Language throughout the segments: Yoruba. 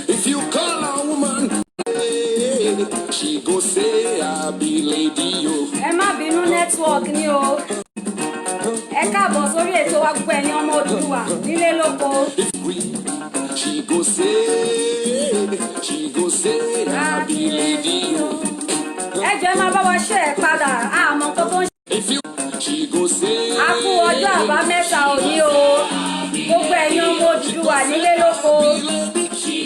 If you call a woman, she go say I be lady yo. Ẹ má bínú network ni o. Ẹ káàbọ̀ sórí ètò wa gbogbo ẹ̀yin ọmọ Odùduwà nílé lóko. She go say I be lady yo. Ẹ jẹ́ máa bá wa ṣe ẹ̀ padà àmọ́ tó tó ń ṣe. She go say. A kú ọjọ́ àbámẹ́ta òní o. Gbogbo ẹ̀yin ọmọ Odùduwà nílé lóko. She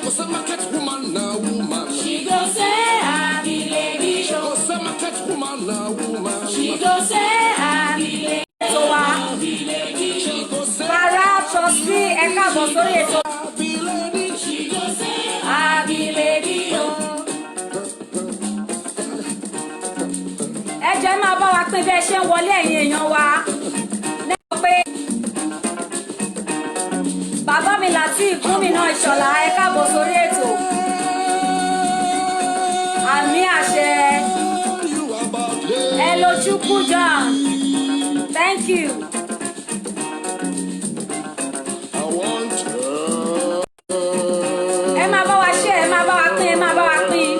go say market woman na woman. She go say I be lady. She go say market woman na woman. She go say I be lady. So wa. Para trustee ẹ káàbọ̀ sórí ètò. She go say I be lady. Ẹ jẹ́ máa bá wa pín bí ẹ ṣe ń wọlé ẹ̀yin èèyàn wa. Lẹ́yìn pé bàbá mi Lateef Gómìnà Ìṣọ̀lá ẹ káàbọ̀ sórí ètò. Àmì àṣẹ. Hello Chukwu John. Thank you. Ẹ máa bá wa ṣe, ẹ máa bá wa pín, ẹ máa bá wa pín.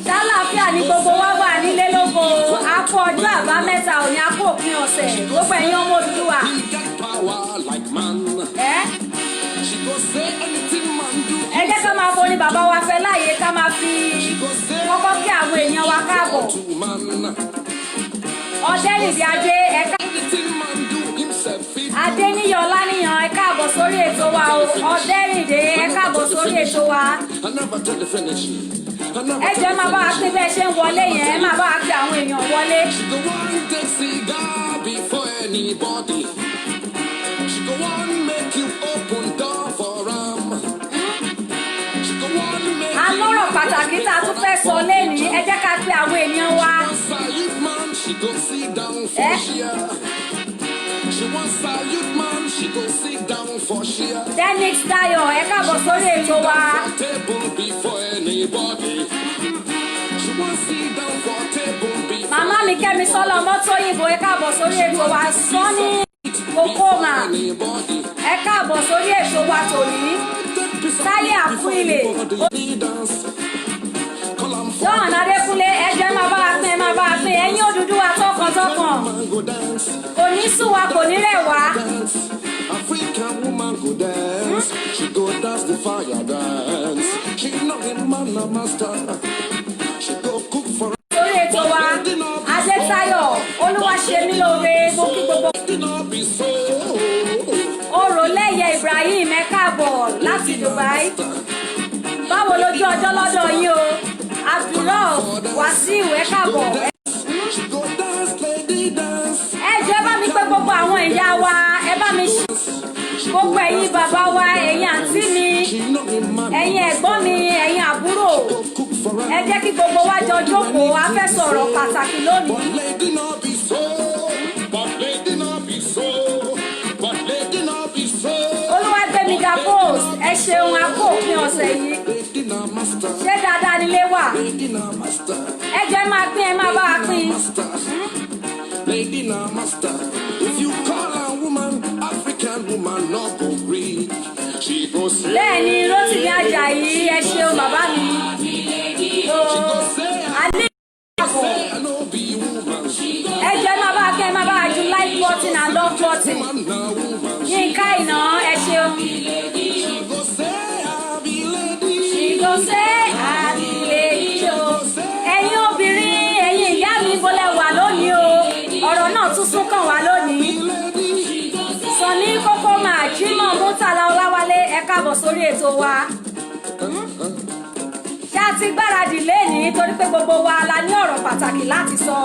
Ṣàlàáfíà ni gbogbo wa wà nílé lóko. A kú ọjọ́ àbámẹ́ta òní, a kú òpin ọ̀sẹ̀. Gbogbo ẹ̀yin ọmọ Odùduwà. Ẹ jẹ́ ká máa forí bàbá wa fẹ́ láàyè ká máa fi kọ́kọ́ kí àwọn èèyàn wa káàbọ̀. Ọ̀dẹ́rìndé Adé ẹ̀ka. Adéníyì Ọláníyàn ẹ káàbọ̀ sórí ètò wa o. Ọ̀dẹ́rìndé ẹ káàbọ̀ sórí ètò wa. Ẹ jẹ́ máa bá wa pín bẹ́ẹ̀ ṣe ń wọlé yẹn, ẹ máa bá wa pín àwọn èèyàn wọlé. Alọ́rọ̀ pàtàkì tá a tún fẹ́ sọ lẹ́nìí, ẹ jẹ́ ká pín àwọn èèyàn wa. Dennis Dayo ẹ káàbọ̀ sórí ètò wa. Màmá mi Kẹ́mi Sọ́lá Ọmọ́tóyìnbó ẹ káàbọ̀ sórí ètò wa. Sọ́ní Kokoma ẹ káàbọ̀ sórí ètò wa tòní. Táyé Àkúilè. John Adékúnlé ẹ jẹ́ máa bá wa pín, ẹ máa bá wa pín. Ẹ̀yin Odùduwà tọkàntọkàn. Kò ní sú wa, kò ní rẹ̀ wá. African woman go dance, she go dance the fire dance. She not a man a master, she go cook for. Sórí ètò wa, Adétáyọ̀ Olúwaṣemílóore mo kí gbogbo. Oròlẹ́yẹ Ibrahim ẹ káàbọ̀ láti Dubai. Báwo lójú ọjọ́ lọ́dọ̀ yín o? Abdulrahman Wasiu ẹ káàbọ̀. Ẹ jẹ́ bá mi pé gbogbo àwọn ìyá wa, ẹ bá mi ṣe gbogbo ẹ̀yin bàbá wa, ẹ̀yin àǹtí mi, ẹ̀yin ẹ̀gbọ́n mi, ẹ̀yin àbúrò. Ẹ jẹ́ kí gbogbo wa jọ jókòó, a fẹ́ sọ̀rọ̀ pàtàkì lónìí. Olúwagbémiga Post ẹ ṣeun a kó òpin ọ̀sẹ̀ yìí. Ṣé dáadáa nílé wà? Ẹ jẹ́ máa pín, ẹ máa bá a pín. Lady na master, if you call a woman, African woman no go reach. She go say. Bẹ́ẹ̀ni Rótìmí Àjàyí ẹ ṣeun bàbá mi. Alẹ́ ìyàbọ̀. Ẹ jẹ́ máa bá a pín, ẹ máa bá a ju like button and love button. Yínká Ìná ẹ ṣeun. She go say I be lady o. Ẹ̀yin obìnrin, ẹ̀yin ìyá mi bọ́lẹ̀ wà lónìí o. Ọ̀rọ̀ náà tún sún kàn wá lónìí. Sọ̀ní Kokoma Jimoh Murtala Ọláwálé ẹ káàbọ̀ sórí ètò wa. Ṣé a ti gbáradì lénìí torí pé gbogbo wa la ní ọ̀rọ̀ pàtàkì láti sọ.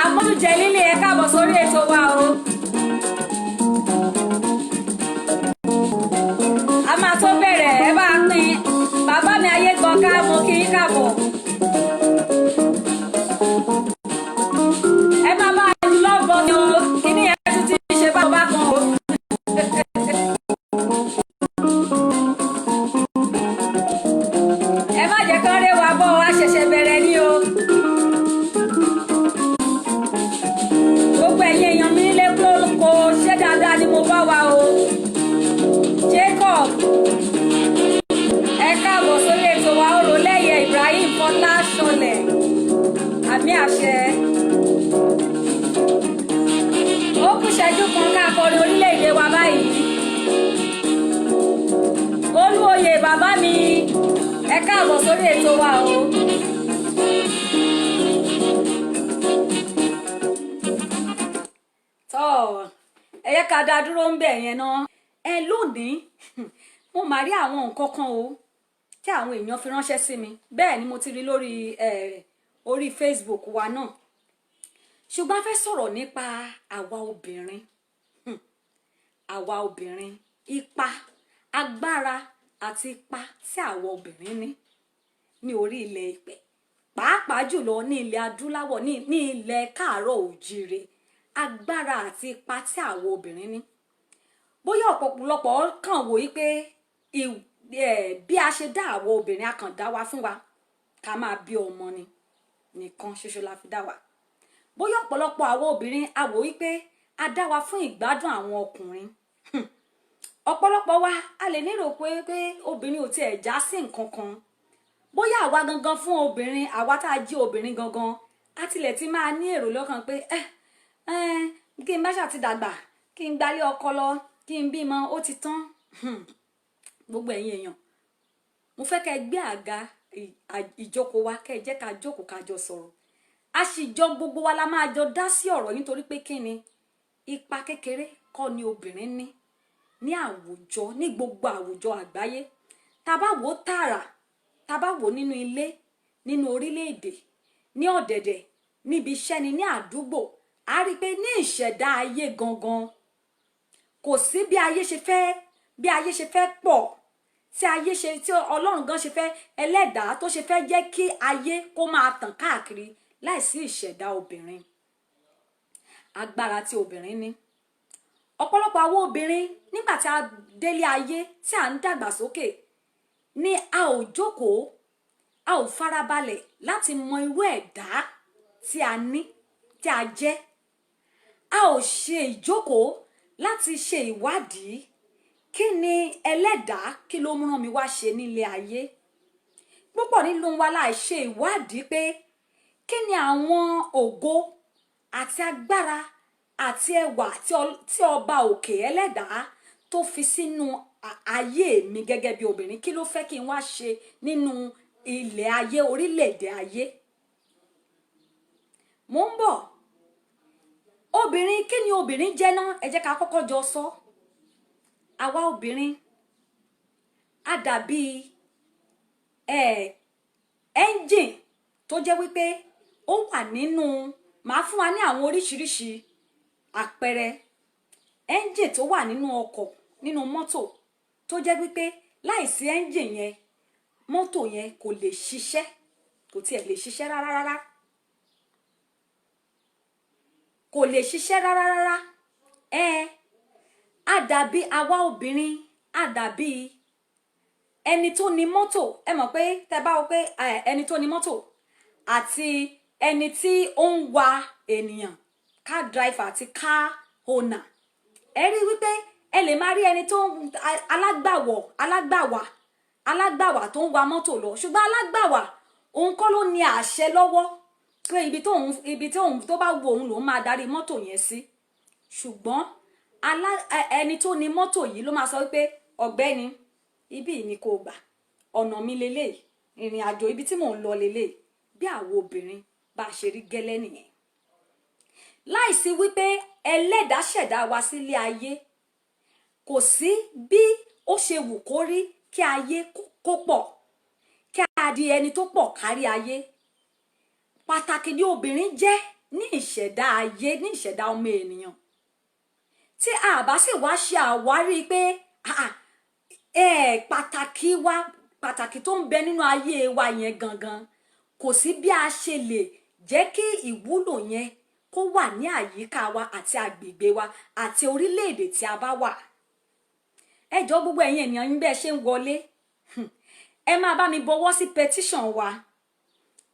Amódújẹ líle ẹ káàbọ̀ sórí ètò wa o. A máa tó bẹ̀rẹ̀ ẹ bá pín. Bàbá mi ayé gbọ̀ngá mo kí í káàbọ̀. Ẹ máa bá ju ìṣẹ́jú kan ká kọrin orílẹ̀-èdè wa báyìí. Olúoyè bàbá mi ẹ káàbọ̀ sórí ètò wa o. tọ́ ẹ yẹ ká dá dúró ń bẹ̀ yẹn náà. Ẹ lónìí mo máa rí àwọn nǹkan kan o tí àwọn èèyàn fi ránṣẹ́ sí mi, bẹ́ẹ̀ ni mo ti rí lórí orí Facebook wa náà. Ṣùgbọ́n a fẹ́ sọ̀rọ̀ nípa àwa obìnrin, àwa obìnrin, ipa, agbára àti ipa tí àwa obìnrin ní orí ilẹ̀ ìpẹ́, pàápàá jùlọ ní ilẹ̀ adúláwọ̀, ní ilẹ̀ káàárọ̀ òjíire, agbára àti ipa tí àwa obìnrin ní. Bóyá ọ̀pọ̀lọpọ̀ kàn wò yí pé bí a ṣe dá àwa obìnrin, a kàn dá wa fún wa ká máa bí ọmọ ni, nìkan ṣoṣo la fi dá wa. Bóyá ọ̀pọ̀lọpọ̀ àwa obìnrin a wò wí pé a dá wa fún ìgbádùn àwọn ọkùnrin. Ọ̀pọ̀lọpọ̀ wa a lè nírò pé obìnrin ò tiẹ̀ já sí nǹkan kan. Bóyá àwa gangan fún obìnrin, àwa tá a jí obìnrin gangan, a tilẹ̀ ti máa ní èrò lọ́kàn pé kí n bá ṣàti dàgbà, kí n gbálé ọkọ lọ, kí n bímọ, ó ti tán. Gbogbo ẹ̀yin èèyàn, mo fẹ́ kẹ́ gbé àga ìjókòó wa, kẹ́ jẹ́ ká jókòó ká jọ sọ̀rọ̀. A sì jọ gbogbo wa la máa jọ dá sí ọ̀rọ̀ yìí torí pé kí ni ipa kékeré kọ́ ni obìnrin ní àwùjọ, ní gbogbo àwùjọ àgbáyé. Tá bá wò tààrà, tá bá wò nínú ilé, nínú orílẹ̀-èdè, ní ọ̀dẹ̀dẹ̀, níbi iṣẹ́ ni, ní àdúgbò, a rí pé ní ìṣẹ̀dá ayé gangan kò sí bí ayé ṣe fẹ́ pọ̀, tí Ọlọ́run gan ṣe fẹ́, ẹlẹ́dàá tó ṣe fẹ́ jẹ́ kí ayé kó máa tàn káàkiri láìsí ìṣẹ̀dá obìnrin, agbára tí obìnrin ní. Ọ̀pọ̀lọpọ̀ àwọn obìnrin nígbà tí a délé ayé tí a ń dàgbà sókè ni a ò jókòó, a ò farabalẹ̀ láti mọ irú ẹ̀dá tí a ní, tí a jẹ́. A ò ṣe ìjókòó láti ṣe ìwádìí, kí ni ẹlẹ́dàá, kí ló mú mi wá ṣe nílé ayé. Púpọ̀ nínú wa la ṣe ìwádìí pé kí ni àwọn ògo àti agbára àti ẹwà tí ọba òkè ẹlẹ́dàá tó fi sínú ayé mi gẹ́gẹ́ bí obìnrin, kí ló fẹ́ kí n wá ṣe nínú ilẹ̀ ayé, orílẹ̀-èdè ayé. Mo ń bọ̀. Obìnrin, kí ni obìnrin jẹ́ náà? Ẹ jẹ́ ká kọ́kọ́ jọ sọ. Àwa obìnrin a dàbí engine tó jẹ́ wípé ó wà nínú, màá fún wa ní àwọn oríṣiríṣi àpẹẹrẹ engine tó wà nínú ọkọ̀, nínú mọ́tò, tó jẹ́ wípé láìsí engine yẹn, mọ́tò yẹn kò lè ṣiṣẹ́, kò tiẹ̀ lè ṣiṣẹ́ rárá. Kò lè ṣiṣẹ́ rárá. A dàbí àwa obìnrin, a dàbí ẹni tó ní mọ́tò. Ẹ mọ̀ pé tẹ́ bá wò pé ẹni tó ní mọ́tò àti ẹni tí ó ń wa ènìyàn, car driver àti car owner, ẹ rí wípé ẹ lè máa rí ẹni tó alágbàwà tó ń wa mọ́tò lọ, ṣùgbọ́n alágbàwà òun kọ́ ló ní àṣẹ lọ́wọ́ pé ibi tóun tó bá wù òun lòun máa darí mọ́tò yẹn sí. Ṣùgbọ́n ẹni tó ní mọ́tò yìí ló máa sọ wípé ọ̀gbẹ́ni, ibi ni kò gbà, ọ̀nà mi lélẹ̀, ìrìn àjò ibi tí mò ń lọ lélẹ̀. Bí àwọn obìnrin bá ṣe rí gẹ́lẹ́ nìyẹn. Láìsí wípé ẹlẹ́dàá ṣẹ̀dá wa sílé ayé, kò sí bí ó ṣe wù kó rí kí ayé kó pọ̀, kí a di ẹni tó pọ̀ kárí ayé. Pàtàkì ni obìnrin jẹ́ ní ìṣẹ̀dá ayé, ní ìṣẹ̀dá ọmọ ènìyàn. Tí a bá sì wá ṣe àwárí pé pàtàkì tó ń bẹ nínú ayé wa yẹn gangan, kò sí bí a ṣe lè jẹ́ kí ìwúlò yẹn kó wà ní àyíká wa àti agbègbè wa àti orílẹ̀-èdè tí a bá wà. Ẹ jọ̀ọ́ gbogbo ẹ̀yin ènìyàn ń bẹ́ẹ̀ ṣe ń wọlé, ẹ máa bá mi bọwọ́ sí petition wa.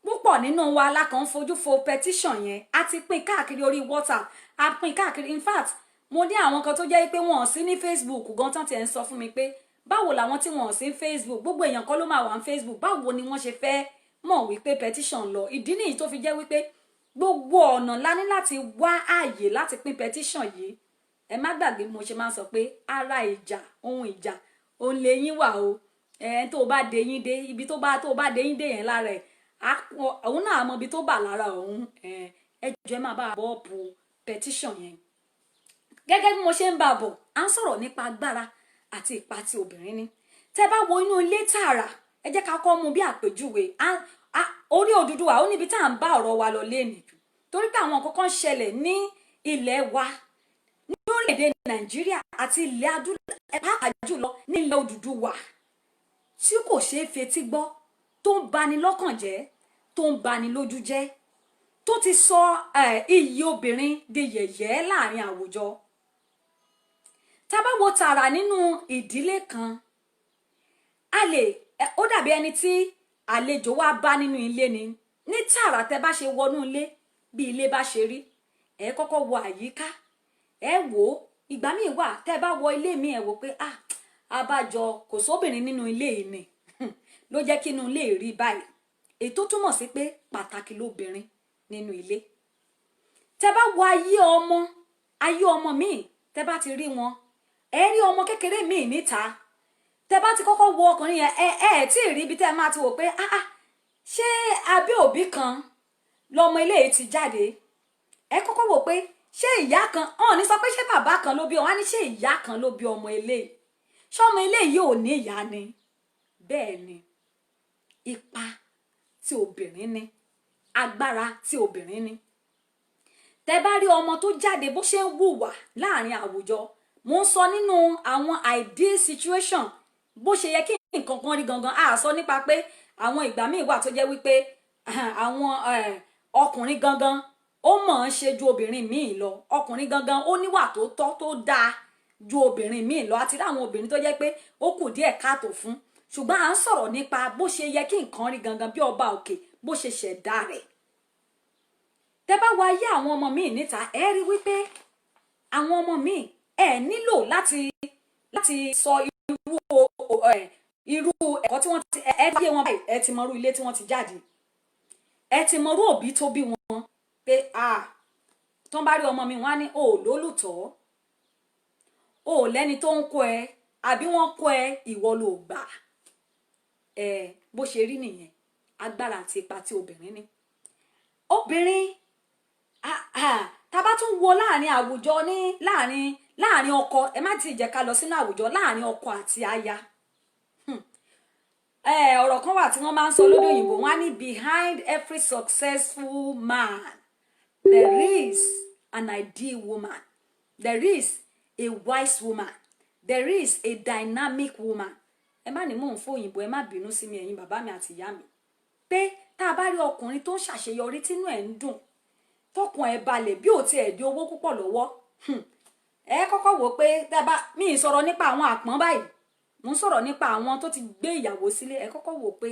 Púpọ̀ nínú wa la kàn ń fojú fo petition yẹn. A ti pín káàkiri orí WhatsApp, a pín káàkiri. In fact, mo ní àwọn kan tó jẹ́ pé wọ́n sí ní Facebook gan tán tiẹ̀ ń sọ fún mi pé báwo làwọn tí wọ́n sí ní Facebook, gbogbo èèyàn kọ́ ló máa wà ní Facebook, báwo ni wọ́n ṣe fẹ́ mọ̀ wípé petition lọ. Ìdí nìyí tó fi jẹ́ wípé gbogbo ọ̀nà la ní láti wá ààyè láti pín petition yìí ẹ má gbàgbé mo ṣe máa ń sọ pé ara ìjà ohun ìjà òun lè yín wà o tó bá dé yín dé ibi tó bá dé yín dé yẹn lára ẹ̀ òun náà mọ ibi tó bà lára òun ẹ jọ̀ọ́ ẹ máa bá a bọ́ bu petition yẹn gẹ́gẹ́ bí mo ṣe ń bá a bọ̀ à ń sọ̀rọ̀ nípa agbára àti ipa tí obìnrin ní tẹ́ bá wo inú ilé tààrà ẹ jẹ́ ká kọ́ mú bí àpèjúwe orí Odùduwà ó níbi tá à ń bá ọ̀rọ̀ wa lọ lénìí torí pé àwọn kankan ṣẹlẹ̀ ní ilẹ̀ wa ní orílẹ̀-èdè Nàìjíríà àti ilẹ̀ adúláwọ̀ pàápàá jùlọ nílẹ̀ Odùduwà tí kò ṣeé fetí gbọ́ tó ń bani lọ́kàn jẹ́ tó ń bani lójú jẹ́ tó ti sọ iyì obìnrin di yẹ̀yẹ́ láàrin àwùjọ tá bá wo tààrà nínú ìdílé kan ó dàbí ẹni tí àlejò wa bá nínú ilé ni ní tààrà tẹ́ bá ṣe wọnú ilé bí ilé bá ṣe rí ẹ kọ́kọ́ wo àyíká ẹ wò ó ìgbà míì wà tẹ́ bá wọ ilé mi ẹ wò pé abájọ kò sóbìnrin nínú ilé yìí ni ló jẹ́ kí inú ilé rí báyìí èyí tó túmọ̀ sí pé pàtàkì lóbìnrin nínú ilé tẹ́ bá wo ayé ọmọ míì tẹ́ bá ti rí wọn ẹ rí ọmọ kékeré míì níta tẹ́ bá ti kọ́kọ́ wo ọkùnrin yẹn ẹ tí ì rí ibi tẹ́ máa ti wò pé ṣé abẹ́ òbí kan lọmọ ilé yìí ti jáde ẹ kọ́kọ́ wò pé ṣé ìyá kan ní sọ pé ṣé bàbá kan ló bí wọn á ní ṣé ìyá kan ló bí ọmọ ilé ṣé ọmọ ilé yìí ò ní ìyá ni bẹ́ẹ̀ ni ipa tí obìnrin ní agbára tí obìnrin ní tẹ́ bá rí ọmọ tó jáde bó ṣe ń hùwà láàrin àwùjọ mo ń sọ nínú àwọn ideal situation bó ṣe yẹ kí nǹkan kan rí gangan sọ nípa pé àwọn ìgbà míì wà tó jẹ́ wípé àwọn ọkùnrin gangan ó mọ̀ ọ́n ṣe ju obìnrin míì lọ ọkùnrin gangan ó níwà tó tọ́ tó dáa ju obìnrin míì lọ àti láwọn obìnrin tó jẹ́ pé ó kù díẹ̀ káàtó fún ṣùgbọ́n à ń sọ̀rọ̀ nípa bó ṣe yẹ kí nǹkan rí gangan bí ọba òkè bó ṣe ṣẹ̀dá rẹ̀ tẹ́ bá wo ayé àwọn ọmọ míì níta ẹ rí wípé àwọn ọmọ míì ẹ nílò láti sọ irú ẹ̀kọ́ tí wọ́n ti ẹ yé wọn báyìí ẹ ti mọrú ilé tí wọ́n ti jáde ẹ ti mọrú òbí tó bí wọn pé tó ń bá rí ọmọ mi wọ́n á ní o ò lólùtọ́ o ò lẹ́ni tó ń kọ́ ẹ àbí wọ́n kọ́ ẹ ìwọ ló gbà bó ṣe rí nìyẹn agbára àti ipa tí obìnrin ní obìnrin tá bá tún wo láàrin àwùjọ ní láàrin ọkọ ẹ má ti jẹ́ ká lọ sínú àwùjọ láàrin ọkọ àti aya ọ̀rọ̀ kan wà tí wọ́n máa ń sọ lórí òyìnbó wọ́n á ní behind every successful man there is an ideal woman there is a wise woman there is a dynamic woman ẹ má ní mò ń fún òyìnbó ẹ má bínú sí mi ẹ̀yin bàbá mi àti ìyá mi pé tá a bá rí ọkùnrin tó ń ṣàṣeyọrí tínú ẹ̀ ń dùn tọkàn ẹ̀ balẹ̀ bí ò tiẹ̀ di owó púpọ̀ lọ́wọ́ ẹ kọ́kọ́ wò pé mi ì sọ̀rọ̀ nípa àwọn àpọ́n báyìí mo ń sọ̀rọ̀ nípa àwọn tó ti gbé ìyàwó sílé ẹ kọ́kọ́ wò pé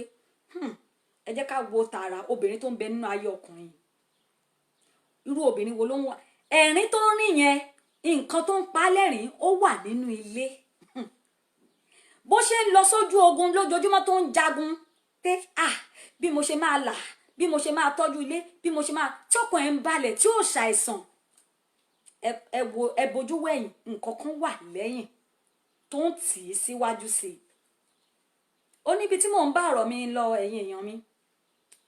ẹ jẹ́ ká wo tààrà obìnrin tó ń bẹ nínú ayé ọkùnrin irú obìnrin wo ló ń wà ẹ̀rín tó ń rìn yẹn nǹkan tó ń pa lẹ́rìn ó wà nínú ilé bó ṣe ń lọ sójú ogun lójoojúmọ́ tó ń jagun pé bí mo ṣe máa là bí mo ṣe máa tọ́jú ilé bí mo ṣe máa tí ọkàn ẹ̀ ń balẹ̀ tí ó ṣàìsàn ẹ bojú wẹ̀yìn nǹkan kan wà lẹ́yìn tó ń tì í síwájú sí i ó níbi tí mò ń bá ọ̀rọ̀ mi lọ ẹ̀yin èèyàn mi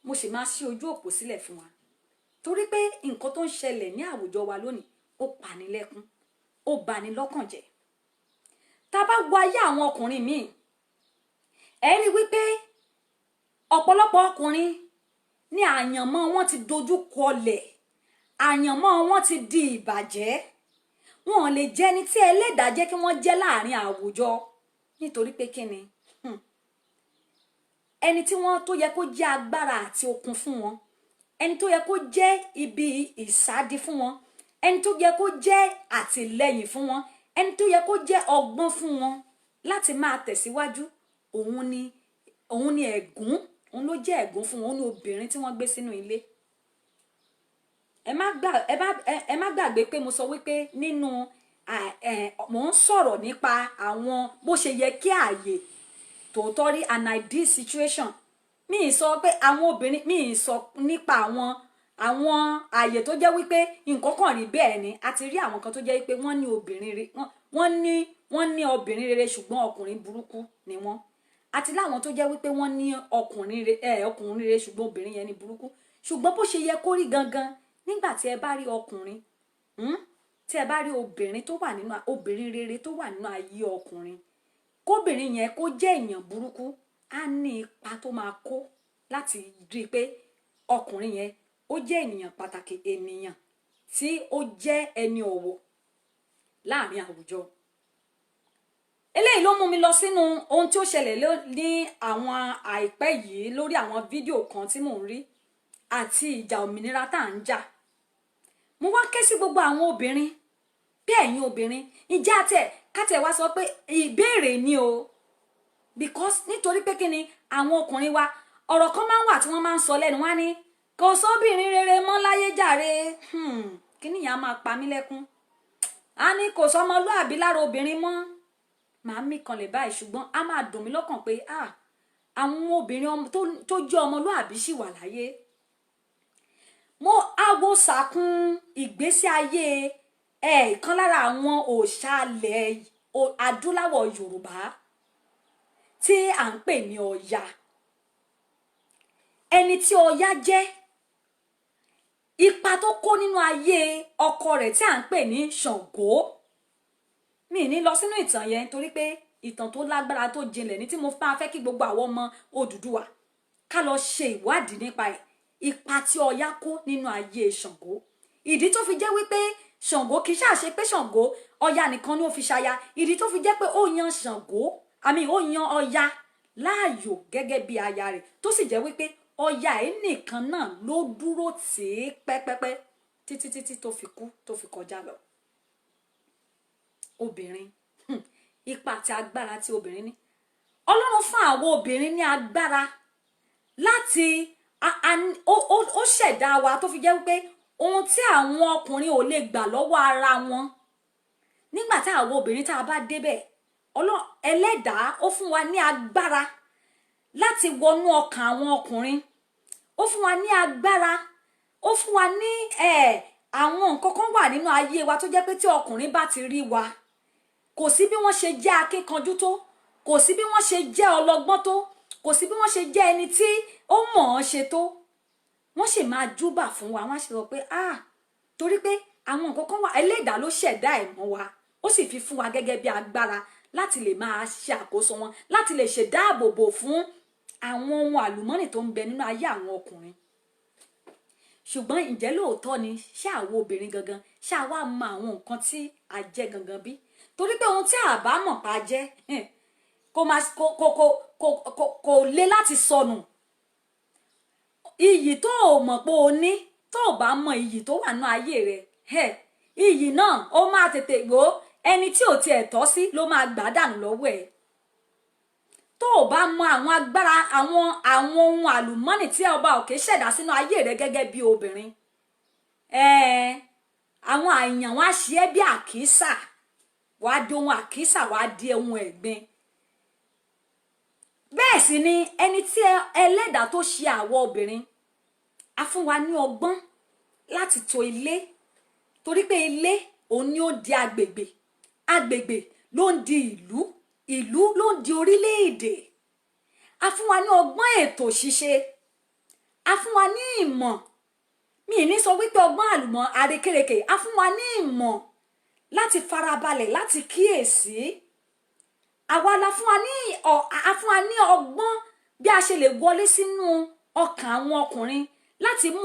mo sì máa ṣí ojú òpó sílẹ̀ fún wa torí pé nǹkan tó ń ṣẹlẹ̀ ní àwùjọ wa lónìí ó pani lẹ́kún ó bani lọ́kàn jẹ́ tá a bá wo ayé àwọn ọkùnrin míì ẹ rí wípé ọ̀pọ̀lọpọ̀ ọkùnrin ní àyànmọ́ wọn ti dojú kọlẹ̀ àyànmọ́ wọn ti di ìbàjẹ́ wọn ò lè jẹ́ ẹni tí ẹlẹ́dàá jẹ́ kí wọ́n jẹ́ láàrin àwùjọ nítorí pé kí ni ẹni tí wọ́n tó yẹ kó jẹ́ agbára àti okun fún wọn ẹni tó yẹ kó jẹ́ ibi ìsádi fún wọn ẹni tó yẹ kó jẹ́ àtìlẹ́yìn fún wọn ẹni tó yẹ kó jẹ́ ọgbọ́n fún wọn láti máa tẹ̀síwájú òun ni ẹ̀gún òun ló jẹ́ ẹ̀gún fún wọn òun ni obìnrin tí wọ́n gbé sínú ilé ẹ má gbàgbé pé mo sọ wípé nínú mò ń sọ̀rọ̀ nípa àwọn bó ṣe yẹ kí ààyè tòótọ́ rí an ideal situation mi ì sọ pé àwọn obìnrin mi ì sọ nípa àwọn àwọn ààyè tó jẹ́ wípé nǹkan kan rí bẹ́ẹ̀ ni a ti rí àwọn kan tó jẹ́ wípé wọ́n ní obìnrin rere wọ́n ní obìnrin rere ṣùgbọ́n ọkùnrin burúkú ni wọ́n àti láwọn tó jẹ́ wípé wọ́n ní ọkùnrin rere ṣùgbọ́n obìnrin yẹn ni burúkú ṣùgbọ́n bó ṣe yẹ kó rí gangan nígbà tí ẹ bá rí ọkùnrin tí ẹ bá rí obìnrin tó wà nínú obìnrin rere tó wà nínú ayé ọkùnrin kóbìnrin yẹn kó jẹ́ èèyàn burúkú á ní ipa tó máa kó láti rí i pé ọkùnrin yẹn ó jẹ́ ènìyàn pàtàkì ènìyàn tí ó jẹ́ ẹni ọ̀wọ̀ láàrin àwùjọ. Eléyìí ló mú mi lọ sínú ohun tí ó ṣẹlẹ̀ ní àwọn àìpẹ́ yìí lórí àwọn fídíò kan tí mò ń rí àti ìjà òmìnira tá à ń jà. Mo wá ké sí gbogbo àwọn obìnrin bí ẹ̀yin obìnrin ìjà kátẹ̀ wá sọ pé ìbéèrè ni o because nítorí pé kí ni àwọn ọkùnrin wa ọ̀rọ̀ kan máa ń wà tí wọ́n máa ń sọ lẹ́nu wá ní kò sóbìnrin rere mọ́ láyé jàre kí nìyẹn máa pa mí lẹ́kún a ní kò sọmọlúàbí lára obìnrin mọ́ màá mí kanlẹ̀ báyìí ṣùgbọ́n a máa dùn mí lọ́kàn pé àwọn obìnrin tó jẹ́ ọmọlúàbí ṣì wà láyé. Mo awo sàkún ìgbésí ayé ìkan lára àwọn òṣàlẹ̀ adúláwọ̀ Yorùbá tí à ń pè ní Ọya ẹni tí Ọya jẹ́ ipa tó kó nínú ayé ọkọ rẹ̀ tí à ń pè ní Ṣàngó mi ní lọ sínú ìtàn yẹn torí pé ìtàn tó lágbára tó jinlẹ̀ ní tí mo máa fẹ́ kí gbogbo àwọn ọmọ Odùduwà ká lọ ṣe ìwádìí nípa ẹ̀ ipa tí Ọya kó nínú ayé Ṣàngó ìdí tó fi jẹ́ wípé Ṣàngó kì í ṣàṣe pé Ṣàngó Ọya nìkan ni ó fi ṣaya ìdí tó fi jẹ́ pé ó yan Ṣàngó ó yan Ọya láàyò gẹ́gẹ́ bí aya rẹ̀ tó sì jẹ́ wípé Ọya ẹ̀ nìkan náà ló dúró tì í pẹ́pẹ́pẹ́ títí tó fi kú tó fi kọjá lọ. Obìnrin ipa àti agbára tí obìnrin ní Ọlọ́run fún àwọn obìnrin ní agbára láti ó ṣẹ̀dá wa tó fi jẹ́ wípé ohun tí àwọn ọkùnrin ò lè gbà lọ́wọ́ ara wọn nígbà tí àwọn obìnrin tá a bá débẹ̀ Ẹlẹ́dàá ó fún wa ní agbára láti wọnú ọkàn àwọn ọkùnrin ó fún wa ní agbára ó fún wa ní àwọn nǹkan kan wà nínú ayé wa tó jẹ́ pé tí ọkùnrin bá ti rí wa kò sí bí wọ́n ṣe jẹ́ akíkanjú tó kò sí bí wọ́n ṣe jẹ́ ọlọ́gbọ́n tó kò sí bí wọ́n ṣe jẹ́ ẹni tí ó mọ̀ ọ́n ṣe tó wọ́n sì máa júbà fún wa wọ́n á sì sọ pé torí pé àwọn nǹkan kan wà Ẹlẹ́dàá ló ṣẹ̀dá ẹ̀ mọ́ wa ó sì fi fún wa gẹ́gẹ́ bí agbára láti lè máa ṣe àkóso wọn láti lè ṣe dáàbòbò fún àwọn ohun àlùmọ́nì tó ń bẹ nínú ayé àwọn ọkùnrin. Ṣùgbọ́n ǹjẹ́ lóòótọ́ ni ṣé àwọn obìnrin gangan ṣé àwa mọ àwọn nǹkan tí a jẹ́ gangan bí torí pé ohun tí a bá mọ̀ pa jẹ́ kò lè láti sọnù iyì tó o mọ̀ pé o ní tó o bá mọ iyì tó wà nínú ayé rẹ̀ iyì náà ó máa tètè gbó ẹni tí ò tiẹ̀ tọ́ sí ló máa gbà dànù lọ́wọ́ ẹ̀ tó o bá mọ àwọn agbára àwọn ohun àlùmọ́nì tí ọba òkè ṣẹ̀dá sínú ayé rẹ̀ gẹ́gẹ́ bí obìnrin àwọn àyàn wá ṣe é bí àkísà wàá di ohun àkísà wàá di ohun ẹ̀gbin bẹ́ẹ̀ sì ni ẹni tí Ẹlẹ́dàá tó ṣe àwọ̀ obìnrin a fún wa ní ọgbọ́n láti tò ilé torí pé ilé òun ni ó di agbègbè ló ń di ìlú ló ń di orílẹ̀-èdè a fún wa ní ọgbọ́n ètò ṣíṣe a fún wa ní ìmọ̀ mi ní sọ wípé ọgbọ́n àlùmọ́ àrékérekè a fún wa ní ìmọ̀ láti farabalẹ̀ láti kíyèsí àwa la fún wa ní ọgbọ́n bí a ṣe lè wọlé sínú ọkàn àwọn ọkùnrin láti mú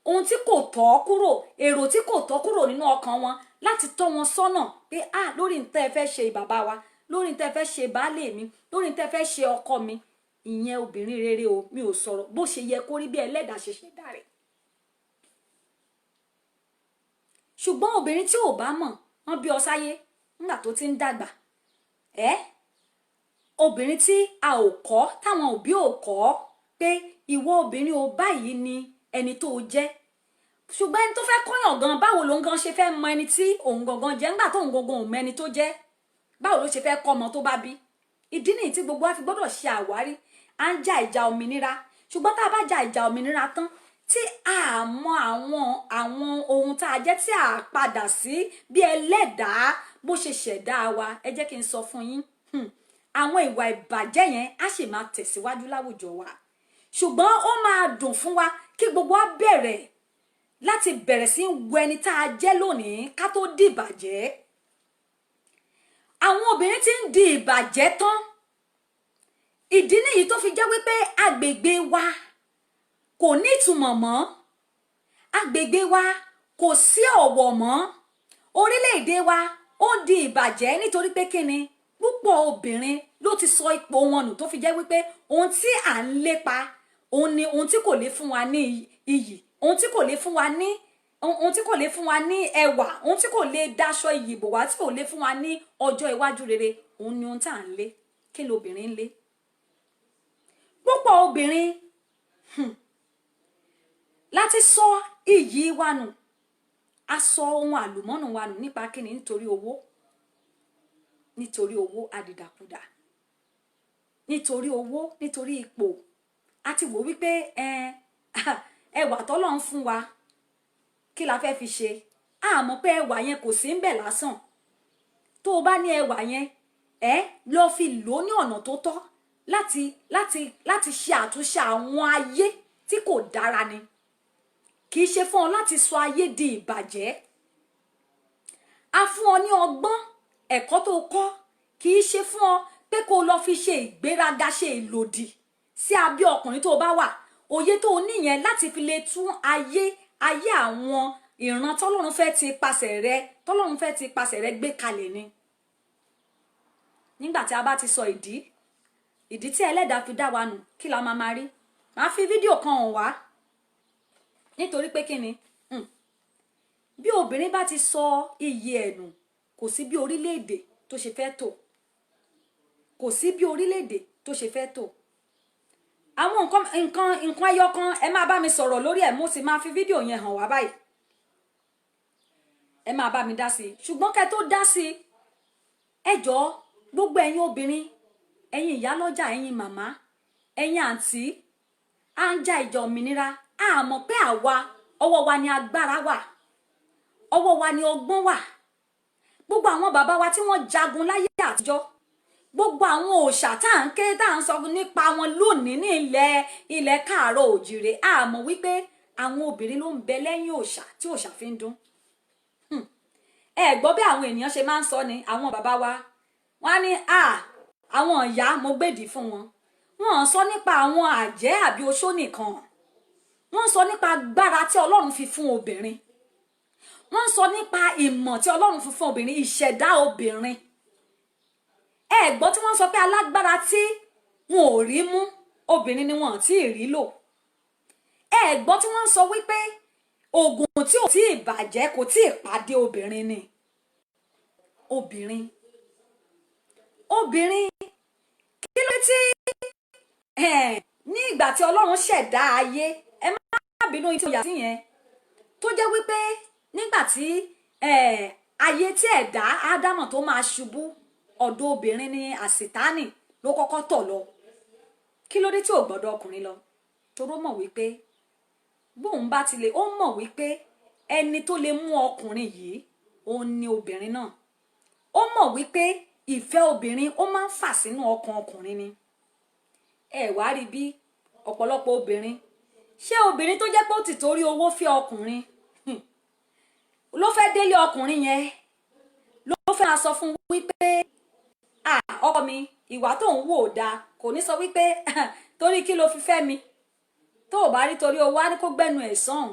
ohun tí kò tọ́ kúrò èrò tí kò tọ́ kúrò nínú ọkàn wọn láti tọ́ wọn sọ́nà pé lórí ní tẹ́ fẹ́ ṣe bàbá wa lórí ní tẹ́ fẹ́ ṣe baálé mi lórí ní tẹ́ fẹ́ ṣe ọkọ mi ìyẹn obìnrin rere o mi ò sọ̀rọ̀ bó ṣe yẹ kó rí bí Ẹlẹ́dàá ṣe ṣẹ̀dá rẹ̀. Ṣùgbọ́n obìnrin tí ò bá mọ̀ wọ́n bí ọ sáyé nígbà tó ti ń dàgbà obìnrin tí a ò kọ́ táwọn òbí ò kọ́ pé ìwọ obìnrin o báyìí ni ẹni tó jẹ́ ṣùgbọ́n ẹni tó fẹ́ kọ́yàn gan báwo ló ń gan ṣe fẹ́ mọ ẹni tí òun gangan jẹ́ nígbà tóun gangan ò mẹ́ni tó jẹ́ báwo ló ṣe fẹ́ kọ́ ọmọ tó bá bí ìdí nìyí tí gbogbo wa fi gbọ́dọ̀ ṣe àwárí à ń jà ìjà òmìnira ṣùgbọ́n tá a bá jà ìjà òmìnira tán tí a mọ àwọn ohun tá a jẹ́ tí a padà sí bí ẹlẹ́dàá bó ṣe ṣẹ̀dá wa ẹ jẹ́ kí n sọ fún yín àwọn ìwà ìbàjẹ́ yẹn á sì máa tẹ̀síwájú láwùjọ wa ṣùgbọ́n ó máa dùn fún wa kí gbogbo wa bẹ̀rẹ̀ láti bẹ̀rẹ̀ sí wo ẹni tá a jẹ́ lónìí ká tó di ìbàjẹ́ àwọn obìnrin tí ń di ìbàjẹ́ tán ìdí nìyí tó fi jẹ́ wípé agbègbè wa kò ní ìtumọ̀ mọ́ agbègbè wa kò sí ọ̀wọ̀ mọ́ orílẹ̀-èdè wa ó di ìbàjẹ́ nítorí pé kíni púpọ̀ obìnrin ló ti sọ ipò wọn nù tó fi jẹ́ wípé ohun tí à ń lépa òun ni ohun tí kò lè fún wa ní iyì ohun tí kò lè fún wa ní ohun tí kò lè fún wa ní ẹwà ohun tí kò lè dáṣọ iyì bò wá tí kò lè fún wa ní ọjọ́ iwájú rere òun ni ohun tí à ń lé kí ni obìnrin ń lé púpọ̀ obìnrin láti sọ iyì wa nù a sọ ohun àlùmọ́nù wa nù nípa kíni nítorí owó adìdàkudà nítorí owó nítorí ipò a ti wò wípé ẹwà tọ́lọ́run fún wa kí la fẹ́ fi ṣe a mọ̀ pé ẹwà yẹn kò sí ń bẹ̀ lásán tó o bá ní ẹwà yẹn lọ fi lò ní ọ̀nà tó tọ́ láti ṣe àtúnṣe àwọn ayé tí kò dára ni kì í ṣe fún ọ láti sọ ayé di ìbàjẹ́ a fún ọ ní ọgbọ́n ẹ̀kọ́ tó kọ́ kì í ṣe fún ọ pé kó lọ fi ṣe ìgbéraga ṣe ìlòdì sí abẹ́ ọkùnrin tó bá wà òye tó níyẹn láti fi lè tún ayé àwọn ìran tọ́lọ́run fẹ́ ti pasẹ̀ rẹ gbé kalẹ̀ ni nígbà tí a bá ti sọ ìdí tí ẹlẹ́dàá fi dá wa nù kí la máa rí màá fi fídíò kan hàn wá nítorí pé kíni bí obìnrin bá ti sọ iyì ẹ̀ nù kò sí bí orílẹ̀-èdè tó ṣe fẹ́ tò kò sí bí orílẹ̀-èdè tó ṣe fẹ́ tò àwọn nǹkan ẹyọ kan ẹ máa bá mi sọ̀rọ̀ lórí ẹ̀ mo sì máa fi fídíò yẹn hàn wá báyìí ẹ máa bá mi dá sí i ṣùgbọ́n kẹ́ tó dá sí i ẹ jọ̀ọ́ gbogbo ẹ̀yin obìnrin ẹ̀yin ìyálọ́jà ẹ̀yin màmá ẹ̀yin àǹtí à ń jà ìjà òmìnira a mọ̀ pé àwa ọwọ́ wa ni agbára wà ọwọ́ wa ni ọgbọ́n wà gbogbo àwọn bàbá wa tí wọ́n jagun láyé àtijọ́ gbogbo àwọn òòṣà tá à ń ké tá à ń sọ nípa wọn lónìí ní ilẹ̀ káàárọ̀ òjìrè a mọ̀ wípé àwọn obìnrin ló ń bẹ lẹ́yìn òòṣà tí òòṣà fi ń dún ẹ gbọ́ bí àwọn ènìyàn ṣe máa ń sọ ni àwọn bàbá wa wọ́n á ní àwọn ìyá mo gbèdì fún wọn wọ́n sọ nípa àwọn àjẹ́ àbí oṣó nìkan wọ́n sọ nípa agbára tí Ọlọ́run fi fún obìnrin wọ́n sọ nípa ìmọ̀ tí Ọlọ́run fi fún obìnrin ìṣẹ̀dá obìnrin ẹ gbọ́ tí wọ́n sọ pé alágbára tí wọn ò rí mú obìnrin ni wọn ò tí ì rí lò ẹ gbọ́ tí wọ́n sọ wípé oògùn tí ò tí ì bàjẹ́ kò tí ì pàdé obìnrin ni obìnrin kí ló tí ní ìgbà tí Ọlọ́run ṣẹ̀dá ayé ẹ má bínú tí ó yà sí yẹn tó jẹ́ wípé nígbà tí ayé tí ẹ̀dá Ádámọ̀ tó máa ṣubú ọ̀dọ̀ obìnrin ni àsìtánì ló kọ́kọ́ tọ̀ lọ kí ló dé tí ò gbọ́dọ̀ ọkùnrin lọ toró mọ̀ wípé bóun bá ti lè ó mọ̀ wípé ẹni tó lè mú ọkùnrin yìí òun ni obìnrin náà ó mọ̀ wípé ìfẹ́ obìnrin ó máa ń fà sínú ọkàn ọkùnrin ni ẹ wá rí bí ọ̀pọ̀lọpọ̀ obìnrin ṣé obìnrin tó jẹ́ pé ó ti torí owó fẹ́ ọkùnrin ló fẹ́ délé ọkùnrin yẹn ló fẹ́ máa sọ fún wípé ọkọ mi ìwà tó ń wò dáa kò ní sọ wípé torí kí ló fi fẹ́ mi tó ò bá rí torí owó á ní kó gbẹ́nu ẹ̀ sàn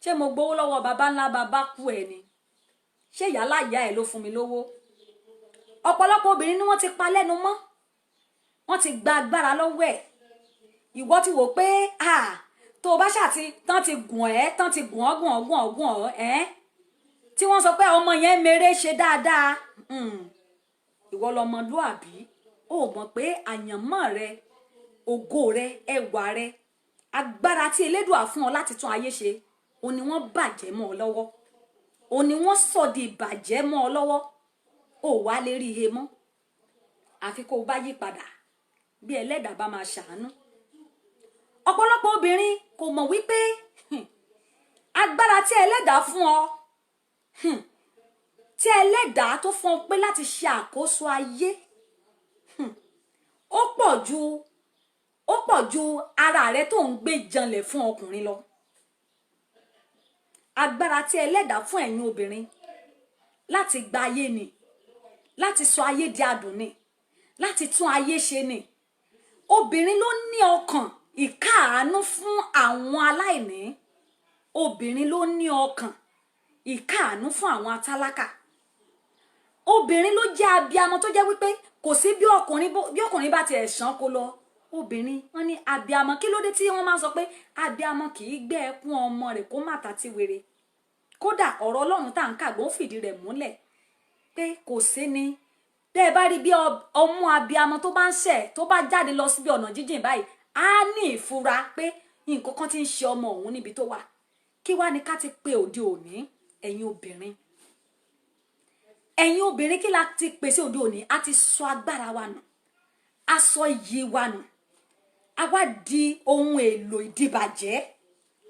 ṣé mo gbowó lọ́wọ́ baba ńlá baba kú ẹ̀ ni ṣé ìyálà ìyá ẹ̀ ló fún mi lówó ọ̀pọ̀lọpọ̀ obìnrin ni wọ́n ti pa lẹ́nu mọ́ wọ́n ti gba agbára lọ́wọ́ ẹ̀ ìwọ ti wò pé tó o bá ṣàti tán ti gùn ẹ́ tán ti gùn ọ́ tí wọ́n sọ pé ọmọ yẹn mèrè ṣe dáadáa ìwọ lọmọlúàbí ó mọ̀ pé àyànmọ́ rẹ ògo rẹ ẹwà rẹ agbára tí Elédùà fún ọ láti tún ayé ṣe òun ni wọ́n bàjẹ́ mọ́ ọ lọ́wọ́ òun ni wọ́n sọ di ìbàjẹ́ mọ́ ọ lọ́wọ́ ó wá lè rí ihe mọ́ àfi kó o bá yí padà bí Ẹlẹ́dàá bá máa ṣàánú ọ̀pọ̀lọpọ̀ obìnrin kò mọ̀ wípé tí ẹlẹ́dàá fún ọ tí ẹlẹ́dàá tó fún ọ pé láti ṣe àkóso ayé ó pọ̀ ju ara rẹ tó ń gbé janlẹ̀ fún ọkùnrin lọ. Agbára tí ẹlẹ́dàá fún ẹ̀yin obìnrin láti gba ayé ni, láti sọ ayé di adùn ni, láti tún ayé ṣe ni. Obìnrin ló ní ọkàn ìkáàánú fún àwọn aláìní. Obìnrin ló ní ọkàn ìkáàánú fún àwọn atálákà. Obìnrin ló jẹ́ abiyamọ tó jẹ́ wípé kò sí bí ọkùnrin bá ti ẹ̀sán kó lọ. Obìnrin wọ́n ní abiyamọ, kí ló dé tí wọ́n máa sọ pé abiyamọ kì í gbé ẹkún ọmọ rẹ̀ kó má ta ti wèrè. Kódà ọ̀rọ̀ Ọlọ́run tá à ń kàgbọ́n fìdí rẹ̀ múlẹ̀ pé kò sí ni bẹ́ẹ̀ bá rí bí ọmú abiyamọ tó bá ń ṣẹ̀ tó bá jáde lọ síbi ọ̀nà jíjìn báyìí á ní ìfura pé nǹkan kan ti ń ṣe ọmọ òun níbi tó wà. Kí wá ní ká ti pé òde òní ẹ̀yin obìnrin kí la ti pèsè òde òní? A ti sọ agbára wa nù, a sọ iyì wa nù, a wá di ohun èlò ìdìbàjẹ́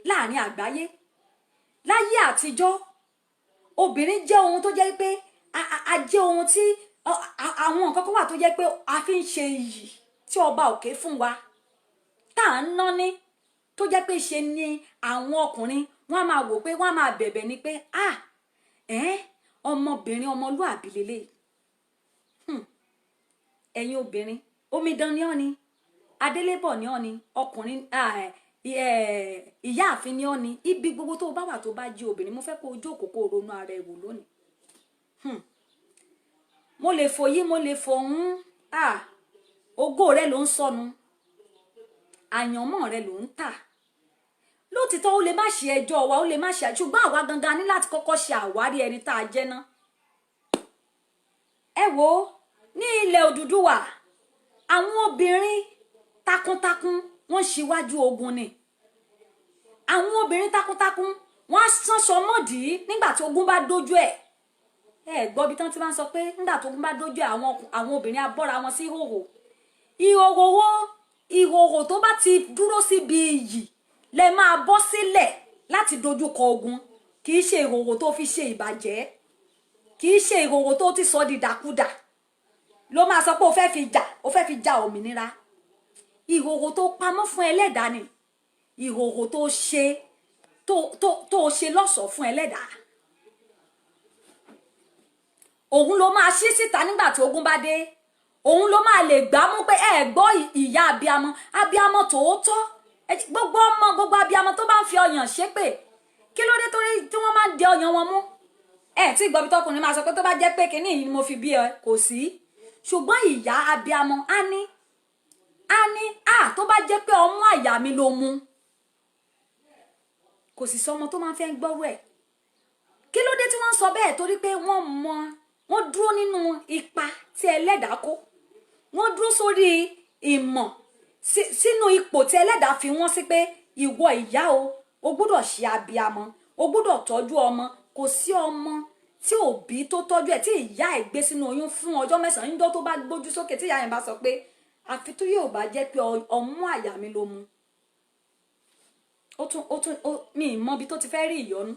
láàrin àgbáyé. Láyé àtijọ́ obìnrin jẹ́ ohun tó jẹ́ pé a jẹ́ ohun tí àwọn nǹkan kan wà tó jẹ́ pé a fi ń ṣe iyì tí ọba òkè fún wa tá à ń ná ní, tó jẹ́ pé ṣe ni àwọn ọkùnrin wọ́n á máa wò pé wọ́n á máa bẹ̀bẹ̀ ni pé ọmọbìnrin ọmọlúàbí lélẹ̀. Ẹ̀yin obìnrin omidan ni ọ́ ni, adélébọ̀ ni ọ́ ni, ọkùnrin ìyáàfin ni ọ́ ni, ibi gbogbo tó bá wà tó bá jí obìnrin mo fẹ́ kó o jókòó kó o ronú ara ẹ̀ wò lónìí. Mo lè fòyí mo lè fòhún, ògo rẹ ló ń sọnù, àyànmọ́ rẹ ló ń tà. Lótìtọ́ ó lè má ṣe ẹjọ́ wa, ó lè má ṣe, ṣùgbọ́n àwa gangan ní láti kọ́kọ́ ṣe àwárí ẹni tá a jẹ́ ná. Ẹ wo ní ilẹ̀ Odùduwà àwọn obìnrin takuntakun wọ́n ṣíwájú ogun ni. Àwọn obìnrin takuntakun wọ́n á ṣánṣọ mọ́dì nígbà tí ogun bá dójú ẹ̀. Ẹ gbọ́ bí tán ti máa ń sọ pé nígbà tí ogun bá dójú ẹ̀ àwọn obìnrin á bọ́ra wọn sí ìhòhò tó bá ti dúró síbi iyì lẹ máa bọ́ sílẹ̀ láti dojúkọ ogun. Kì í ṣe ìhòhò tó fi ṣe ìbàjẹ́, kì í ṣe ìhòhò tó ti sọ di dàkúdà ló máa sọ pé o fẹ́ fi ja òmìnira. Ìhòhò tó pamọ́ fún ẹlẹ́dàá ni, ìhòhò tó ṣe lọ́ṣọ̀ọ́ fún ẹlẹ́dàá. Òun ló máa ṣí síta nígbà tí ogun bá dé. Òun ló máa lè gbámú pé ẹ gbọ́ ìyá abiyamọ tòótọ́. Gbogbo abiyamọ tó bá ń fi ọyàn ṣépè, kí ló dé torí tí wọ́n máa ń de ọyàn wọn mú? Tí gbọ́bí tọkùnrin máa sọ pé tó bá jẹ́ pé kínní yìí ni mo fi bí ẹ, kò sí. Ṣùgbọ́n ìyá abiyamọ á ní tó bá jẹ́ pé ọmú àyà mi ló mú. Kò sì sọmọ tó máa fẹ́ gbọ́rọ̀ ẹ̀. Kí ló dé tí wọ́n sọ bẹ́ẹ̀? Torí pé wọ́n dúró nínú ipa tí ẹlẹ́dàá kó. Wọ́n dúró sórí ìmọ̀ sínú ipò tí ẹlẹ́dàá fi wọ́n sí pé ìwọ ìyá o gbọ́dọ̀ ṣe abiyamọ, o gbọ́dọ̀ tọ́jú ọmọ. Kò sí ọmọ tí òbí tó tọ́jú ẹ̀ tí ìyá ẹ̀ gbé sínú oyún fún ọjọ́ 9 níjọ́ tó bá gbójú sókè tí ìyá yẹn bá sọ pé àfi tó yóò bá jẹ́ pé ọmú àyà mi ló mu. Mi ì mọ ibi tó ti fẹ́ rí ìyọ́nú.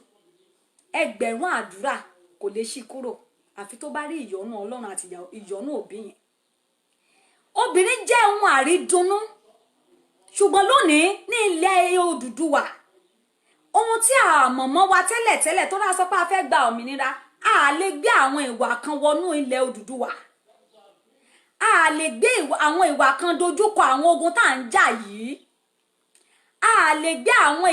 Ẹgbẹ̀rún àdúrà kò lè ṣí kúrò àfi tó bá rí ìyọ́nú Ọlọ́run àti ìyọ́nú òbí yẹn. Obìnrin jẹ́ ohun àrídùnnú, ṣùgbọ́n lónìí ní ilẹ̀ Odùduwà ohun tí a mọ̀mọ́ wa tẹ́lẹ̀ tó rà sọ pé a fẹ́ gba òmìnira, a lè gbé àwọn ìwà kan wọnú ilẹ̀ Odùduwà. A lè gbé àwọn ìwà kan dojúkọ àwọn ogun tá à ń jà yìí. A lè gbé àwọn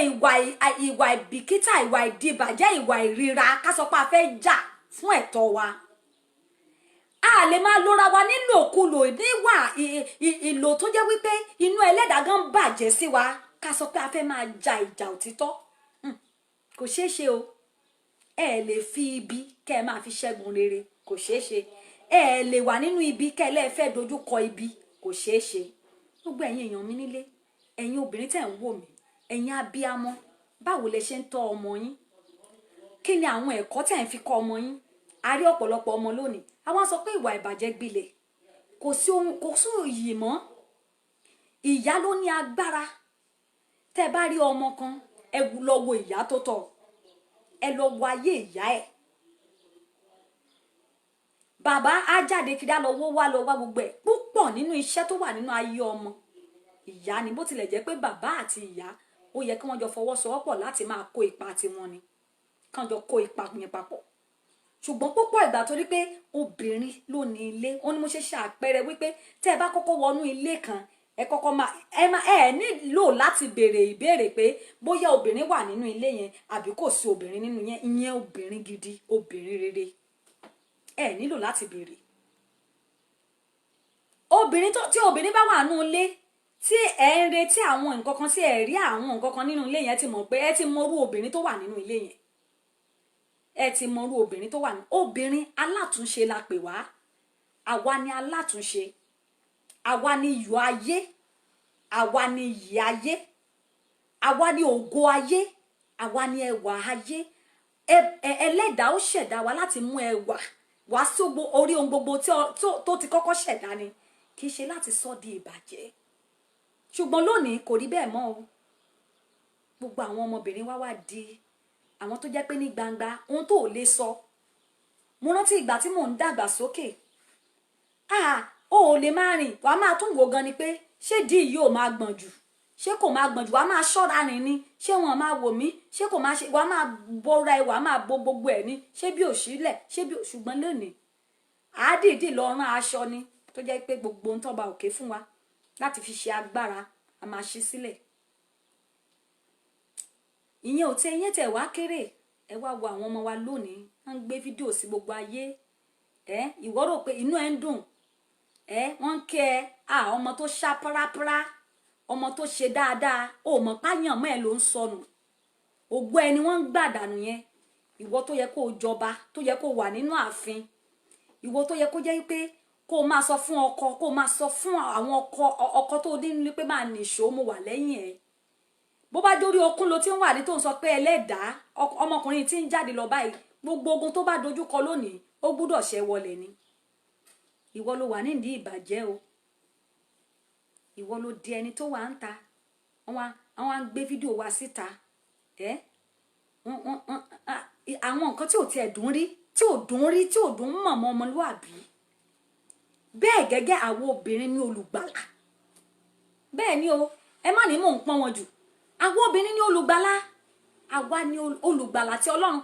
ìwà ìbìkítà, ìwà ìdìbàjẹ́, ìwà ìríra ká sọ pé a fẹ́ jà fún ẹ̀tọ́ wa. A lè máa lora wa nílòkulò níwà ìlò tó jẹ́ wípé inú ẹlẹ́dàá gan bàjẹ́ sí wa ká sọ pé a fẹ́ máa ja ìjà òtítọ́. Kò ṣeé ṣe o. Ẹ lè fi ibi kẹ́ ẹ máa fi ṣẹ́gun rere, kò ṣeé ṣe. Ẹ lè wà nínú ibi kẹ́ ẹ lẹ́ẹ̀fẹ́ dojúkọ ibi, kò ṣeé ṣe. Gbogbo ẹ̀yin èèyàn mi nílé, ẹ̀yin obìnrin tẹ́ ń wò mí, ẹ̀yin abiyamọ, báwo lẹ ṣe ń tọ́ ọmọ yín? Kí ni àwọn ẹ̀kọ́ tẹ́ ń fi kọ́ ọmọ yín? A rí ọ̀pọ̀lọpọ̀ ọmọ lónìí, àwọn sọ pé ìwà ìbàjẹ́ gbilẹ̀, kò sí iyì mọ́. Ìyá ló ní agbára. Tẹ́ bá rí ọmọ kan, ẹ lọ wo ìyá tó tọ́. ẹ lọ wo ayé ìyá ẹ̀. Bàbá á jáde kiri á lọ wá gbogbo ẹ̀. Púpọ̀ nínú iṣẹ́ tó wà nínú ayé ọmọ ìyá ni, bó tilẹ̀ jẹ́ pé bàbá àti ìyá ó yẹ kí wọ́n jọ fọwọ́sowọ́pọ̀ láti máa kó ipa tiwọn ni, kán jọ kó ipa yẹn papọ̀. Ṣùgbọ́n púpọ̀ ìgbà torí pé obìnrin ló ní ilé, ó ní mo ṣe ṣàpẹẹrẹ wípé tẹ́ ẹ bá kọ́kọ́ wọnú ilé kan ẹ kọ́kọ́ ẹ nílò láti béèrè ìbéèrè pé bóyá obìnrin wà nínú ilé yẹn àbí kò sí obìnrin nínú yẹn, ìyẹn obìnrin gidi, obìnrin rere. Ẹ nílò láti béèrè. Obìnrin tí obìnrin bá wà nínú ilé tí ẹ ń retí àwọn nǹkan kan tí ẹ rí àwọn nǹkan kan nínú ilé yẹn, ti mọ̀ pé ẹ ti mọrú obìnrin tó wà nínú ilé yẹn. Ẹ ti mọrú obìnrin tó wà ní. Obìnrin alátúnṣe la pè wá. Àwa ni alátúnṣe. Àwa ni iyọ̀ ayé. Àwa ni iyì ayé. Àwa ni ògo ayé. Àwa ni ẹwà ayé. Ẹlẹ́dàá ó ṣẹ̀dá wa láti mú ẹwà wá sí orí ohun gbogbo tó ti kọ́kọ́ ṣẹ̀dá ni, kì í ṣe láti sọ di ìbàjẹ́. Ṣùgbọ́n lónìí kò rí bẹ́ẹ̀ mọ́ o. Gbogbo àwọn ọmọbìnrin wá di àwọn tó jẹ́ pé ní gbangba ohun tó lè sọ. Mo rántí ìgbà tí mò ń dàgbà sókè. O ò lè máa rìn, wàá máa tún wò gan ni pé ṣé dí yìí ò máa gbọ̀n jù, ṣé kò máa gbọ̀n jù, wàá máa ṣọ́ra rìn ni, ṣé wọn máa wò mí, ṣé kò máa ṣe, wàá máa bọ́ra ẹ, wàá máa bo gbogbo ẹ̀ ni, ṣé bí ò sílẹ̀, ṣé bí ò. Ṣùgbọ́n lónìí àádìdì lọ rán aṣọ ni tó jẹ́ pé gbogbo ohun tó bá òkè fún wa láti fi ṣe agbára a máa ṣí sílẹ̀. Ìyẹn ò tí ẹyẹ tẹ̀ wá kéré. Ẹ wá wo àwọn ọmọ wa lónìí, wọ́n ń gbé fídíò sí gbogbo ayé. Ìwọ rò pé inú ẹ ń dùn. Wọ́n ń kẹ́ ẹ ọmọ tó ṣá párapárá, ọmọ tó ṣe dáadáa, ó mọ̀ páyàn mọ́ ẹ ló ń sọnù. Ògo ẹni wọ́n ń gbàdànù yẹn. Ìwọ tó yẹ kó jọba, tó yẹ kó wà nínú ààfin. Ìwọ tó yẹ kó jẹ́ pé kó máa sọ fún ọkọ, kó máa sọ fún àwọn ọkọ tó dín ní pé máa nìṣó mo wà lẹ́yìn ẹ̀. Bó bá jórí okun ló ti ń wà ní tó ń sọ pé ẹlẹ́dàá ọmọkùnrin tí ń jáde lọ báyìí, gbogbo ogun tó bá dojúkọ lónìí ó gbúdọ̀ ṣẹ́ wọlé ni. Ìwọ ló wà nídìí ìbàjẹ́ o. Ìwọ ló di ẹni tó wà ń ta. Àwọn á gbé fídíò wa síta. Àwọn nǹkan tí ò tiẹ̀ dùn rí, tí ò dùn mọ̀mọ́ ọmọlúwàbí. Bẹ́ẹ̀ gẹ́gẹ́ àwọn obìnrin ní olùgbàlà. Bẹ́ẹ̀ ni o, ẹ má ní mò ń pọ́n wọn jù. Àwọn obìnrin ní olùgbàlà. Àwa ni olùgbàlà tí Ọlọ́run,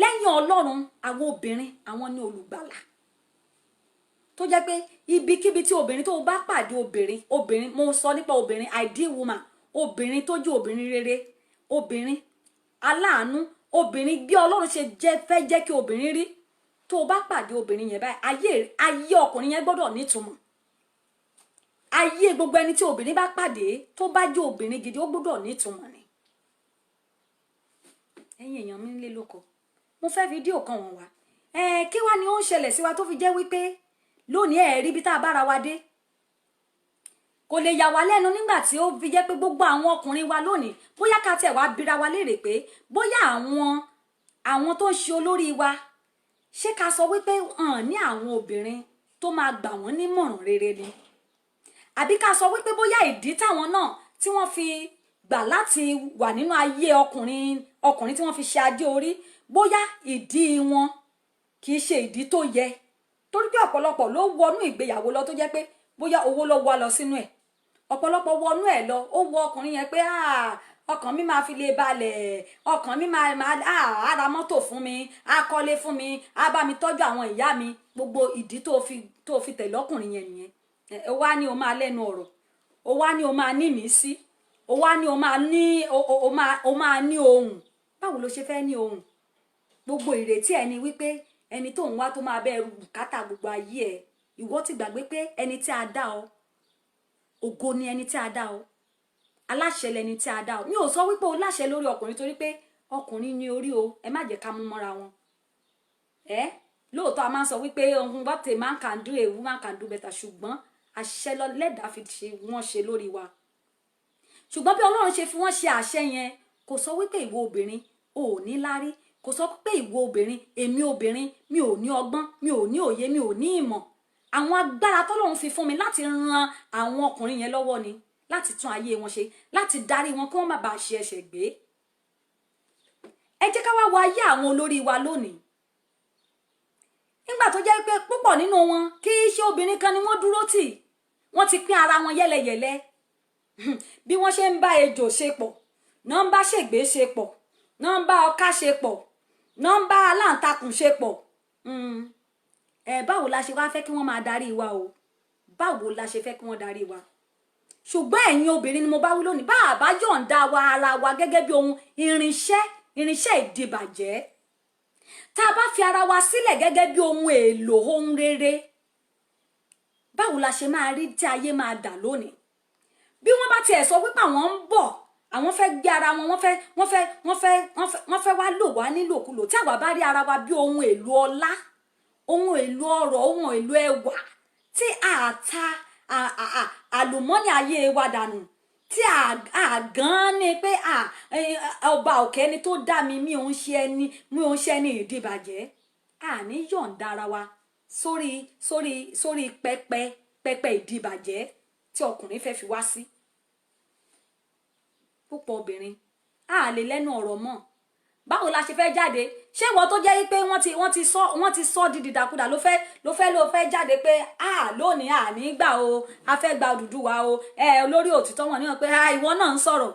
lẹ́yìn Ọlọ́run, àwọn obìnrin àwọn ni olùgbàlà. Tó jẹ́ pé ibikíbi tí obìnrin tó bá pàdé obìnrin, mo sọ nípa obìnrin ideal woman, obìnrin tó jẹ́ obìnrin rere, obìnrin aláàánú, obìnrin bí Ọlọ́run ṣe fẹ́ jẹ́ kí obìnrin rí. Tó bá pàdé obìnrin yẹn báyìí, ayé ọkùnrin yẹn gbọ́dọ̀ nítumọ̀. Ayé gbogbo ẹni tí obìnrin bá pàdé tó bá jẹ́ obìnrin gidi ó gbọ́dọ̀ nítumọ̀ ni. Ẹ̀yin èèyàn mi nílé lóko, mo fẹ́ fídíò kan wọ̀n wá. Kí wá ni ó ń ṣẹlẹ̀ sí wa tó fi jẹ́ wípé lónìí rí bí tá a bára wa dé. Kò lè yà wá lẹ́nu nígbà tí ó fi jẹ́ pé gbogbo àwọn ọkùnrin wa lónìí, bóyá ká tiẹ̀ wá bira wa léèrè pé bóyá àwọn tó ń ṣe olórí wa, ṣé ká sọ wípé ní àwọn obìnrin tó máa gbà wọ́n nímọ̀ràn rere ni, àbí ká sọ wípé bóyá ìdí táwọn náà tí wọ́n fi gbà láti wà nínú ayé ọkùnrin tí wọ́n fi ṣe adé orí, bóyá ìdí wọn kì í ṣe ìdí tó yẹ. Torí pé ọ̀pọ̀lọpọ̀ ló wọnú ìgbéyàwó lọ tó jẹ́ pé bóyá owó ló wá lọ sínú ẹ̀. Ọ̀pọ̀lọpọ̀ wọnú ẹ̀ lọ, ó wọ ọkùnrin yẹn pé ọkàn mi máa fi lè balẹ̀, ọkàn mi máa ra mọ́tò fún mi, á kọ́lé fún mi, á bá mi tọ́jú àwọn ìyá mi. Gbogbo ìdí tó fi tẹ̀lé ọkùnrin yẹn nìyẹn. Ó wá ní o máa lẹ́nu ọ̀rọ̀, ó wá ní o máa ní ìmísí, ó wá ní o máa ní ohùn. Báwo ló ṣe fẹ́ ní ohùn? Gbogbo ìrètí ẹni wípé ẹni tó ń wá tó máa bẹ́ẹ̀ bùkátà gbogbo ayé ẹ̀. Ìwọ ti gbàgbé pé ẹni tí a dá ọ, ògo ni ẹni tí a dá ọ, aláṣẹ lẹni tí a dá ọ. Mi ò sọ wípé o láṣẹ lórí ọkùnrin torí pé ọkùnrin ní orí o, ẹ má jẹ́ ká mú mọ́ra wọn. Lóòótọ́ a máa ń sọ wípé what a man can do, a woman can do better, ṣùgbọ́n àṣẹ lẹ́dàá fi wọ́n ṣe lórí wa. Ṣùgbọ́n bí Ọlọ́run ṣe fi wọ́n ṣe àṣẹ yẹn, kò sọ wípé ìwọ obìnrin ò ní lárí, kò sọ pé ìwọ obìnrin, èmi obìnrin, mi ò ní ọgbọ́n, mi ò ní òye, mi ò ní ìmọ̀. Àwọn agbára t'Ọlọ́run fi fún mi láti ran àwọn ọkùnrin yẹn lọ́wọ́ ni, láti tún ayé wọn ṣe, láti darí wọn kí wọ́n má bàa ṣe ẹ̀ṣẹ̀ gbé. Ẹ jẹ́ ká wá wo ayé àwọn olórí wa lónìí nígbà tó jẹ́ pé púpọ̀ nínú wọn kì í ṣe obìnrin kan ni wọ́n dúró tì wọ́n ti pín ara wọn yẹ́lẹyẹ̀lẹ bí wọ́n ṣe ń bá ejò ṣe pọ̀ náà ń bá ṣègbè ṣe pọ̀ náà ń bá ọká ṣe pọ̀ náà ń bá aláǹtakùn ṣe pọ̀ báwo la ṣe wá fẹ́ kí wọ́n máa darí wa o báwo la ṣe fẹ́ kí wọ́n darí wa ṣùgbọ́n ẹ̀yin obìnrin ni mo bá wí lónìí bá a bá yọ̀ǹda wa ara wa gẹ́gẹ́ bí ohun irinṣẹ́ ìdìbàjẹ́ tá a bá fi ara wa sílẹ̀ gẹ́gẹ́ bí ohun èlò ohun rere báwo la ṣe máa rí tí ayé máa dà lónìí bí wọ́n bá tiẹ̀ sọ wípé àwọn ń bọ̀ àwọn fẹ́ gbé ara wọn wọ́n fẹ́ wá lò wá nílòkulò tí àwa bá rí ara wa bí ohun èlò ọlá ohun èlò ọrọ̀ ohun èlò ẹwà tí àta àlùmọ́nì ayé wa dànù tí àgán ni pé ọba òkè ẹni tó dá mi mi ò ń ṣe ẹni ìdìbàjẹ́ àní yọ̀ǹda ara wa sórí pẹpẹ ìdìbàjẹ́ tí ọkùnrin fẹ́ fi wá sí púpọ̀ obìnrin a lè lẹ́nu ọ̀rọ̀ mọ́ báwo la ṣe fẹ́ jáde ṣé ìwọ tó jẹ́ pé wọ́n ti sọ di dìdàkudà ló fẹ́ jáde pé lónìí àní gbà o a fẹ́ gba Odùduwà o olórí òtítọ́ wọn níwọ̀n pé ìwọ náà ń sọ̀rọ̀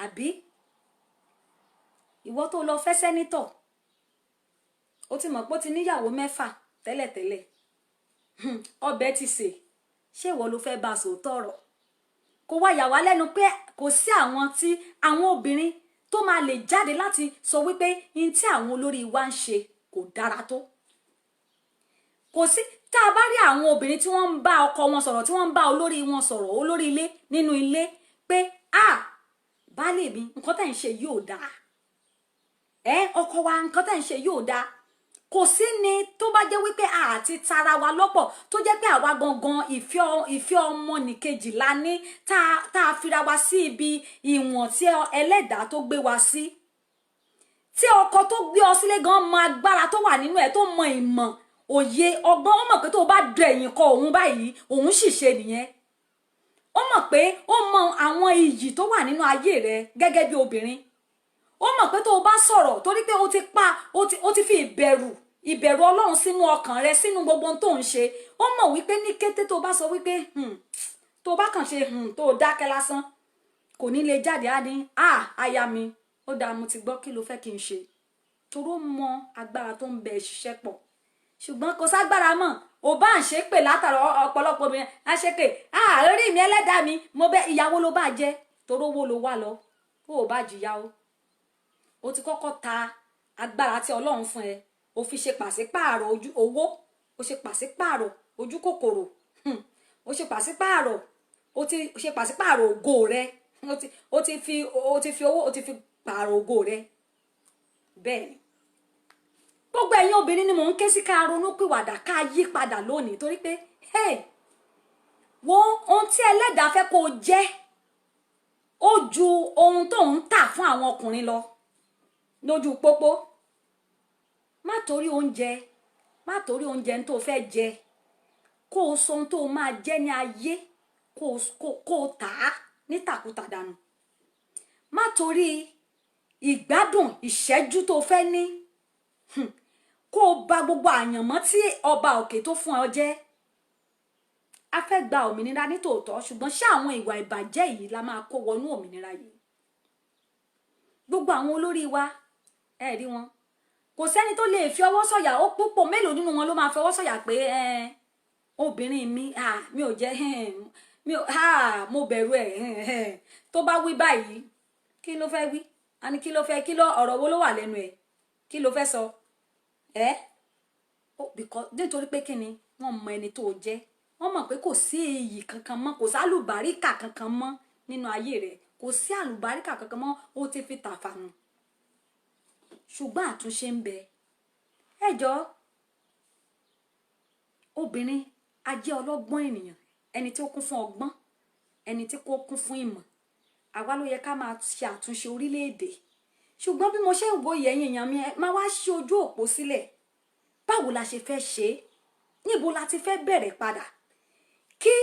àbí ìwọ tó lọ fẹ́ sẹ́nítọ̀ ó ti mọ̀ pé ó ti níyàwó 6 tẹ́lẹ̀tẹ́lẹ̀ ọbẹ̀ ti sè ṣé ìwọ ló fẹ́ bá a sòótọ́ ọ̀rọ̀ kò wá yà wá lẹ́nu pé kò sí àwọn obìnrin tó máa lè jáde láti sọ wípé in tí àwọn olórí wa ń ṣe kò dára tó kò sí tá a bá rí àwọn obìnrin tí wọ́n ń bá ọkọ wọn sọ̀rọ̀ tí wọ́n ń bá olórí wọn sọ̀rọ̀ olórí ilé nínú ilé pé baálé mi nǹkan tẹ̀ ń ṣe yóò dáa ọkọ wa nǹkan tẹ̀ ń ṣe yóò dáa kò sí ni tó bá jẹ́ wípé àti tara wa lọ́pọ̀ tó jẹ́ pé àwa gangan ìfẹ́ ọmọnìkejì la ní tá a fira wa sí ibi ìwọ̀n tí ẹlẹ́dàá tó gbé wa sí tí ọkọ tó gbé ọ sílé gan mọ agbára tó wà nínú ẹ̀ tó mọ ìmọ̀ òye ọgbọ́n ó mọ̀ pé tó bá dẹ̀yìn kọ òun báyìí òun sì ṣe nìyẹn ó mọ̀ pé ó mọ àwọn iyì tó wà nínú ayé rẹ gẹ́gẹ́ bí obìnrin ó mọ̀ pé tó o bá sọ̀rọ̀ torí pé ó ti fi ìbẹ̀rù Ọlọ́run sínú ọkàn rẹ sínú gbogbo ohun tó ń ṣe ó mọ̀ wípé ní kété tó bá sọ wípé tó bá kàn ṣe tó dákẹ́ lásán kò ní lè jáde á ní aya mi ó dáa mo ti gbọ́ kí ló fẹ́ kí n ṣe toró mọ agbára tó ń bẹ ṣiṣẹ́ pọ̀ ṣùgbọ́n kò ságbára mọ́ ò bá ń ṣe pè látara ọ̀pọ̀lọpọ̀ obìnrin á ṣe pé orí mi ẹlẹ́dàá mi mo bẹ ìyàwó ló bá jẹ toró wo ló wà lọ ó bá jìyà o ti kọ́kọ́ ta agbára tí Ọlọ́run fún ẹ o fi ṣe pàṣípààrọ̀ owó o ṣe pàṣípààrọ̀ ojú kòkòrò o ṣe pàṣípààrọ̀ o ti ṣe pàṣípààrọ̀ ògo rẹ o ti fi owó o ti fi pààrọ̀ ògo rẹ bẹ́ẹ̀ ni gbogbo ẹ̀yin obìnrin ni mò ń ké sí ká ronú pìwàdà ká yí padà lónìí torí pé wo ohun tí ẹlẹ́dàá fẹ́ kó o jẹ́ ó ju ohun tó ń tà fún àwọn ọkùnrin lọ lójú pópó má torí oúnjẹ tó fẹ́ jẹ kó o sọ ohun tó máa jẹ ní ayé kó o tà á ní tàkútà dànù má torí ìgbádùn ìṣẹ́jú tó fẹ́ ní kó o bà gbogbo àyànmọ́ tí ọba òkè tó fún ọ jẹ́ a fẹ́ gba òmìnira ní tòótọ́ ṣùgbọ́n ṣé àwọn ìwà ìbàjẹ́ yìí la máa kó wọnú òmìnira yìí gbogbo àwọn olórí wa ẹ rí wọn kò sẹ́ni tó lè fi ọwọ́ sọ̀yà ó púpọ̀ mélòó nínú wọn ló máa fi ọwọ́ sọ̀yà pé obìnrin mi ò jẹ́ mo bẹ̀rù ẹ̀ tó bá wí báyìí kí ló fẹ́ wí àní kí ló fẹ́ ọ̀rọ̀ wo ló wà lẹ́nu ẹ̀ kí ló fẹ́ sọ nítorí pé kí ni wọ́n mọ ẹni tó jẹ́ wọ́n mọ̀ pé kò sí iyì kankan mọ́ kò sí àlùbáríkà kankan mọ́ nínú ayé rẹ̀ kò sí àlùbáríkà kankan mọ́ ó ti fi tàfànù ṣùgbọ́n àtúnṣe ń bẹ ẹjọ́ obìnrin ajẹ́ ọlọ́gbọ́n ènìyàn ẹni tí ó kún fún ọgbọ́n ẹni tí kò kún fún ìmọ̀ àwa ló yẹ ká máa ṣe àtúnṣe orílẹ̀-èdè ṣùgbọ́n bí mo ṣe ń wo ìyẹ̀yìn èèyàn mi máa wá ṣí ojú òpó sílẹ̀ báwo la ṣe fẹ́ ṣe é níbo la ti fẹ́ bẹ̀rẹ̀ padà kí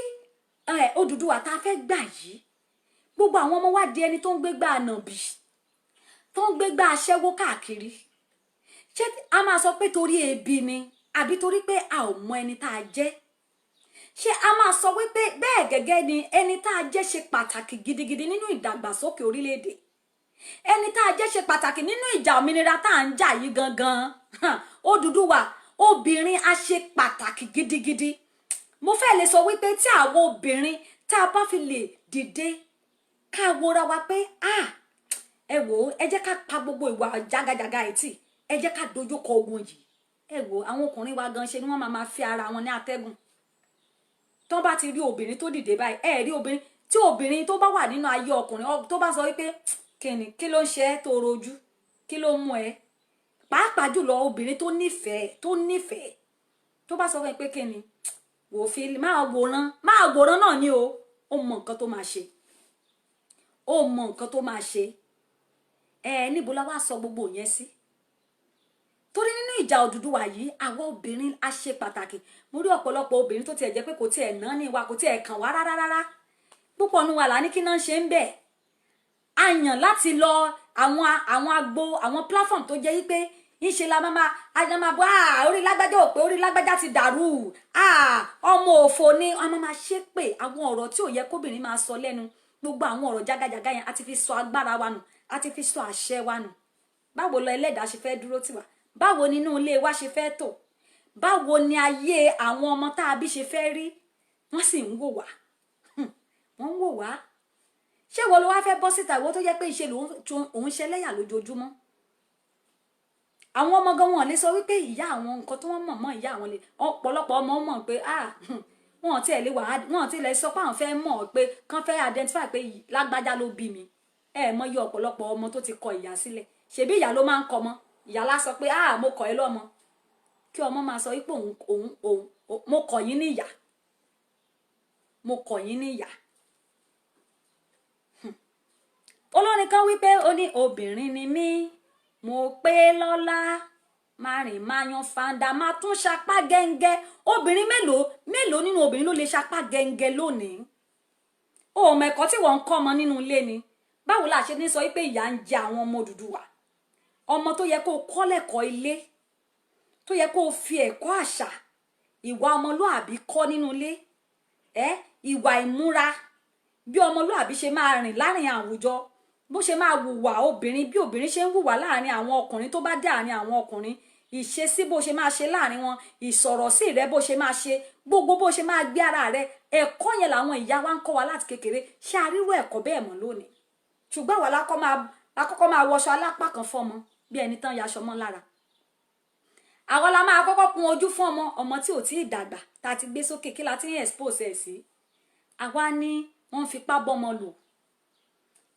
Odùduwà tá a fẹ́ gbà yìí gbogbo àwọn ọmọ wa di ẹni tó ń gbé gbà nàbì tó ń gbégbá aṣẹ́wó káàkiri ṣé a máa sọ pé torí ebi ni àbí torí pé a ò mọ ẹni tá a jẹ́ ṣé a máa sọ wípé bẹ́ẹ̀ gẹ́gẹ́ ni ẹni tá a jẹ́ ṣe pàtàkì gidigidi nínú ìdàgbàsókè orílẹ̀-èdè ẹni tá a jẹ́ ṣe pàtàkì nínú ìjà òmìnira tá à ń jà yìí gangan Odùduwà obìnrin a ṣe pàtàkì gidigidi mo fẹ́ lè sọ wípé tí àwọn obìnrin tá a bá fi lè dìde ká wora wa pé ẹ wò ó ẹ jẹ́ ká pa gbogbo ìwà jágajàga ẹ̀ tì ẹ jẹ́ ká dojúkọ ogun yìí ẹ wò ó àwọn ọkùnrin wa gan ṣe ni wọ́n máa fi ara wọn ní atẹ́gùn tó bá ti rí obìnrin tó dìde báyìí ẹ rí obìnrin tí obìnrin tó bá wà nínú ayé ọkùnrin tó bá sọ wípé kí ló ń ṣe ẹ́ tó rojú kí ló mú ẹ pàápàá jùlọ obìnrin tó nífẹ̀ẹ́ tó bá sọ fún ẹ pé kíni wò fi máa wòran náà ni o ó mọ nǹkan tó máa ṣe ó mọ nǹkan tó máa ṣe níbo la wá sọ gbogbo yẹn sí torí nínú ìjà Odùduwà yìí àwọn obìnrin a ṣe pàtàkì mo rí ọ̀pọ̀lọpọ̀ obìnrin tó tiẹ̀ jẹ́ pé kò tiẹ̀ ná ní wa kò tiẹ̀ kàn wá rárá púpọ̀ nu wa là ní kí náà ṣe ń bẹ̀ a yàn láti lọ àwọn agbo àwọn platform tó jẹ́ wípé ìṣe la máa bọ́ orí lágbájá ò pé orí lágbájá ti dàrú ọmọ òfò ni a máa ṣe pé àwọn ọ̀rọ̀ tí ò yẹ kóbìnrin máa sọ lẹ́nu gbogbo àwọn ọ̀rọ̀ jágajàga yẹn a ti fi sọ agbára wa nù a ti fi sọ àṣẹ wa nù báwo lọ ẹlẹ́dàá ṣe fẹ́ dúró tì wá báwo nínú ilé wa ṣe fẹ́ tò báwo ni ayé àwọn ọmọ tá a bí ṣe fẹ́ rí wọ́n sì ń wò wá wọ́n ń wò wá ṣé wo ló wá fẹ́ bọ́ síta ìwọ tó jẹ́ pé ìṣe òun ṣe lẹ́yà lójoojúmọ́ àwọn ọmọ gan wọn lè sọ wípé ìyá àwọn nǹkan tó wọ́n mọ̀ ìyá àwọn lè ọ̀pọ̀lọpọ̀ ọmọ mọ̀ pé wọn ò tiẹ̀ lè wà wọn ò tiẹ̀ lè sọ pé àwọn fẹ́ mọ̀ pé kán fẹ́ identify pé lágbájá ló bí mi mọ̀ iye ọ̀pọ̀lọpọ̀ ọmọ tó ti kọ ìyá sílẹ̀ ṣebí ìyá ló máa ń kọ mọ́ ìyá lá sọ pé mo kọ̀ ẹ́ lọ́mọ kí ọmọ máa sọ wípé òun mo kọ̀ yín ní ìyá mo kọ̀ yín ní ìyá olórin kan wípé ó ní obìnrin ni mí mo pé lọ́lá máa rìn máa yan fanda máa tún sapá gẹ́ngẹ́ obìnrin mélòó nínú obìnrin ló lè sapá gẹ́ngẹ́ lónìí o mọ ẹ̀kọ́ tí wọ́n ń kọ́ ọmọ nínú ilé ni báwo la ṣe ní sọ wípé ìyà ń jẹ àwọn ọmọ Odùduwà ọmọ tó yẹ kó kọ́ lẹ́kọ̀ọ́ ilé tó yẹ kó fi ẹ̀kọ́ àṣà ìwà ọmọlúàbí kọ́ nínú ilé ìwà ìmúra bí ọmọlúàbí ṣe máa rìn láàrin àwùjọ bó ṣe máa wùwà obìnrin bí obìnrin ṣe ń wùwà láàrin àwọn ọkùnrin tó bá dé àárín àwọn ọkùnrin ìṣesí bó ṣe máa ṣe láàrin wọn ìsọ̀rọ̀ sí rẹ bó ṣe máa ṣe gbogbo bó ṣe máa gbé ara rẹ ẹ̀kọ́ yẹn làwọn ìyá wa ń kọ́ wa láti kékeré ṣé arírò ẹ̀kọ́ bẹ́ẹ̀ mọ́ lónìí ṣùgbọ́n àwa lákọ́kọ́ máa wọṣọ alápá kan fọ́mọ bí ẹni tán yaṣọ mọ́ lára àwọn la máa kọ́kọ́ kun ojú fún ọmọ tí ò tí ì dàgbà tá a ti gbé sókè kí la ti ń expose ẹ̀ sí àwa ní wọ́n fipá bọ́mọ lò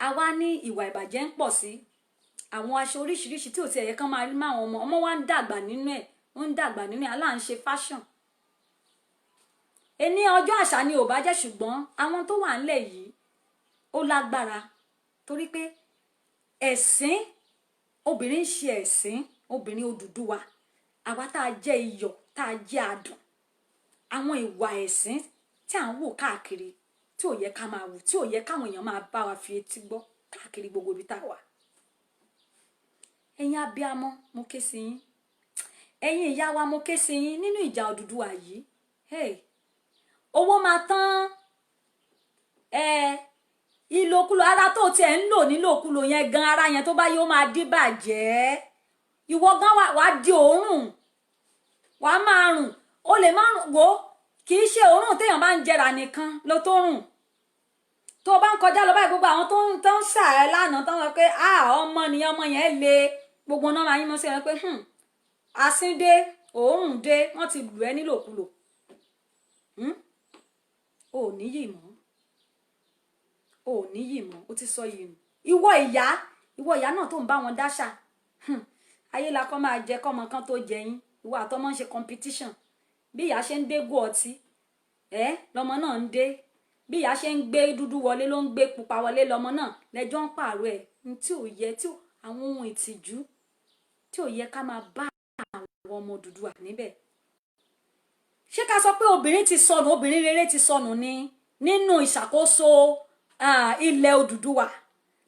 àwa ní ìwà ìbàjẹ́ ń pọ̀ sí àwọn aṣọ oríṣiríṣi tí ò tí ẹ̀yẹ kan máa rí máwọn ọmọ wa ń dàgbà nínú ẹ̀ wọ́n ń dàgbà nínú ẹ̀ aláǹṣe fashion ẹni ọjọ́ àṣà ni ò bá jẹ́ ṣùgbọ́n àwọn tó wà ńlẹ̀ yìí ó lágbára torí pé ẹ̀sìn obìnrin ń ṣe ẹ̀sìn obìnrin Odùduwà àwa tá a jẹ́ iyọ̀ tá a jẹ́ adùn àwọn ìwà ẹ̀sìn tí à ń wò káàkiri tí ò yẹ ká máa wò tí ò yẹ káwọn èèyàn máa bá wa fi etí gbọ́ káàkiri gbogbo ibi tá a wà ẹ̀yin abiyamọ mo ké sí yín ẹ̀yin ìyá wa mo ké sí yín nínú ìjà Odùduwà yìí owó máa tán ìlòkulò ara tó tiẹ̀ ń lò nílòkulò yẹn gan ara yẹn tó bá yẹ ó máa dí bàjẹ́ ìwọ gan wàá di òórùn wàá máa rùn ó lè má rùn wò kì í ṣe òórùn téèyàn bá ń jẹrà nìkan ló tó rùn tó bá ń kọjá lọ báyìí gbogbo àwọn tó ń ṣà ẹ́ lánàá tó ń sọ pé ọmọ nìyẹn ọmọ yẹn le gbogbo náà máa yín mọ́ sí ẹ pé asíndé òórùn dé wọ́n ti lù ẹ́ nílòkulò ò níyì mọ́ ó ti sọ yìí nù ìwọ ìyá náà tó ń bá wọn dáṣà ayé la kọ́ máa jẹ kọ́mọ kan tó jẹ yín ìwọ àtọmọ ń ṣe competition bí ìyá ṣe ń dégò ọtí lọmọ náà ń dé bí ìyá ṣe ń gbé dúdú wọlé ló ń gbé pupa wọlé lọmọ náà lẹjọ ń pààrọ̀ ẹ̀ tí ò yẹ tí àwọn ohun ìtìjú tí ò yẹ ká máa bá àwọn ọmọ Odùduwà níbẹ̀ ṣé ká sọ pé obìnrin ti sọnù obìnrin rere ti sọnù ni nínú ìṣàkóso ilẹ̀ Odùduwà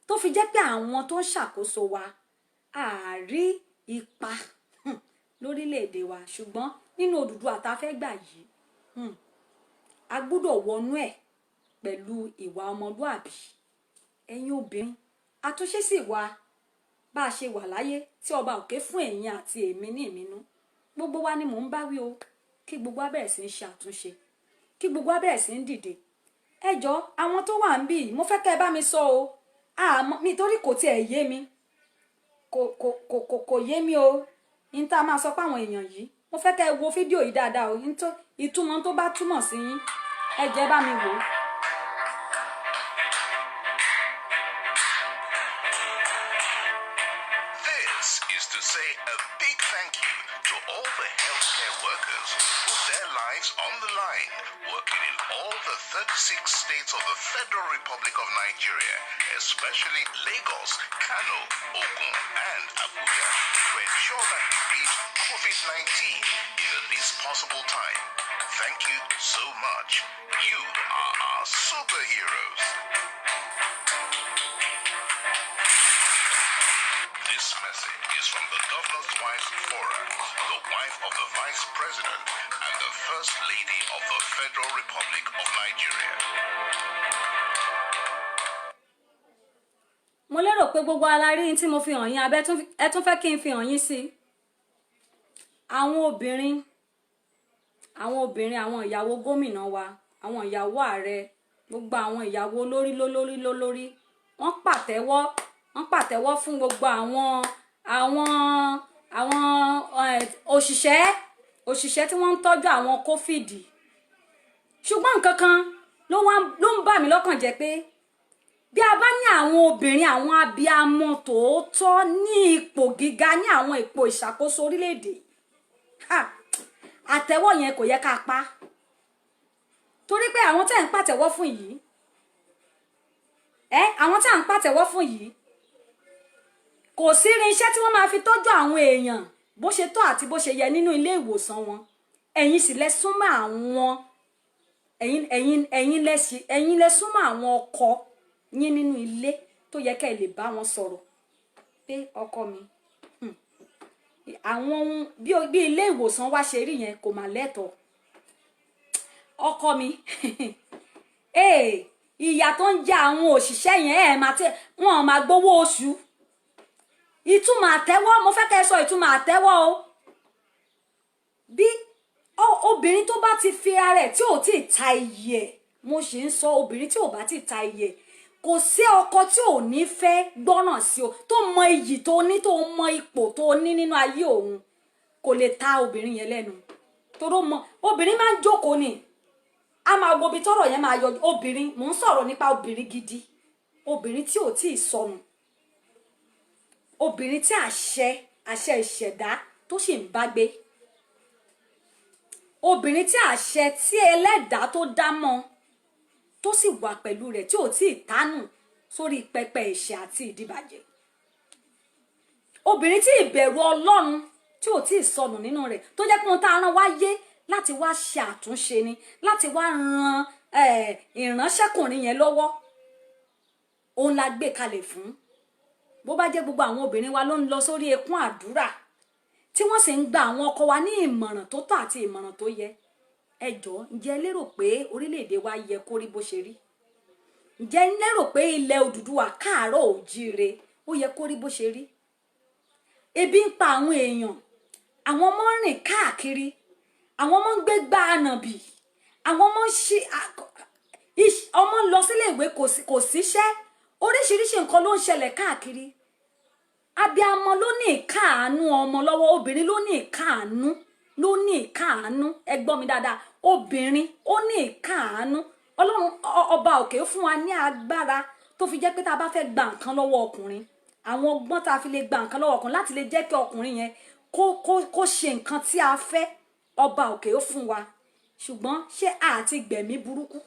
tó fi jẹ́ pé àwọn tó ń ṣàkóso wa àárí ipa lórílẹ̀‐èdè wa ṣùgbọ́n nínú Odùduwà tá a fẹ́ gbà yìí a gbọ́dọ̀ wọnú ẹ̀ pẹ̀lú ìwà ọmọlúàbí. ẹ̀yin obìnrin àtúnṣe sì wà bá a ṣe wà láyé tí ọba òkè fún ẹ̀yin àti èmi ní ìmínú gbogbo wa ni mò ń bá wí o kí gbogbo wa bẹ̀rẹ̀ sí ń ṣe àtúnṣe kí gbogbo wa bẹ̀rẹ̀ sí ń dìde. ẹ jọ̀ọ́ àwọn tó wà ń bì mo fẹ́ kẹ́ ẹ bá mi sọ o àmọ́ nítorí kò tiẹ̀ yé mi kò yé mi o ní tá a máa sọ fáwọn èèyàn yìí mo fẹ́ kẹ́ ẹ wo fídíò yìí dáadáa o ìtumọ̀ tó bá túmọ̀ sí yín ẹ jẹ́ bá mi wò ó. This is to say a big thank you to all the healthcare workers who put their lives on the line, working in all the 36 states of the Federal Republic of Nigeria, especially Lagos, Kano, Ogun, and Abuja, to ensure that we beat COVID-19 in the least possible time. Thank you so much. You are our superheroes. This message is from the Governor's Wife Forum, the wife of the Vice President and the First Lady of the Federal Republic of Nigeria. mo lérò pé gbogbo alárí tí mo fi hàn yín abẹ́ ẹ tún fẹ́ kí n fi hàn yín sí àwọn obìnrin àwọn ìyàwó gómìnà wa àwọn ìyàwó ààrẹ gbogbo àwọn ìyàwó lórí wọ́n pàtẹ́wọ́ fún gbogbo àwọn òṣìṣẹ́ tí wọ́n ń tọ́jú àwọn COVID ṣùgbọ́n nǹkan kan ló ń bà mí lọ́kàn jẹ́ pé bí a bá ní àwọn obìnrin àwọn abiyamọ tòótọ́ ní ipò gíga ní àwọn ipò ìṣàkóso orílẹ̀-èdè àtẹ́wọ́ yẹn kò yẹ ká pa torí pé àwọn tẹ́ ń pàtẹ́wọ́ fún yìí àwọn tẹ́ ń pàtẹ́wọ́ fún yìí kò sí irinṣẹ́ tí wọ́n máa fi tọ́jú àwọn èèyàn bó ṣe tọ́ àti bó ṣe yẹ nínú ilé ìwòsàn wọn ẹ̀yin sì lẹ súnmọ́ àwọn ẹ̀yin lẹ súnmọ́ àwọn ọkọ yín nínú ilé tó yẹ ká ẹ lè bá wọn sọ̀rọ̀ pé ọkọ mi àwọn bí ilé ìwòsàn wa ṣe rí yẹn kò mà lẹ́tọ̀ọ́ ọkọ mi ìyà tó ń jẹ àwọn òṣìṣẹ́ yẹn wọn máa gbowó oṣù ìtumọ̀ àtẹ́wọ́ mo fẹ́ kẹ́ ẹ sọ ìtumọ̀ àtẹ́wọ́ o bí obìnrin tó bá ti fi ara ẹ̀ tí ò tí ì ta iye mo sì ń sọ obìnrin tí ò bá ti ta iye kò sí ọkọ tí ò ní fẹ́ gbọ́ràn sí o tó mọ iyì tó ní tó mọ ipò tó ní nínú ayé òun kò lè ta obìnrin yẹn lẹ́nu toró mọ obìnrin máa ń jókòó ni a máa wo ibi tọ́rọ̀ yẹn máa yọ obìnrin mò ń sọ̀rọ̀ nípa obìnrin gidi obìnrin tí ò tí ì sọnù obìnrin tí àṣẹ ìṣẹ̀dá tó sì ń bá gbé obìnrin tí àṣẹ tí ẹlẹ́dàá tó dá mọ́ tó sì wà pẹ̀lú rẹ̀ tí ò tí ì tánù sórí pẹpẹ ẹ̀ṣẹ̀ àti ìdíbàjẹ́ obìnrin tí ìbẹ̀rù Ọlọ́run tí ò tí ì sọnù nínú rẹ̀ tó jẹ́ pé ohun tá a rán wáyé láti wá ṣe àtúnṣe ni láti wá ran ìránṣẹ́kùnrin yẹn lọ́wọ́ òun la gbé kalẹ̀ fún bó bá jẹ́ gbogbo àwọn obìnrin wa ló ń lọ sórí ekún àdúrà tí wọ́n sì ń gba àwọn ọkọ wa ní ìmọ̀ràn tó tọ́ àti ìmọ̀ràn tó yẹ ẹ jọ̀ọ́ ǹjẹ́ lérò pé orílẹ̀-èdè wa yẹ kó rí bó ṣe rí ǹjẹ́ lérò pé ilẹ̀ Odùduwà káàárọ̀ òjíire ó yẹ kó rí bó ṣe rí ebi ń pa àwọn èèyàn àwọn ọmọ ń rìn káàkiri àwọn ọmọ ń gbé gbá ànàbì àwọn ọmọ ọmọ ń lọ sílé ìwé kò síṣẹ́ oríṣiríṣi nǹkan ló ń ṣẹlẹ̀ káàkiri abiyamọ ló ní ìkáàánú ọmọ lọ́wọ́ obìnrin ló ní ìkáàánú ẹ gbọ́ mi dáadáa obìnrin ó ní ìkáàánú Ọlọ́run ọba òkè fún wa ní agbára tó fi jẹ́ pé tá a bá fẹ́ gba nǹkan lọ́wọ́ ọkùnrin àwọn ọgbọ́n tá a fi lè gba nǹkan lọ́wọ́ ọkùnrin láti lè jẹ́ kí ọkùnrin yẹn kó ṣe nǹkan tí a fẹ́ ọba òkè ó fún wa ṣùgbọ́n ṣé àti gbẹ̀mí burúkú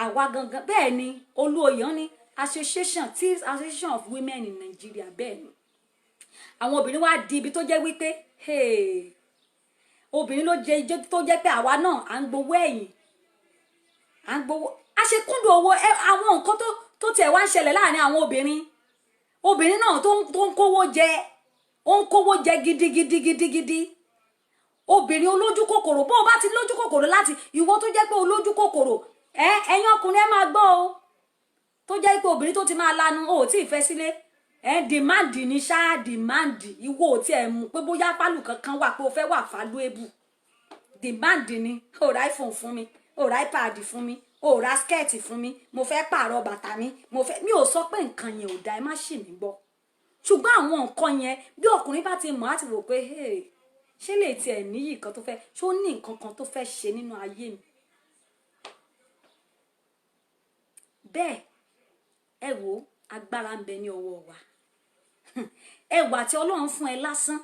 àwa gangan bẹ́ẹ̀ ni Olúoyàn ní Thieves Association of Women in Nigeria bẹ́ẹ̀ ni àwọn obìnrin wá di ibi tó jẹ́ wípé obìnrin ló jẹ́ ijó tó jẹ́ pé àwa náà à ń gbowó ẹ̀yìn à ń gbowó a ṣe kúndùn owó àwọn nǹkan tó tiẹ̀ wá ń ṣẹlẹ̀ láàrin àwọn obìnrin náà tó ń kówó jẹ ó ń kówó jẹ gidigidi obìnrin olójú kòkòrò bó o bá ti lójú kòkòrò láti ìwọ tó jẹ́ pé olójú kòkòrò ẹ̀yin ọkùnrin ẹ máa gbọ́ o tó jẹ́ pé obìnrin tó ti máa lanu o ò tí ì fẹ́ sílé demand ní ṣáà demand ìwọ ò tí ẹ̀ mú pé bóyá pálù kankan wà pé o fẹ́ wà valuable demand ni o ra iPhone fún mi o ra iPad fún mi o ra skirt fún mi mo fẹ́ pààrọ̀ bàtà mi mi ò sọ pé nǹkan yẹn ò dáa ẹ má ṣì mí gbọ́ ṣùgbọ́n àwọn nǹkan yẹn bí ọkùnrin bá ti mọ̀ láti wò pé ṣé lè tiẹ̀ níyì kan tó fẹ́ ṣó ní nǹkan kan tó fẹ́ ṣe nínú ayé mi bẹ́ẹ̀ ẹ wo agbára ń bẹ ní ọwọ́ wa ẹwà tí Ọlọ́run fún ẹ lásán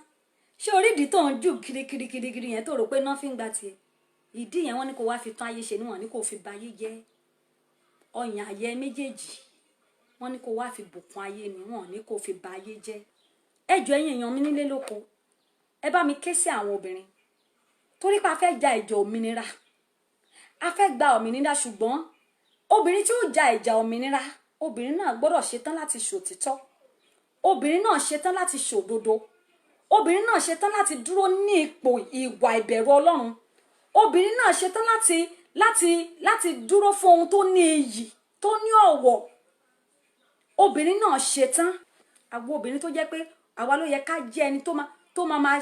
ṣé orí ìdí tó ń jù kirikiri yẹn tó rò pé náà fi ń gba tiẹ̀ ìdí yẹn wọ́n ní kó wá fi tán ayé ṣe níwọ̀n ní kó fi ba ayé jẹ́ ọyàn ayé méjèèjì wọ́n ní kó wá fi bùkún ayé níwọ̀n ní kó fi ba ayé jẹ́ ẹ jọ̀ọ́ ẹ̀yin èèyàn mi nílé lóko ẹ bá mi ké sí àwọn obìnrin torí pé a fẹ́ ja ìjà òmìnira a fẹ́ gba òmìnira ṣùgbọ́n obìnrin tí ó ja ìjà òmìnira obìnrin náà gbọ́dọ̀ ṣetán láti ṣòtítọ́ obìnrin náà ṣetán láti ṣòdodo obìnrin náà ṣetán láti dúró ní ipò ìwà ìbẹ̀rù Ọlọ́run obìnrin náà ṣetán láti dúró fún ohun tó ní iyì tó ní ọ̀wọ̀ obìnrin náà ṣetán àwọn obìnrin tó jẹ́ pé àwa ló yẹ ká jẹ́ ẹni tó máa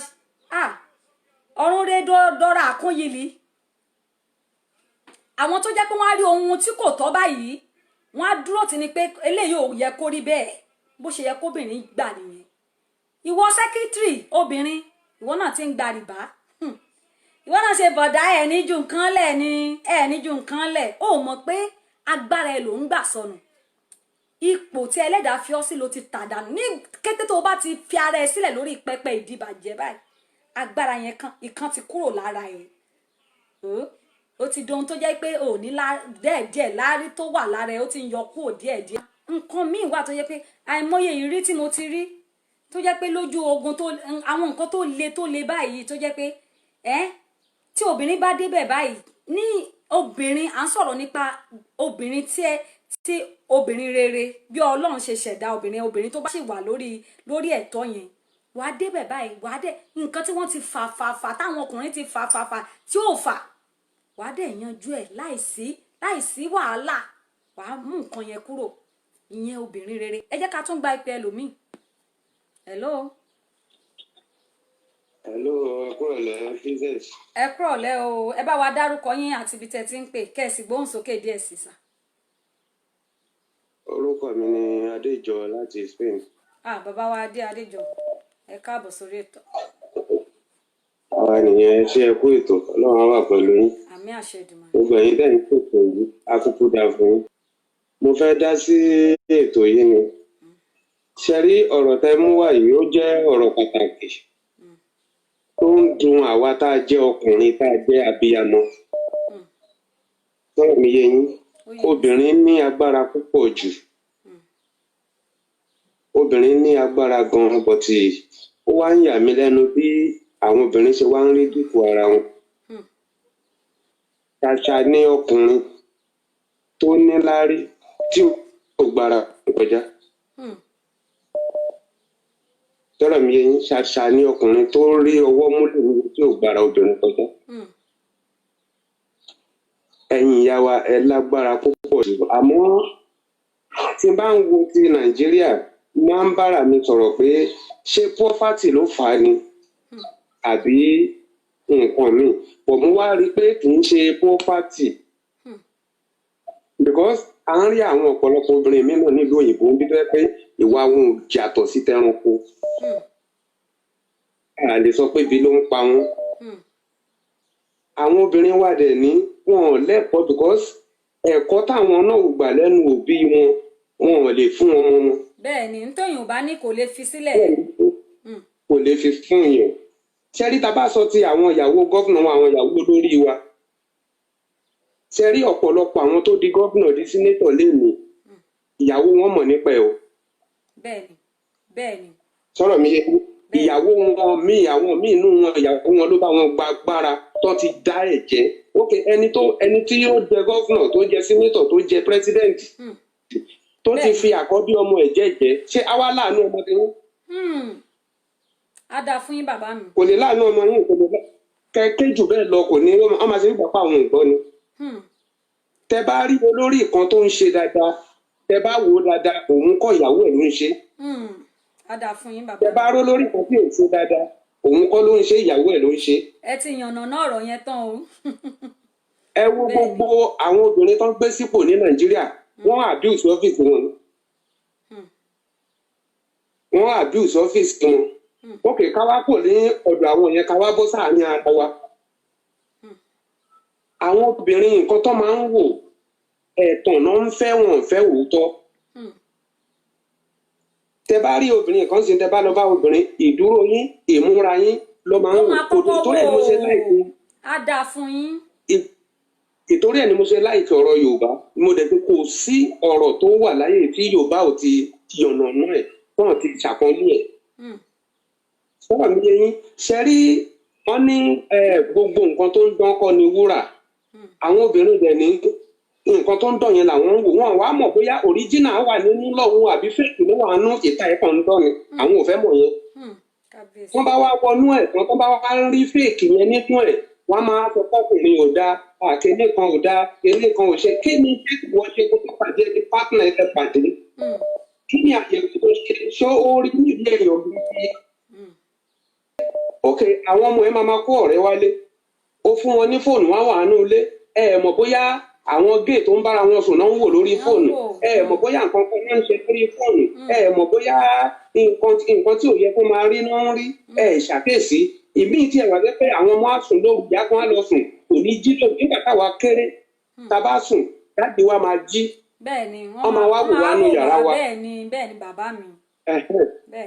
ọ̀run rẹ̀ dọ́ra àkúnyìlì àwọn tó jẹ́ pé wọ́n á rí ohun tí kò tọ́ báyìí wọ́n á dúró tì ní pé eléyìí ò yẹ kó rí bẹ́ẹ̀ bó ṣe yẹ kóbìnrin gbà nìyẹn ìwọ sẹ́kítírì obìnrin ìwọ náà ti ń gba rìbá ìwọ náà ṣe bọ̀dá ẹ̀ ní ju nǹkan lẹ̀ ni ẹ̀ ní ju nǹkan lẹ̀ ó mọ̀ pé agbára ẹ̀ ló ń gbà sọnù ipò tí ẹlẹ́dàá fi ọ́ sí ló ti tàdánù ní kété tó bá ti fi ara ẹ sílẹ̀ lórí pẹpẹ ìdìbàjẹ́ báyìí agbára yẹn ìkan ti kúrò lára ẹ̀ ó ti dohun tó jẹ́ pé ò ní díẹ̀díẹ̀ láárí tó wà lára ẹ̀ ó ti ń yọ kúrò díẹ̀díẹ̀ nǹkan míì wà tó jẹ́ pé àìmọye ìrírí tí mo ti rí tó jẹ́ pé lójú ogun àwọn nǹkan tó le báyìí tó jẹ́ pé tí obìnrin bá débẹ̀ báyìí ní obìnrin à ń sọ̀rọ̀ nípa obìnrin tí obìnrin rere bí Ọlọ́run ṣe ṣẹ̀dá obìnrin tó bá sì wà lórí ẹ̀tọ́ yẹn wàá débẹ̀ báyìí wàá dẹ̀ nǹkan tí wọ́n ti fà táwọn ọkùnrin ti fà tí ò fà wàá dẹ̀ yanjú ẹ̀ láìsí wàhálà wàá mú nǹkan yẹn kúrò ìyẹn obìnrin rere ẹ jẹ́ ká tún gba ìpè ẹlòmíì hello. hello ẹ kúrọ̀lẹ́ princess. ẹ kúrọ̀lẹ́ o ẹ bá wa dárúkọ yín àti ibi tẹ́ ti ń pè kẹ́ẹ̀sì gbóhùn sókè díẹ̀ sí sà. orúkọ mi ni Adéjọ láti Spain. bàbá wa Adéjọ ẹ káàbọ̀ sórí ètò. àwa nìyẹn ṣé ẹ kú ètò Ọlọ́run wà pẹ̀lú yín. àmín àṣẹ Èdùmàrè. gbogbo ẹ̀yin tẹ́ ń pèsè yìí akúkú dá fún yín. mo fẹ́ dá sí ètò yìí ni ṣe rí ọ̀rọ̀ tẹ́ mú wá yìí ó jẹ́ ọ̀rọ̀ pàtàkì tó ń dùn àwa tá a jẹ́ ọkùnrin tá a jẹ́ abiyamọ. sọ̀rọ̀ mi yé yín obìnrin ní agbára púpọ̀ jù obìnrin ní agbára gan-an bọ̀tì ó wá ń yà mí lẹ́nu bí àwọn obìnrin ṣe wá ń rí dípò ara wọn. ṣàṣà ní ọkùnrin tó níláárí tí ò gbára kọjá. sọ̀rọ̀ mi yé yín ṣàṣà ní ọkùnrin tó rí ọwọ́ múlẹ̀ níbi tí ò gbára obìnrin kọjá. ẹ̀yin ìyá wa ẹ lágbára púpọ̀ jù àmọ́ tí n bá ń wo ti Nàìjíríà máa ń bára mi sọ̀rọ̀ pé ṣé pọ́fàtì ló fà á ni àbí nǹkan míì pọ̀ mú wá rí i pé kì í ṣe pọ́fàtì because à ń rí àwọn ọ̀pọ̀lọpọ̀ obìnrin mìíràn nílùú òyìnbó bí wọ́n pé ìwà wọn ò yàtọ̀ sí tẹranko a lè sọ pé ibi ló ń pa wọn. àwọn obìnrin wà dẹ̀ ní wọn ò lẹ́kọ̀ọ́ because ẹ̀kọ́ táwọn náà ò gbà lẹ́nu òbí wọn ò lè fún ọmọ wọn. bẹ́ẹ̀ ni ntọ́yìn ò bá ní kò lè fi sílẹ̀. kò lè fi fún yàn. ṣẹ́rí tá a bá sọ ti àwọn ìyàwó gọ́vnà wa àwọn ìyàwó olórí wa ṣẹ́rí ọ̀pọ̀lọpọ̀ àwọn tó di gọ́vnà di sínétọ̀ lénìí ìyàwó wọn mọ̀ nípa ẹ̀ o. bẹ́ẹ̀ni. sọ̀rọ̀ mi yẹ ìyàwó wọn míì àwọn míì inú wọn ìyàwó wọn ló bá wọn gba agbára tó ti dá ẹ̀jẹ̀ ok ẹni tí yóò jẹ gọ́fúnà tó jẹ sínétọ̀ tó jẹ pírẹsidẹ́ǹtì tó ti fi àkọ́bí ọmọ ẹ̀jẹ̀ jẹ ṣé àwa láàánú ọmọdé yín. á dáa fún yín bàbá mi. kò lè láàánú ọmọ yín kò lè kẹ́kẹ́ jù bẹ́ẹ̀ lọ kò ní ọmọ àti nígbà pa àwọn nǹkan ni. tẹ bá rí olórí kan tó ń ṣe dáadáa tẹ bá wò ó dáadáa òun kọ́ ìyàwó ẹ̀ ló ń ṣe. á dáa fún yín bàbá mi. tẹ bá rí olórí kan tí ò ṣe dáadáa òun kọ́ ló ń ṣe ìyàwó ẹ̀ ló ń ṣe. ẹ ti yànnà náà ọ̀rọ̀ yẹn tán o. ẹ wo gbogbo àwọn obìnrin tó ń gbé sípò ní Nàìjíríà wọ́n abuse ọ́fíìsì wọn. wọ́n abuse ọ́fíìsì wọn. ok ká wá kò ní ọ̀dọ̀ àwọn yẹn ká wá bọ́ sáàárín ara wa. àwọn obìnrin nǹkan tó máa ń wò ẹ̀tàn náà ń fẹ́ wọn fẹ́ òótọ́. tẹ bá rí obìnrin kan sí tẹ bá lọ bá obìnrin ìdúró yín ìmúra yín ló máa ń wò kòtò tó rẹ̀ ló ṣe láìpẹ́. á dáa fún yín. ìtorí ẹ̀ ni mo ṣe láìpẹ́ ọ̀rọ̀ Yorùbá mo dẹ̀ pé kò sí ọ̀rọ̀ tó wà láyé tí Yorùbá ò ti yànnà náà ẹ̀ wọ́n ti ṣàpọ́nlé ẹ̀. sọ́wọ́n mi yẹ yín ṣe rí wọ́n ní gbogbo nǹkan tó ń dán kọ́ ni wúrà àwọn obìnrin dẹ̀ ní nǹkan tó ń dán yẹn làwọn ń wò wọ́n wàá mọ̀ bóyá òríjìnà wà nínú lọ́hùn àbí fèkì ló wà nínú ìta ẹ̀kọ́ ń dán ni àwọn ò fẹ́ mọ̀ yẹn. wọ́n bá wá wọnú ẹ̀ tán tó bá wá rí fèkì yẹn nínú ẹ̀ wọ́n máa sọ fọ́kùnrin ò dáa àkéné kan ò dáa eré kan ò ṣe kí ni wọ́n ṣe kó tó pàdé ní pátánà ẹ̀ pàdé kí ni àyẹ̀wò tó ṣe ó rí níbi èèyàn bíi. ok àwọn ọmọ ẹ máa kó ọ̀rẹ́ wálé ó fún wọn ní fóònù wọn wà nínú ilé ẹ mọ̀ bóyá àwọn géè tó ń bára wọn sùn náà ń wò lórí fóònù ẹ mọ̀ bóyá nǹkan kan máa ń ṣe lórí fóònù ẹ mọ̀ bóyá nǹkan tí ò yẹ kó máa rí náà ń rí ẹ ṣàkíyèsí ìmí tí ẹ wà pé àwọn ọmọ àsùn lóru yàgò á lọ sùn kò ní jí lóru nígbà táwa kéré tá a bá sùn dáàdì wa máa jí wọ́n máa wá wò wá nù yàrá wa. bẹ́ẹ̀ ni bàbá mi.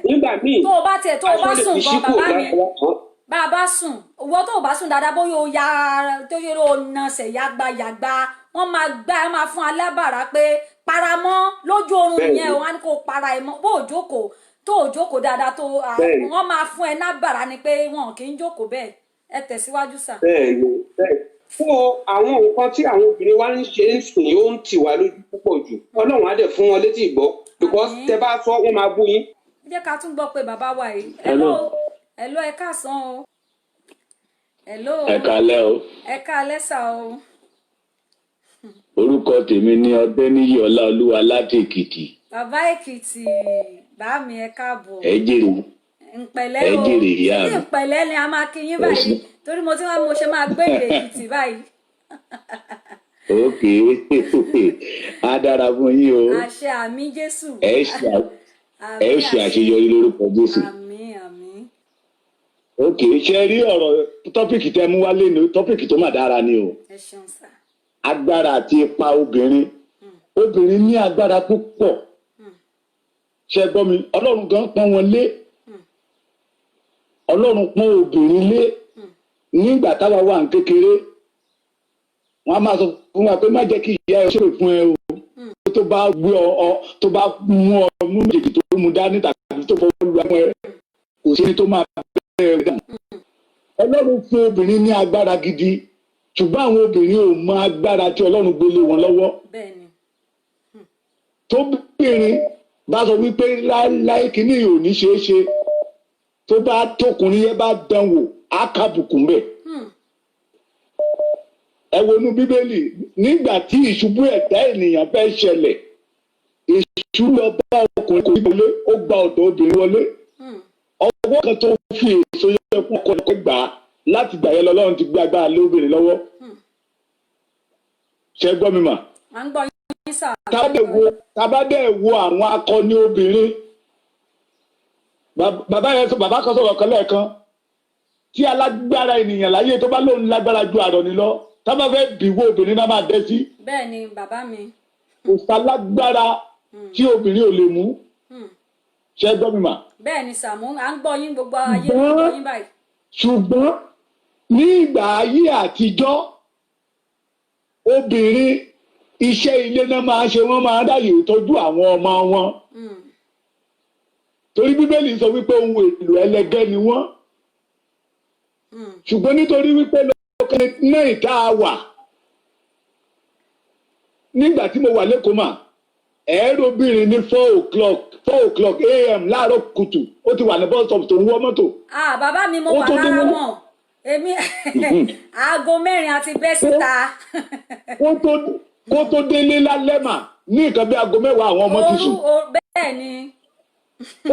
nígbà míì tó o bá sùn gan bàbá mi bá a bá sùn owó tó o bá sùn dáadáa bóyá o ya tó yẹ o nasẹ̀ yàgbà wọ́n máa gbá ẹ máa fún alábàárà pé paramọ́ lójú oorun yẹn o wọ́n á ní kó para ẹ mọ́ bó o jókòó tó o jókòó dáadáa tó wọ́n máa fún ẹ nábàárà ni pé wọn kì í jókòó bẹ́ẹ̀ ẹ tẹ̀síwájú sà. bẹ́ẹ̀ni fún àwọn nǹkan tí àwọn obìnrin wa ń ṣe ń sìn ó ń tì wá lójú púpọ̀ jù Ọlọ́run á dẹ̀ fún wọn létí ìgbọ́ because tẹ bá sọ wọ́n máa bú yín. jẹ́ ká tún gbọ́ pé bàbá wa yìí hello ẹ káàsán o hello ẹ kálẹ́ o ẹ káalẹ́ sà o. orúkọ tèmi ni Ọdẹ́níyì Ọláolúwa láti Èkìtì. bàbá Èkìtì bá mi ẹ káàbọ̀. ẹ jèrè ńpẹ̀lẹ́ o ìyá mi ńpẹ̀lẹ́ ni a máa kí yín báyìí torí mo ṣe máa gbé èdè Èkìtì báyìí. ok á dára fún yín o. àṣẹ àmì Jésù. ẹ ṣe àṣeyọrí lórúkọ Jésù. àmín àmín. ok ṣe rí ọ̀rọ̀ tọ́pìkì tẹ́ mú wálé ní tọ́pìkì tó mà dára ni o. ẹ ṣeun sà. agbára àti ipa obìnrin ní agbára púpọ̀ ṣe gbọ́ mi Ọlọ́run gan pọ́n wọn lé Ọlọ́run pọ́n obìnrin lé nígbà táwa wà ní kékeré wọn a máa sọ fún wa pé má jẹ́ kí ìyá ẹ ṣe fún ẹ o tó bá gbé tó bá mú ọ mú méjèèjì tó mú dání tàbí tó fọwọ́ lu àwọn ẹ kò sí tó máa bẹ́ẹ̀ rẹ̀ dàn. Ọlọ́run fún obìnrin ní agbára gidi ṣùgbọ́n àwọn obìnrin ò mọ agbára tí Ọlọ́run gbélé wọn lọ́wọ́. tóbìnrin bá sọ wípé láéláé kìíní ò ní ṣeé ṣe tó bá tókùnrin yẹn bá dán wò á kábùkùn bẹ́ẹ̀. ẹ wo inú Bíbélì nígbà tí ìṣubú ẹ̀dá ènìyàn fẹ́ ṣẹlẹ̀ èṣù lọ bá ọkùnrin kò ní wọlé ó gba ọ̀dọ̀ obìnrin wọlé ọwọ́ kan tó fi èso yẹ fún ọkọ ẹ̀kọ́ gbà á láti gbà yẹn lọ́lọ́run ti gbé agbára lé obìnrin lọ́wọ́. ṣé gbọ́ mi mà? à ń gbọ́ yín sà. tábà dẹ̀ wo àwọn akọni obìnrin bàbá kan sọ̀rọ̀ kan lẹ́ẹ̀kan tí alágbára ènìyàn láyé tó bá lóun lágbára ju àrọ̀nì lọ tábà fẹ́ bìwó obìnrin náà máa dẹ́ sí. bẹ́ẹ̀ ni bàbá mi. kò sálágbára tí obìnrin ò lè mú. ṣé gbọ́ mi mà? bẹ́ẹ̀ ni Sàámú à ń gbọ́ yín gbogbo ayé ń gbọ́ yín báyìí. ṣùgbọ́n ní ìgbà ayé àtijọ́ obìnrin iṣẹ́ ilé náà máa ṣe wọ́n máa dáyè tọ́jú àwọn ọmọ wọn. torí Bíbélì sọ wípé ohun èlò ẹlẹgẹ́ ni wọ́n. ṣùgbọ́n nítorí wípé kan náà ìta wà nígbà tí mo wà lẹ́kọ̀ọ́ mà ẹ̀ẹ́rọ obìnrin ní 4 o'clock a.m. láàárọ̀ kùtù ó ti wà ní bus stop tó ń wọ mọ́tò. Bàbá mi mo wà lára wọn èmi aago 4 àti bẹ́ síta. kó tó délé lálẹ́ mà ní nǹkan bí aago 10 àwọn ọmọ ti sùn. bẹ́ẹ̀ ni.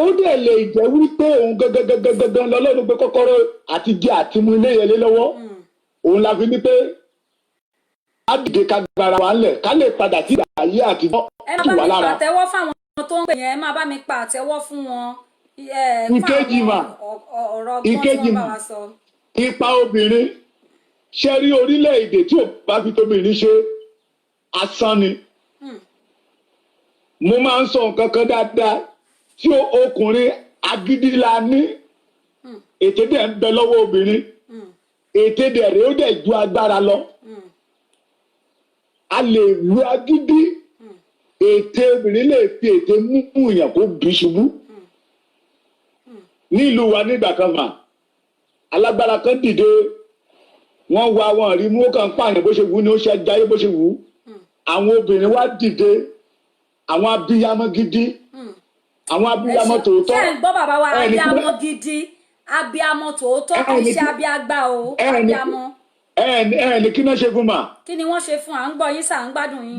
ó dẹ̀ lè jẹ́ wípé òun gangan lọ́lọ́run gbé kọ́kọ́rọ́ àti jẹ àti mú ilé yẹn lé lọ́wọ́ òun la fi ní pé á dìde ká gbára wa ńlẹ̀ ká lè padà sí ayé àtijọ́ tù wá lára. ẹ má bá mi pàtẹ́wọ́ fáwọn tó ń pè yẹn ẹ má bá mi pàtẹ́wọ́ fún wọn. ìkejì mà ìkejì mà ipa obìnrin ṣe rí orílẹ̀-èdè tí ò bá fi tóbìnrin ṣe asán ni. mo máa ń sọ nǹkan kan dáadáa tí ọkùnrin agídí la ní ètè dẹ̀ ń bẹ lọ́wọ́ obìnrin ètè dẹ̀ rèé ó dẹ̀ ju agbára lọ a lè lu agídí ètè obìnrin lè fi ètè mú yàn kó bí ṣubú nílùú wa nígbà kan mà alágbára kan dìde wọ́n wá wọn rí mú kàn pààyàn bó ṣe wù ni ó ṣe jayé bó ṣe wù àwọn obìnrin wá dìde àwọn abiyamọ gidi àwọn abiyamọ tòótọ́. ṣé ẹ̀ ń gbọ́ bàbá wa abiyamọ gidi abiyamọ tòótọ́ kì í ṣe abiyagbá o abiyamọ. ní kí náà ṣe fún mà. kí ni wọ́n ṣe fún à ń gbọ́ yín sà ń gbádùn yín.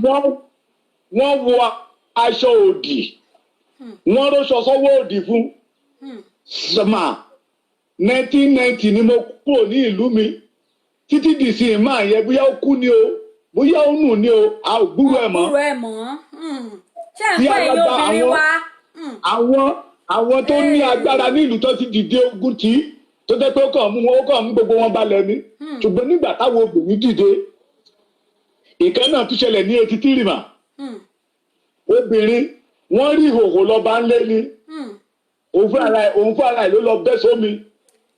wọ́n wọ aṣọ òdì wọ́n rọṣọ sọ́wọ́ òdì fún sọ́mà 1990 ni mo kúrò ní ìlú mi títí dì sí ìmọ̀ àyẹ̀ bóyá ó kú ni o bóyá ó nù ni o a ò gbúrò ẹ̀ mọ́. gbúrò ẹ̀ mọ́ ṣé ẹ̀ ń pè yín obìnrin wa. àwọn tó ní agbára ní ìlú tó ti dìde ogun tí tó jẹ́ pé ó kàn mú gbogbo wọn balẹ̀ ni ṣùgbọ́n nígbà táwọn obìnrin dìde ìkan náà tún ṣẹlẹ̀ ní 83 mà obìnrin wọ́n rí ìhòòhò lọ́ba ńlé ni òun fún ara ẹ̀ ló lọ bẹ́ sómi.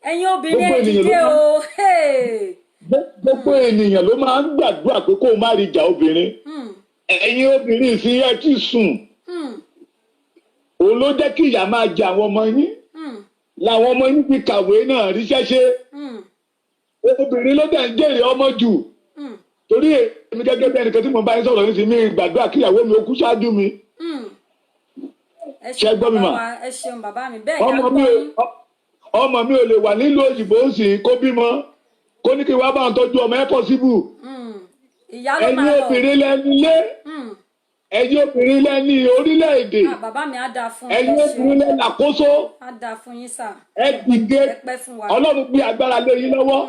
ẹ̀yin obìnrin ẹ̀ dìde o. gbogbo ènìyàn ló máa ń gbàdúrà pé kó o má rí ìjà obìnrin ẹ̀yin obìnrin ìsìn ẹ̀ tí sùn òun ló jẹ́ kí ìyá máa jẹ àwọn ọmọ yín làwọn ọmọ yín fi kàwé náà ríṣẹ́ ṣe obìnrin ló dẹ̀ ń jèrè ọmọ jù torí èmi gẹ́gẹ́ bí ẹnìkan tí mo bá yín sọ̀rọ̀ ní sí mi gbàdúrà kí ìyàwó mi ó kú ṣáájú mi. ṣe gbọ́ mi mà ẹ ṣeun bàbá mi bẹ́ẹ̀ ká gbọ́ yín. ọmọ mi ò lè wà nílùú òyìnbó sì kó bímọ kó ní kí wàá bá wọn tọ́jú ọmọ ẹ̀ pọ́síbù. ẹ̀yin obìnrin lẹ́nu ilé ẹ̀yin obìnrin lẹ́ni orílẹ̀-èdè ẹ̀yin obìnrin lẹ́ni àkóso ẹ dìde ọlọ́run gbé agbára lé yín lọ́wọ́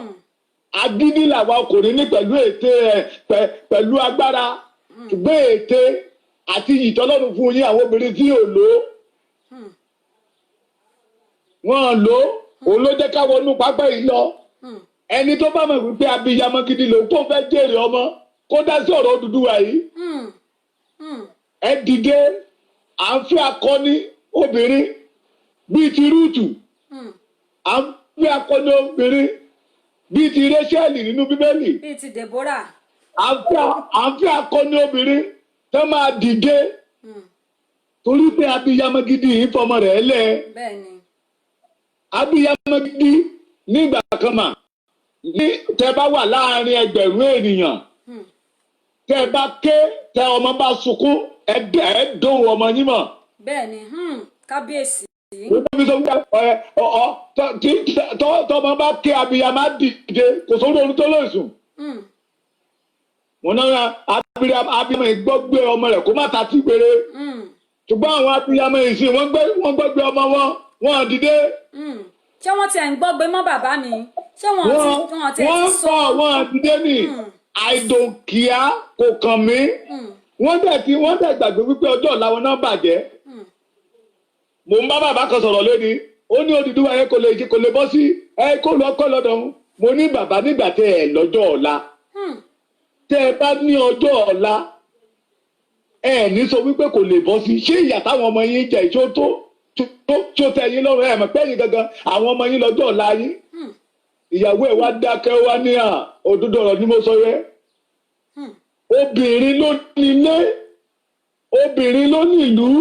agídí làwa ọkùnrin ní pẹ̀lú ète pẹ̀lú agbára ṣùgbọ́n ète àti ìtọ́lọ́run fún yín àwọn obìnrin tí ò lò wọ́n lò òun ló jẹ́ ká wọnú pápá yìí lọ ẹni tó bá mọ̀ wípé abiyamọ gidi lòun kó fẹ́ jèrè ọmọ kó dá sí ọ̀rọ̀ Odùduwà yìí. Ẹ dìde à ń fẹ́ akọni obìnrin bíi ti Rúùtù à ń fẹ́ akọni obìnrin bíi ti Réṣẹ́lì nínú Bíbélì bíi ti Dèbórà à ń fẹ́ akọni obìnrin tó máa dìde torí pé abiyamọ gidi yìí fọmọ rẹ̀ lẹ̀ abiyamọ gidi nígbà kan mà ní tẹ́ bá wà láàrin ẹgbẹ̀rún ènìyàn tẹ́ bá ké tẹ́ ọmọ bá sunkún ẹ dóhùn ọmọ yín mọ̀. bẹ́ẹ̀ni kábíyèsí. tọ́mọ bá ké abiyamọ dìde kò sóri orun tó lè sùn. mo náà abiyamọ ìgbọ́gbé ọmọ rẹ̀ kó má ta tí gbére. ṣùgbọ́n àwọn abiyamọ ìsìn wọ́n gbọ́gbé ọmọ wọn dìde. ṣé wọ́n ti ẹ̀ ń gbọ́gbé mọ́ bàbá mi ṣé wọ́n ti sọ. wọ́n dìde ni àìdòkìá kò kàn mí. wọ́n dẹ̀ gbàgbé wípé ọjọ́ ọ̀la wọn náà bàjẹ́. mò ń bá bàbá kan sọ̀rọ̀ lónìí ó ní Odùduwà yẹn kò lè bọ́ sí kó lọ kọ́ lọ́dọ̀ òun. mo ní bàbá nígbà tẹ́ ẹ lọ́jọ́ ọ̀la tẹ́ ẹ bá ní ọjọ́ ọ̀la ẹ ní sọ wípé kò lè bọ́ sí ṣé ìyà táwọn ọmọ yín jẹ ìṣó tó tẹ́ yín lọ́rùn ẹ̀ mọ̀ pẹ́yìn gangan àwọn ọmọ yín lọ́jọ́ ọ̀la yín. ìyàwó ẹ̀ wá dákẹ́ wá ní òdodo ọ̀rọ̀ ni mo sọ yẹ. obìnrin ló nílé obìnrin ló nílùú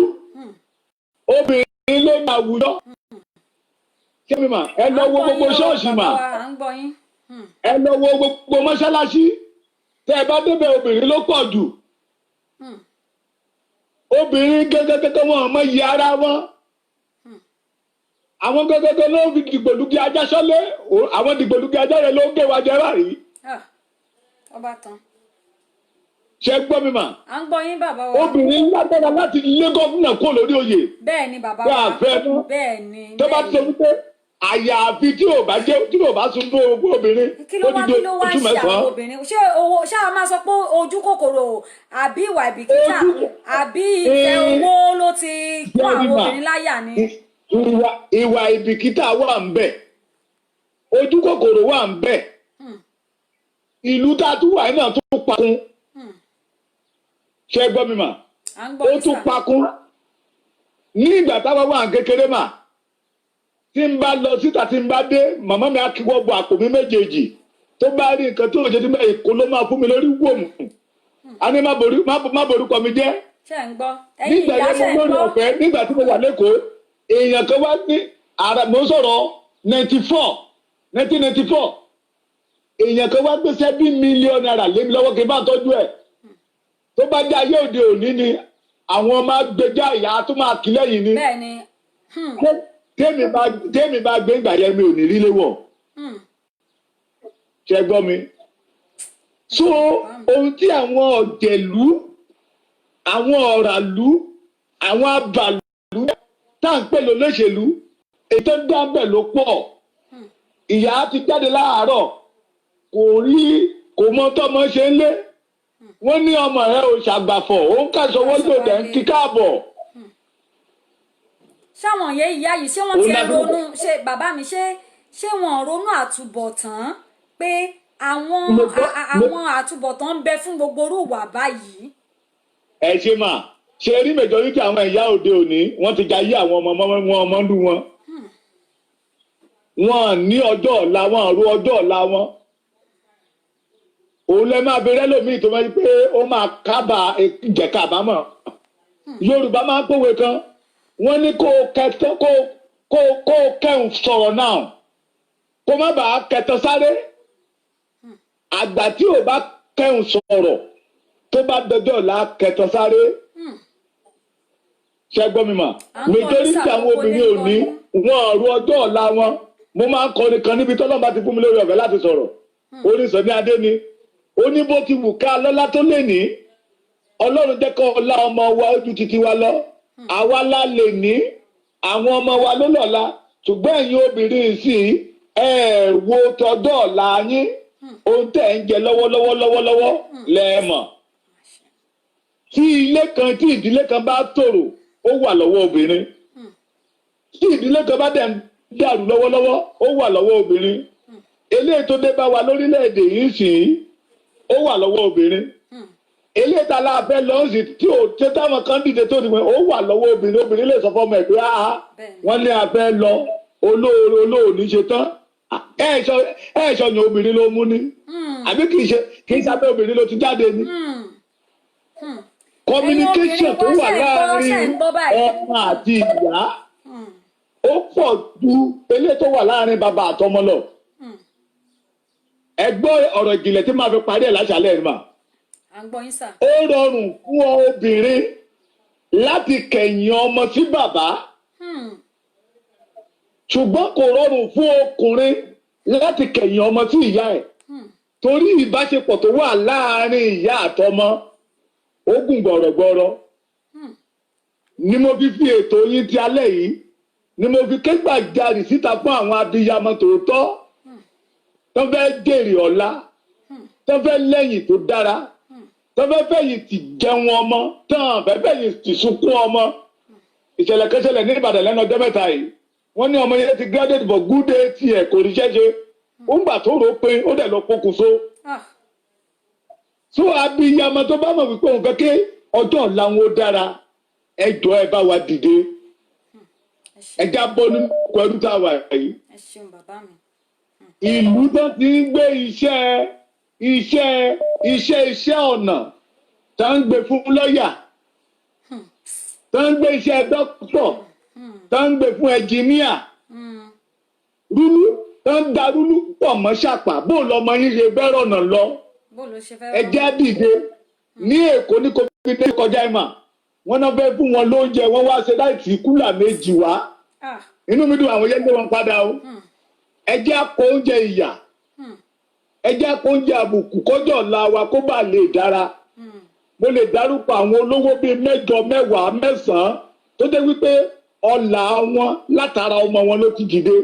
obìnrin ló ní àwùjọ. ṣé mi mà ẹ lọ wo gbogbo ṣọ́ọ̀ṣì mà ẹ lọ wo gbogbo mọ́ṣáláṣí tẹ́ ẹ bá débẹ̀ obìnrin ló pọ̀ jù obìnrin gẹ́gẹ́gẹ́gẹ́ wọn ọmọ yìí ara wọn àwọn gẹ́gẹ́gẹ́ ló fi dìgbòlugi ajá sọ́lé àwọn dìgbòlugi ajá rẹ̀ ló ń gé wa jẹ báyìí. ọba tán. ṣe gbọ́ mi mà. à ń gbọ́ yín bàbá wa. obìnrin lágbára láti lé gómìnà kó lórí oyè. bẹ́ẹ̀ ni bàbá wa. bẹ́ẹ̀ ni. tó bá ti sọ wípé àyàfi tí ò bá sun fún ogún obìnrin. kí ló wá ń ṣe àwọn obìnrin ṣé a máa sọ pé ojú kòkòrò àbí ìwà ìbìkítà àbí ìfẹ́ owó ló ti kó àwọn obìnrin láyà ni. ìwà ìbìkítà wà ń bẹ ojú kòkòrò wà ń bẹ ìlú tá a tún wà náà tún pakun ṣe gbọ́ mi mà ó tún pakun ní ìgbà táwa wà kékeré mà tí n bá lọ síta tí n bá dé màmá mi á kíwọ́ bọ àpò mi méjèèjì tó bá rí nǹkan tó lè ṣe tí èkó ló máa fún mi lórí wòmù a ní má borúkọ mi jẹ́ nígbà yẹn mo lórí ọ̀fẹ́ nígbà tí mo wà lẹ́kọ̀ọ́ èèyàn kan wá ní ara mo sọ̀rọ̀ 1994 èèyàn kan wá gbé $7 million lé mi lọ́wọ́ kí n bá tọ́jú ẹ̀ tó bá dé ayé òde òní ni àwọn ọmọ agbẹjà ìyá tó máa kí lẹ́yìn ni tèmi bá gbé ìgbà yẹn mi ò ní rí léwọ̀ ṣe gbọ́ mi so ohun tí àwọn ọ̀jẹ̀lú àwọn ọ̀ràlú àwọn abàlú tá à ń pè lólóṣèlú ètò dábẹ̀ ló pọ̀ ìyá ti jáde láàárọ̀ kò mọ tọ́mọ ṣe ń lé wọ́n ní ọmọ rẹ̀ ò ṣàgbàfọ̀ ó ń kàṣọwọ́ lòdì ń kí káàbọ̀. ṣáwọn yẹ ìyá yìí ṣé wọ́n ti ronú ṣe bàbá mi ṣé wọ́n ronú àtúbọ̀tán pé àwọn àtúbọ̀tán ń bẹ fún gbogbo orú ìwà báyìí. ẹ ṣe mà ṣe rí majority àwọn ìyá òde òní wọ́n ti jayé àwọn ọmọ ń lù wọn wọn ní ọjọ́ ọ̀la wọn ro ọjọ́ ọ̀la wọn òun lẹ máa bẹ̀rẹ̀ lómi tó máa ń pé ó máa jẹ̀kábàámọ̀ Yorùbá máa ń pòwe kan wọ́n ní kó kẹ́hùn sọ̀rọ̀ náà kó má bàa kẹtàn sáré àgbà tí ò bá kẹ́hùn sọ̀rọ̀ tó bá dọjọ́ ọ̀la kẹtàn sáré ṣẹ́gbọ́n mi mà majority àwọn obìnrin òní wọn ro ọjọ́ ọ̀la wọn mo máa ń kọrin kan níbi tọ́lọ́mù bá ti fún mi lórí ọ̀fẹ́ láti sọ̀rọ̀ orin Sunny Adé ni ó ní bó ti wù ká lọ́lá tó lè ní Ọlọ́run jẹ́ kó ọlá ọmọ wa ojú títí wa lọ àwa la lè ní àwọn ọmọ wa ló lọ́la ṣùgbọ́n ẹ̀yin obìnrin sì wo tọjọ́ ọ̀la yín ohun tẹ̀ ń jẹ lọ́wọ́lọ́wọ́ lẹ́ẹ̀mọ̀ tí ìdílé kan bá tòrò ó wà lọ́wọ́ obìnrin tí ìdílé kan bá dẹ̀ ń dàrú lọ́wọ́lọ́wọ́ ó wà lọ́wọ́ obìnrin eléyìí tó dé bá wa lórílẹ̀‐èdè yìí sì ó wà lọ́wọ́ obìnrin eléyìí tá a la fẹ́ lọ sí tí ò ṣe táwọn kan dìde tó ní wọn ó wà lọ́wọ́ obìnrin lè sọ fọmọ ẹ̀ pé wọ́n ní a fẹ́ lọ olóòní ṣe tán ẹ̀ ṣọyàn obìnrin ló mú ni àbí kì í sábẹ́ obìnrin ló ti jáde ni communication tó wà láàrin ọmọ àti ìyá ó pọ̀ ju eléyìí tó wà láàrin bàbá àtọmọ lọ ẹ gbọ́ ọ̀rọ̀ ìjìnlẹ̀ tí máa fi parí ẹ̀ láṣálẹ̀ ẹ̀ mà. ó rọrùn fún obìnrin láti kẹ̀yìn ọmọ sí bàbá ṣùgbọ́n kò rọrùn fún ọkùnrin láti kẹ̀yìn ọmọ sí ìyá ẹ̀ torí ìbáṣepọ̀ tó wà láàrin ìyá àtọmọ ó gùn gbọ̀rọ̀gbọ̀rọ̀ ni mo fi ètò yín ti alẹ́ yìí ni mo fi ké gbàjarì síta fún àwọn abiyamọ tòótọ́ tó fẹ́ jèrè ọ̀la tó fẹ́ lẹ́yìn tó dára tó fẹ́ fẹ̀yìn tì jẹun ọmọ tán fẹ́ fẹ̀yìn tì sunkún ọmọ ìṣẹ̀lẹ̀ kẹsẹ̀lẹ̀ ní Ìbàdàn lẹ́nu ọjọ́ mẹ́ta yìí wọ́n ní ọmọ yẹn ti graduate for good day tiẹ̀ kò rí ṣẹ́ṣe ó ń gbà tó rò pé ó dẹ̀ lọ pokùnso so abiyamọ tó bá mọ̀ wípé òun fẹ́ ké ọjọ́ ọ̀la wọn ó dára ẹ jọ̀ọ́ ẹ bá wa dìde ẹ já bọ́ nínú ẹrú tá a wà yìí. Ìlú tó ti ń gbé iṣẹ́ ọ̀nà tó ń gbé fún lọ́ọ̀yà tó ń gbé iṣẹ́ dókítọ̀ tó ń gbé fún ẹnjìníà rúlú tó tó ń darúlú pọ̀ mọ́ ṣàpà bó lọmọ yín ṣe fẹ́ rọ̀nà lọ bó ló ṣe fẹ́ ẹjẹ́ á dìde ní Èkó ní covid kọjá ìmọ̀ wọn náà fẹ́ fún wọn lóúnjẹ wọn wá ṣe láìsí kúlà 2 wá inú mi dùn àwọn yẹn gbé wọn padà o ẹjẹ́ á kó oúnjẹ ìyà ẹjẹ́ á kó oúnjẹ àbùkù kọjọ́ ọ̀la wa kó bá lè dára mo lè dárúkọ àwọn olówó bíi 8, 10, 9 tó jẹ́ wípé ọlà wọn látara ọmọ wọn ló ti dìde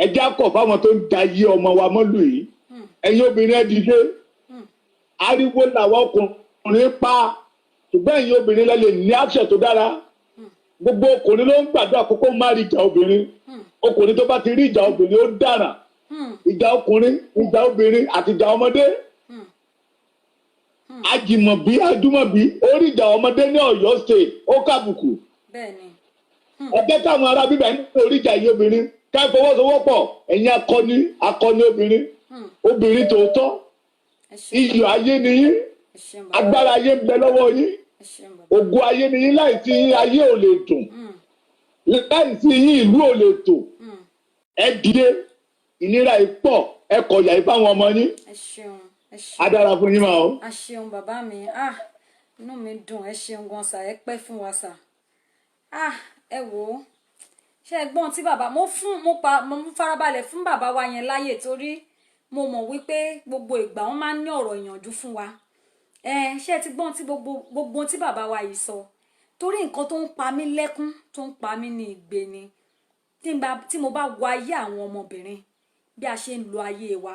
ẹjẹ́ á kọ̀ fáwọn tó ń da iye ọmọ wa mọ́lù yìí ẹ̀yin obìnrin ẹ dìde ariwo làwọn ọkùnrin pa ṣùgbọ́n ẹ̀yin obìnrin lẹ lè ní àṣẹ tó dára gbogbo ọkùnrin ló ń gbàdúrà kókó má rí ìjà obìnrin ọkùnrin tó bá ti rí ìjà obìnrin ó dára ìjà ọkùnrin ìjà obìnrin àti ìjà ọmọdé Àjìmọ̀bí Àdúmọ̀bí orí ìjà ọmọdé ní Ọ̀yọ́ state ó kàbùkù ẹgbẹ́ táwọn ará bíbẹ̀ ní orí ìjà yìí obìnrin ká fọwọ́sowọ́pọ̀ ẹ̀yin akọni obìnrin tòótọ́ iyọ̀ ayé ni yín agbára ayé ń bẹ lọ́wọ́ yín ògo ayé ni yín láìsí yín ayé ò lè dùn láìsí yín ìlú ò lè tò ẹ dìde ìnira ìpọ̀ ẹ kọ̀yà ìfáwọn ọmọ yín á dára fún yín máa o. a ṣeun bàbá mi inú mi dùn ẹ ṣeun gan sà ẹ pẹ́ fún wa sà ẹ wò ó ṣe ẹ̀gbọ́n tí bàbá mo farabalẹ̀ fún bàbá wa yẹn láyè torí mo mọ̀ wípé gbogbo ìgbà wọn máa ń ní ọ̀rọ̀ ìyànjú fún wa ṣé ti gbọ́n tí gbogbo tí bàbá wa yìí sọ torí nǹkan tó ń pa mí lẹ́kún tó ń pa mí ní ìgbé ni tí mo bá wo ayé àwọn ọmọbìnrin bí a ṣe ń lo ayé wa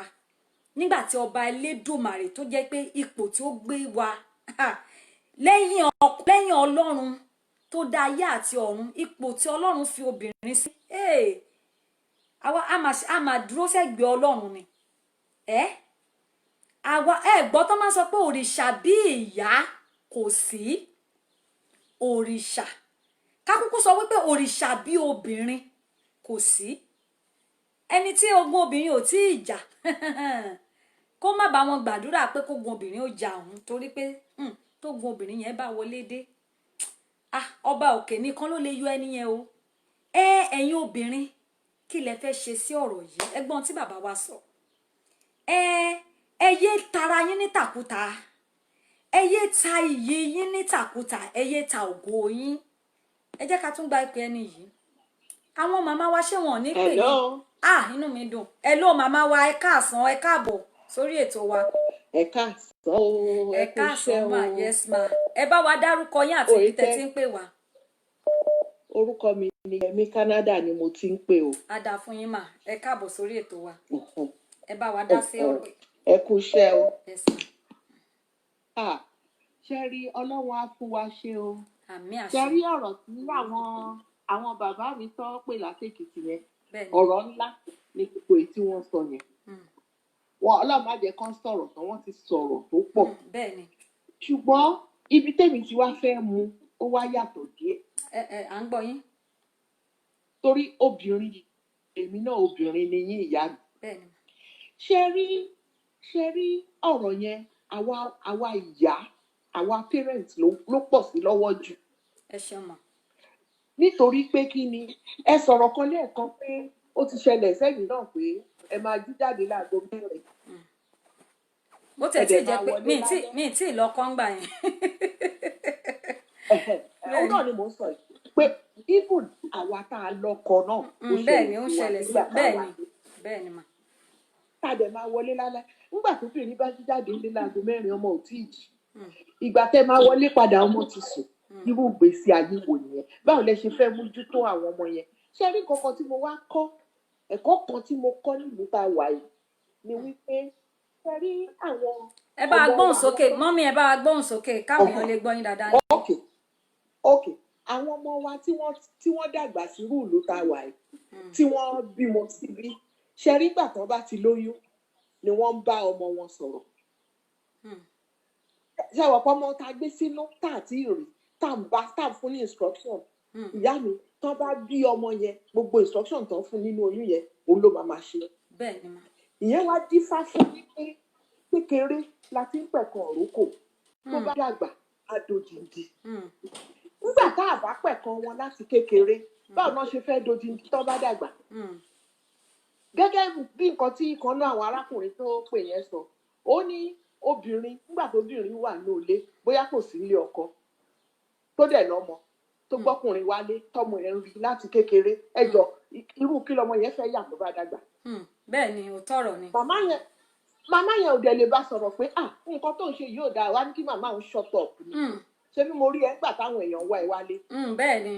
nígbà tí ọba Elédùmarè tó jẹ́ pé ipò tí ó gbé wa lẹ́yìn Ọlọ́run tó dá ayé àti ọ̀run ipò tí Ọlọ́run fi obìnrin sí àwa a máa dúró sẹ́gbẹ̀ẹ́ Ọlọ́run ni àwa gbọ́ tó máa sọ pé òrìṣà bí ìyá kò sí òrìṣà kákúkú sọ wípé òrìṣà bí obìnrin kò sí ẹni tí ogun obìnrin ò tí ì jà kó má bá wọn gbàdúrà pé kógun obìnrin ó jà òun torí pé tógun obìnrin yẹn bá wọlé dé ọba òkè nìkan ló lè yọ ẹni yẹn o ẹ̀yin obìnrin kí lẹ fẹ́ ṣe sí ọ̀rọ̀ yìí ẹgbọ́n tí bàbá wa sọ ẹ yé tara yín ní tàkúta ẹ yé ta iyì yín ní tàkúta ẹ yé ta ògo yín ẹ jẹ́ ká tún gba ìpè ẹni yìí àwọn màmá wa ṣé wọn ò ní pè ní inú mi dùn hello màmá wa ẹ káàsán ẹ káàbọ̀ sórí ètò wa ẹ káàsán o ẹ káàsán ma yes ma ẹ bá wa dárúkọ yín àti ibi tẹ́ ti ń pè wá. orúkọ mi ni Yẹmí Canada ni mo ti ń pè o. a dà fún yín mà ẹ káàbọ̀ sórí ètò wa ẹ bá wa dá sí ọ̀rọ̀. ẹ kú iṣẹ́ o. yes ma. ṣe rí Ọlọ́run á fún wa ṣe o. àmín àṣẹ. ṣe rí ọ̀rọ̀ tí àwọn bàbá mi sọ pé látèkìtì yẹn ọ̀rọ̀ ńlá ní gbogbo èyí tí wọ́n sọ yẹn wọn Ọlọ́run má jẹ́ kán sọ̀rọ̀ tán wọ́n ti sọ̀rọ̀ tó pọ̀ ṣùgbọ́n ibi tèmi tí wá fẹ́ mu ó wá yàtọ̀ díẹ̀. à ń gbọ́ yín. torí obìnrin èmi náà obìnrin ni yín ìyá mi. ṣe rí ọ̀rọ̀ yẹn àwa ìyá àwa parents ló pọ̀ sí lọ́wọ́ jù. ẹ ṣeun mọ̀. nítorí pé kí ni ẹ sọ̀rọ̀ kan lẹ́ẹ̀kan pé ó ti ṣẹlẹ̀ sẹ́yìn náà pé ẹ máa jí jáde láago 4. bó tẹ̀ tí jẹ́ pé mi tí ì lọ kọ́ngbà yẹn. òun náà ni mò ń sọ yìí pé even àwa tá a lọ́kọ náà bẹ́ẹ̀ ni ó ṣẹlẹ̀ sí bẹ́ẹ̀ ni mà. tá a dẹ̀ máa wọlé lálẹ́ nígbà tó bìnrin bá jí jáde ní láago 4 ọmọ ò tí ì jí ìgbà tẹ́ máa wọlé padà ọmọ ti sùn irú ìgbésí ayé wo nìyẹn báwo lẹ ṣe fẹ́ mójútó àwọn ọmọ yẹn ṣe rí kankan tí mo wá kọ́ ẹ̀kọ́ kan tí mo kọ́ nílùú tá a wà yìí ni wípé ṣe rí àwọn. ẹ bá a gbóhùn sókè mọ́mí ẹ bá a gbóhùn sókè káwọn èèyàn lè gbọ́ yín dáadáa. ok àwọn ọmọ wa tí wọ́n dàgbà sí irú ìlú tá a wà yìí tí wọ́n bímọ síbí ṣe rí ìgbà tán bá ti lóyún ni wọ́n ń bá ọmọ wọn sọ̀rọ̀. ṣe àwọn ọmọ tá a gbé sínú tá àti ìrì tá à ń fún ní instruction ìyá mi tán bá bí ọmọ yẹn gbogbo instruction tán fún nínú oyún yẹn òun ló máa ṣe. bẹ́ẹ̀ ni mà. ìyẹn wá dífá fún wípé kékeré la ti ń pẹ̀kan òrókò tó bá dàgbà adòdìndì. nígbà tá a bá pẹ̀kan wọn láti kékeré báwo náà ṣe fẹ́ dòdìndì tó bá dàgbà. gẹ́gẹ́ bí nǹkan tí kan náà àwọn arákùnrin tó pè yẹn sọ ó ní obìnrin nígbà tó obìnrin wà ní ilé bóyá kò sí ilé ọkọ tó dẹ̀ lọ́mọ tó gbọ́kùnrin wálé tọmọ ẹ̀ ń rí láti kékeré ẹjọ́ irú kí lọmọ yẹn fẹ́ yà tó bá dàgbà. bẹ́ẹ̀ ni ò tọrọ ni. màmá yẹn ò dẹ̀ lè bá sọ̀rọ̀ pé nǹkan tó ń ṣe yóò dáa wá ní kí màmá òun shut up ni ṣé bí mo rí ẹ gbà táwọn èèyàn wá ẹ wálé. bẹ́ẹ̀ ni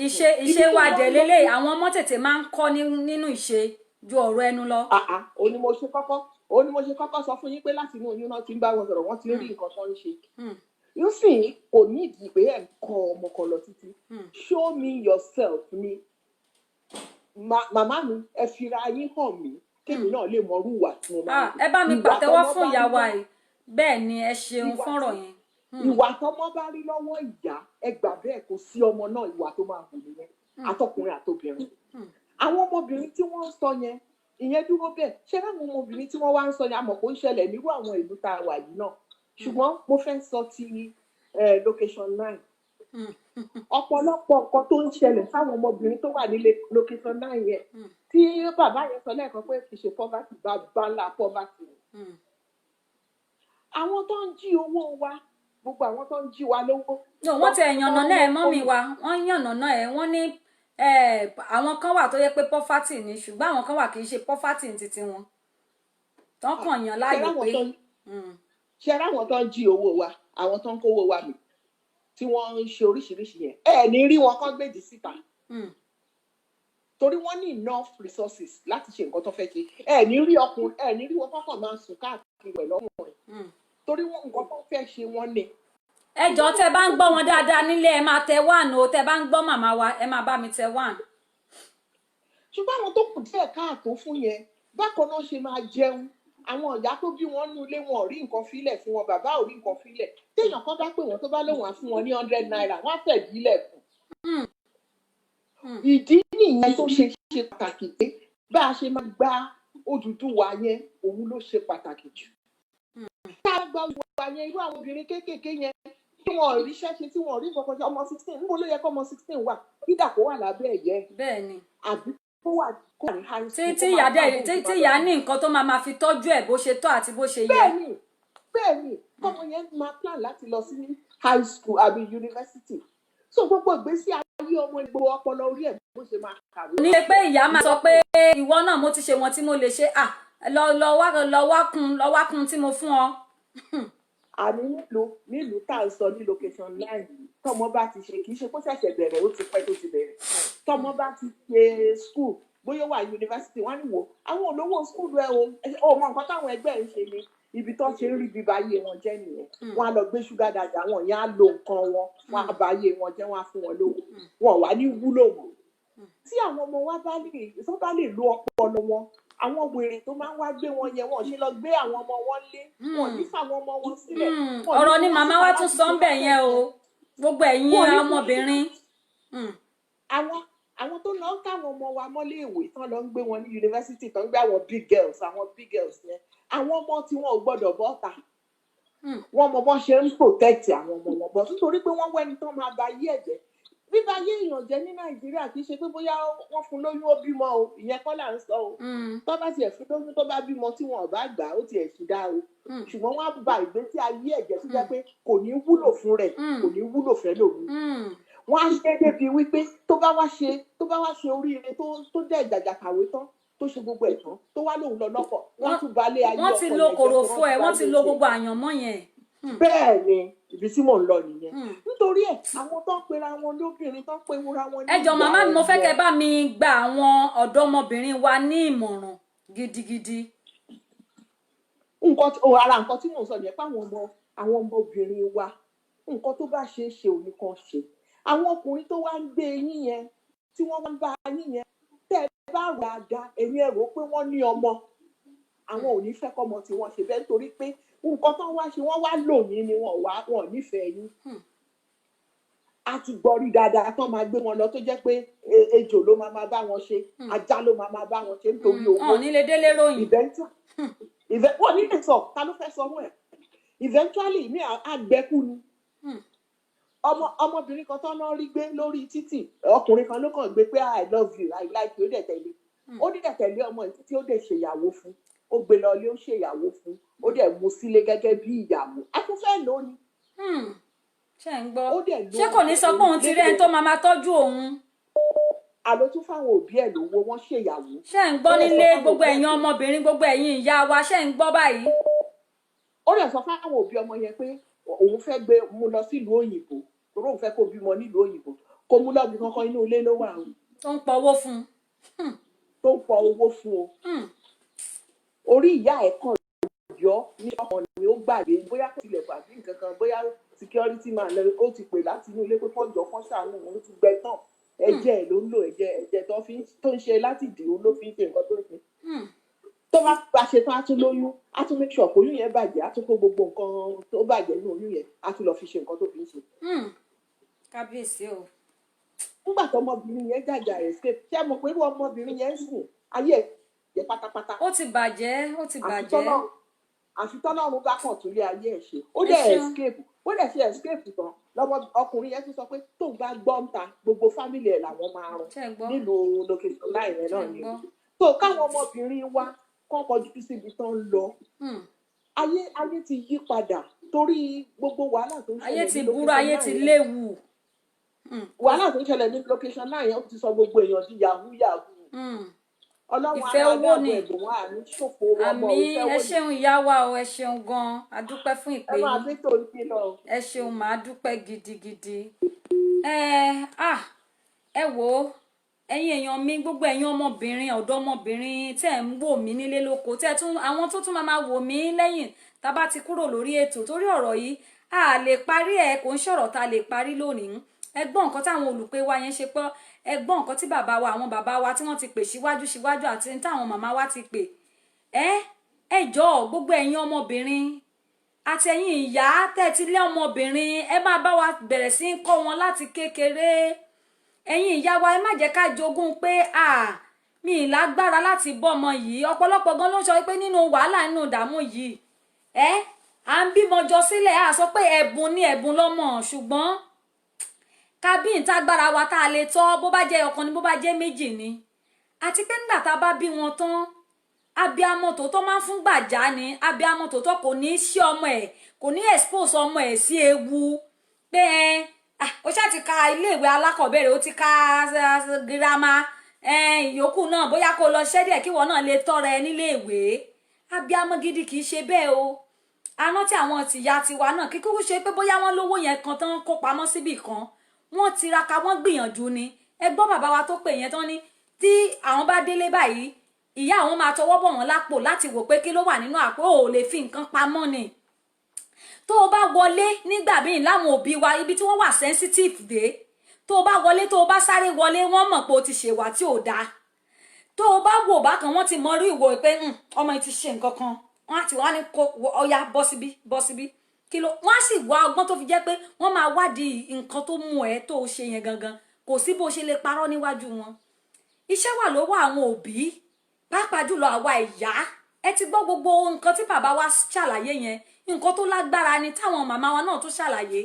ìṣe wa dẹ̀ lélẹ̀ àwọn ọmọ tètè máa ń kọ́ nínú ìṣe ju ọ̀rọ̀ ẹnu lọ. ó ní mo ṣe kọ́kọ́ sọ fún yín pé láti inú oyún náà ti ń bá wọn sọ̀rọ̀ wọ́n ti rí nǹkan tó ń ṣe. yóò sì kò ní ìdí pé ẹ̀ ń kọ́ ọmọ kan lọ títí show me yourself ni màmá mi ẹ fira yín hàn mí kémi náà lè mọ irú ìwà tí mo máa ń. ẹ bá mi pàtẹ́wọ́ fún ìyá wa yìí bẹ́ẹ̀ ni ẹ ṣeun fọ́nrọ̀ yẹn. ìwà tọmọ bá rí lọ́wọ́ ìyá ẹ gbà bẹ́ẹ̀ kò sí ọmọ náà ìwà tó máa hù nìyẹn àtọkùnrin àtobìnrin. àwọn ọmọbìnrin tí wọ́n ń sọ yẹn ìyẹn dúró bẹ́ẹ̀ ṣé láwọn ọmọbìnrin tí wọ́n wá ń sọ yẹn àmọ́ kò ń ṣẹlẹ̀ nírú àwọn ìlú tá a wà yìí náà ṣùgbọ́n mo fẹ́ sọ ti location 9 ọ̀pọ̀lọpọ̀ nǹkan tó ń ṣẹlẹ̀ sáwọn ọmọbìnrin tó wà nílé location 9 yẹn tí bàbá yẹn sọ lẹ́ẹ̀kan pé kì í ṣe poverty bàbá ńlá poverty. àwọn tó ń jí owó wa gbogbo àwọn tó ń jí wa lówó. wọ́n ti yànnà náà ẹ̀ mọ́mì wa wọ́n yànnà náà ẹ̀ wọ́n ní àwọn kan wà tó yẹ pé poverty ni ṣùgbọ́n àwọn kan wà kì í ṣe poverty ní titi wọn tán kàn yàn láàyè pé. ṣe ráwọn tó ń jí owó wa àwọn tó ń kówó wa mi tí wọ́n ń ṣe oríṣiríṣi yẹn ẹ ní rí wọn kán gbèdì síta torí wọ́n ní enough resources láti ṣe nǹkan tó fẹ́ ṣe ẹ ní rí ọkùnrin ẹ ní rí wọn kọ́kàn máa sùn káàkiri pẹ̀lú ọkùnrin torí wọn nǹkan tó fẹ́ ṣe wọ́n ní. ẹ jọ̀ọ́ tẹ́ bá ń gbọ́ wọn dáadáa nílé ẹ máa tẹ 1 o tẹ́ bá ń gbọ́ màmá wa ẹ máa bá mi tẹ 1. ṣùgbọ́n àwọn tó kù díẹ̀ káàtó fún yẹn bákan náà ṣe máa jẹun àwọn ìyá tó bí wọn nú ilé wọn ò rí nǹkan fílẹ̀ fún wọn bàbá ò rí nǹkan fílẹ̀ téèyàn kan bá pè wọ́n tó bá lóun á fún wọn ní 100 naira wọ́n á fẹ̀ dílẹ̀ fún. ìdí nìyẹn tó ṣe pàtàkì pé bá a ṣe máa gba Odùduwà yẹn òun ló ṣe pàtàkì jù. tá a gba Odùduwà yẹn irú àwọn obìnrin kéékèèké yẹn tí wọn ò ríṣẹ́ ṣe tí wọn ò rí nǹkan kan ṣe ọmọ 16 níbo ló yẹ kó ọmọ 16 wà dídà kó wà lábẹ́ ẹ̀yẹ. bẹ́ẹ̀ni. àbí kó wà ní high school. tí ìyá ní nǹkan tó máa fi tọ́jú ẹ̀ bó ṣe tọ́ àti bó ṣe yẹ. bẹ́ẹ̀ni kọ́mọ yẹn máa plan láti lọ sí high school àbí university so gbogbo ìgbésí ayé ọmọ ìgbò ọpọlọ orí ẹ̀ bó ṣe máa kàwé. ní pé ìyá máa sọ pé ìwọ náà mo ti ṣe wọn tí mo lè ṣe lọ wá kun tí mo fún ọ. àní nílùú tá à ń sọ ní location 9 tọmọ bá ti ṣe kì í ṣe kó ṣẹ̀ṣẹ̀ bẹ̀rẹ̀ ó ti pẹ́ tó ti bẹ̀rẹ̀ tọmọ bá ti ṣe school bóyá wà yunifásitì wọn ni wò àwọn olówó skúlù ẹ o mọ nǹkan táwọn ẹgbẹ́ ń ṣe ni ibi tó ṣe ń rí bíbá ayé wọn jẹ́ nìyẹn wọn á lọ gbé ṣúgà dàda wọn yẹn á lo nǹkan wọn á bá ayé wọn jẹ́ wọn á fún wọn lówó wọn wà ní wúlò wọn. tí àwọn ọmọ wa bá lè lo ọpọlọ wọn àwọn wèrè tó máa ń wá gbé wọn yẹn wọn ṣe lọ gbé àwọn ọmọ wọn lé wọn ní fáwọn ọmọ wọn sílẹ̀. ọ̀rọ̀ ni màmá wa tún sọ ń bẹ̀ yẹn o gbogbo ẹ̀yin ọmọbìnrin. àwọn tó lọ ń káwọn ọmọ wa mọ́lé ìwé tán lọ ń gbé wọn ní yunifásitì tán ń gbé àwọn big girls yẹn àwọn ọmọ tí wọn ò gbọ́dọ̀ bọ́ta wọn mọ bọ́n ṣe ń protect àwọn ọmọ wọn bọ́ nítorí pé wọ́n wẹ́ni tán máa ba ayé ẹ̀jẹ̀ bíba ayé èèyàn jẹ́ ní Nàìjíríà kì í ṣe pé bóyá wọ́n fún lóyún ó bímọ o ìyẹn kọ́ là ń sọ o tó bá tiẹ̀ fún lóyún tó bá bímọ tí wọn ò bá gbà ó tiẹ̀ sì dá o ṣùgbọ́n wọ́n á ba ìgbésí ayé ẹ̀jẹ̀ tó jẹ́ pé kò ní wúlò fún rẹ̀ kò ní wúlò fẹ́ lòun wọ́n á ṣe débi wípé tó bá wá ṣe oríire tó dẹ̀ jàjà kàwé tán tó ṣe gbogbo ẹ̀ tán tó wá lòun lọ lọ́kọ wọ́n tún balẹ̀ ayé ọkọ wọ́n ti lo kòròfo ẹ̀ wọ́n ti lo gbogbo àyànmọ́ yẹn. bẹ́ẹ̀ ni ibi tí mò ń lọ nìyẹn nítorí ẹ̀ àwọn tó ń pera wọn lóbìnrin tó ń pe wúra wọn. ẹ jọ̀ọ́ màmá mi mo fẹ́ kẹ́ bá mi gba àwọn ọ̀dọ́mọbìnrin wa ní ìmọ̀ràn gidigidi. ara nǹkan tí mò ń sọ yẹn pé àwọn ọmọbìnrin wa nǹkan tó bá ṣe é ṣe òní kan ṣe àwọn ọkùnrin tó wá ń gbé yín yẹn tí wọ́n wá ń bá yín yẹn tẹ́ ẹ bá rà á ga ẹ̀yin ẹ rò pé wọ́n ní ọmọ àwọn ò ní fẹ́ kọ́mọ tí wọ́n ṣe bẹ́ẹ̀ nítorí pé nǹkan tó wá ṣe wọ́n wá lò yín ni wọ́n nífẹ̀ẹ́ yín a ti gbọ́ rí dáadáa tán máa gbé wọn lọ tó jẹ́ pé ejò ló máa bá wọn ṣe ajá ló máa bá wọn ṣe nítorí owó wọn nílé délé ròyìn wọ́n nílé sọ ta ló fẹ́ sọ wọn ẹ̀ eventually ní àgbẹ̀kú ni ọmọbìnrin kan tán náà rí gbé lórí títì ọkùnrin kan ló kàn gbé pé I love you I like you ó dẹ̀ tẹ̀lé ó ní dẹ̀ tẹ̀lé ọmọ yìí tí ó dẹ̀ ṣèyàwó fún ó gbé lọ ilé ó ṣèyàwó fún ó dẹ̀ mú sílé gẹ́gẹ́ bí ìyàwó afẹ́fẹ́ lónìí ṣe ń gbọ́ ó dẹ̀ lóyún ṣé kò ní sọ pé òun ti rí ẹni tó máa tọ́jú òun. àlọ́ tún fáwọn òbí ẹ̀ lówó wọ́n ṣèyàwó. ṣé ń gbọ́ nílé gbogbo ẹ̀yin ọmọbìnrin gbogbo ẹ̀yin ìyá wa ṣé ń gbọ́ báyìí. ó dẹ̀ sọ fáwọn òbí ọmọ yẹn pé òun fẹ́ gbé mú lọ sílùú òyìnbó torí òun fẹ́ kó bímọ nílùú òyìnbó kó mú lọ́ọ̀bì kankan inú ilé ló wà o. tó ń pọ owó fún un. tó ń pọ owó fún o. orí ìyá ẹ̀ kàn yọ ní ọmọ ni ó gbàgbé bóyá kò tilẹ̀ gbàgbé nǹkan kan bóyá security man lọ ó ti pè láti inú ilé pé kọ́jọ́ kan ṣàánú òun ti gbẹ tán ẹ̀jẹ̀ ló ń lò ẹ̀jẹ̀ tó ń ṣe láti dìrò ló fi ń ṣe nǹkan tó ń ṣe. tó bá gba ṣe tán á tún lóyún á tún make sure pé oyún yẹn bàjẹ́ á tún kó gbogbo nǹkan tó bàjẹ́ nínú oyún yẹn á tún lọ fi ṣe nǹkan tó fi ń ṣe. kábíyèsí o. nígbà tó ọmọbìnrin yẹn jàjà escape ṣé mo pé irú ọmọbìnrin yẹn ń sùn ayé ẹ̀ jẹ́ pátápátá. ó ti bàjẹ́ ó ti bàjẹ́. àfi tọ́lọ́run bá kàn tún lé ayé ẹ̀ ṣe ó dẹ̀ escape ó dẹ̀ ṣe escape tán lọ́mọ ọkùnrin yẹn tún sọ pé tóun bá gbọ́ ń ta gbogbo fámìlì ẹ̀ làwọn máa rún nílùú location line yẹn náà ni tó káwọn ọmọbìnrin wa kọ́ kọjú síbi tán ń lọ ayé ti yí padà torí gbogbo wàhálà tó ń ṣẹlẹ̀ ayé ti burú ayé ti léwu. wàhálà tó ń ṣẹlẹ̀ ní location line yẹn ó ti sọ gbogbo èèyàn di yahoo yahoo. ìfẹ́ owó ni àmì ẹ ṣeun ìyá wa o ẹ ṣeun gan a dúpẹ́ fún ìpè yín ẹ ṣeun màá dúpẹ́ gidigidi. ẹ wò ó ẹ̀yin èèyàn mi gbogbo ẹ̀yin ọmọbìnrin ọ̀dọ́mọbìnrin tẹ́ ẹ̀ ń wò mí nílé lóko tẹ́ ẹ̀ tún àwọn tó tún máa wò mí lẹ́yìn tá a bá ti kúrò lórí ètò torí ọ̀rọ̀ yìí a lè parí ẹ̀ kò ń ṣọ̀rọ̀ tá a lè parí lónìí ẹ gbọ́ nǹkan táwọn olùpẹ wa yẹn ṣe pé ẹ gbọ́ nǹkan tí bàbá wa àwọn bàbá wa tí wọ́n ti pè síwájú àti táwọn màmá wa ti pè ẹ jọ̀ọ́ gbogbo ẹ̀yin ọmọbìnrin àti ẹ̀yin ìyá tẹ́tí lé ọmọbìnrin ẹ máa bá wa bẹ̀rẹ̀ sí í kọ́ wọn láti kékeré ẹ̀yin ìyá wa ẹ má jẹ́ ká jogún pé mi ì lágbára láti bọ́mọ yìí ọ̀pọ̀lọpọ̀ gan ló ń sọ pé nínú wàhálà nínú ìdààmú yìí à ń bímọ jọ sílẹ̀ à sọ pé ẹ̀bùn ní ẹ̀bùn lọ́mọ ṣùgbọ́n kábíyìn tágbára wa tá a lè tọ́ bó bá jẹ́ ọ̀kan ni bó bá jẹ́ méjì ni àti pé nígbà tá a bá bí wọn tán abiyamọ tòótọ́ máa ń fún gbàjá ni abiyamọ tòótọ́ kò ní í ṣí ọmọ ẹ̀ kò ní expose ọmọ ẹ̀ sí ewu pé ó ṣáà ti ka iléèwé alákọ̀ọ́bẹ̀rẹ̀ ó ti ka girama ìyókù náà bóyá kó lọ ṣẹ́díẹ̀ kí wọn náà lè tọ́ra ẹ níléèwé abiyamọ gidi kì í ṣe bẹ́ẹ̀ o aná tí àwọn tìyá tiwa náà kíkúrú ṣe pé bóyá wọn lówó yẹn kan tán kó pamọ́ síbì kan wọ́n tiraka wọ́n gbìyànjú ni ẹ gbọ́ bàbá wa tó pè yẹn tán ni tí àwọn bá délé báyìí ìyá àwọn máa tọwọ́ bọ̀ wọ́n lápò láti wò pé kí ló wà nínú àpò ò lè fi nǹkan pamọ́ ni tó o bá wọlé nígbà míì láwọn òbí wa ibi tí wọ́n wà sensitive dé tó o bá wọlé tó o bá sáré wọlé wọ́n mọ̀ pé o ti ṣèwà tí ò dáa tó o bá wò bákan wọ́n ti mọ rí ìwò pé ọmọ yìí ti ṣe nǹkan kan wọ́n á ti wá ní kó ọya bọ́ síbí kí ló wọ́n á sì wá ọgbọ́n tó fi jẹ́ pé wọ́n máa wádìí nǹkan tó mú ẹ tó ṣe yẹn gangan kò sí bó ṣe lè parọ́ níwájú wọn iṣẹ́ wà lọ́wọ́ àwọn òbí pàápàá jùlọ àwa ìyá ẹ ti gbọ́ gbogbo nǹkan tí bàbá wa ṣàlàyé yẹn nǹkan tó lágbára ni táwọn màmá wa náà tún ṣàlàyé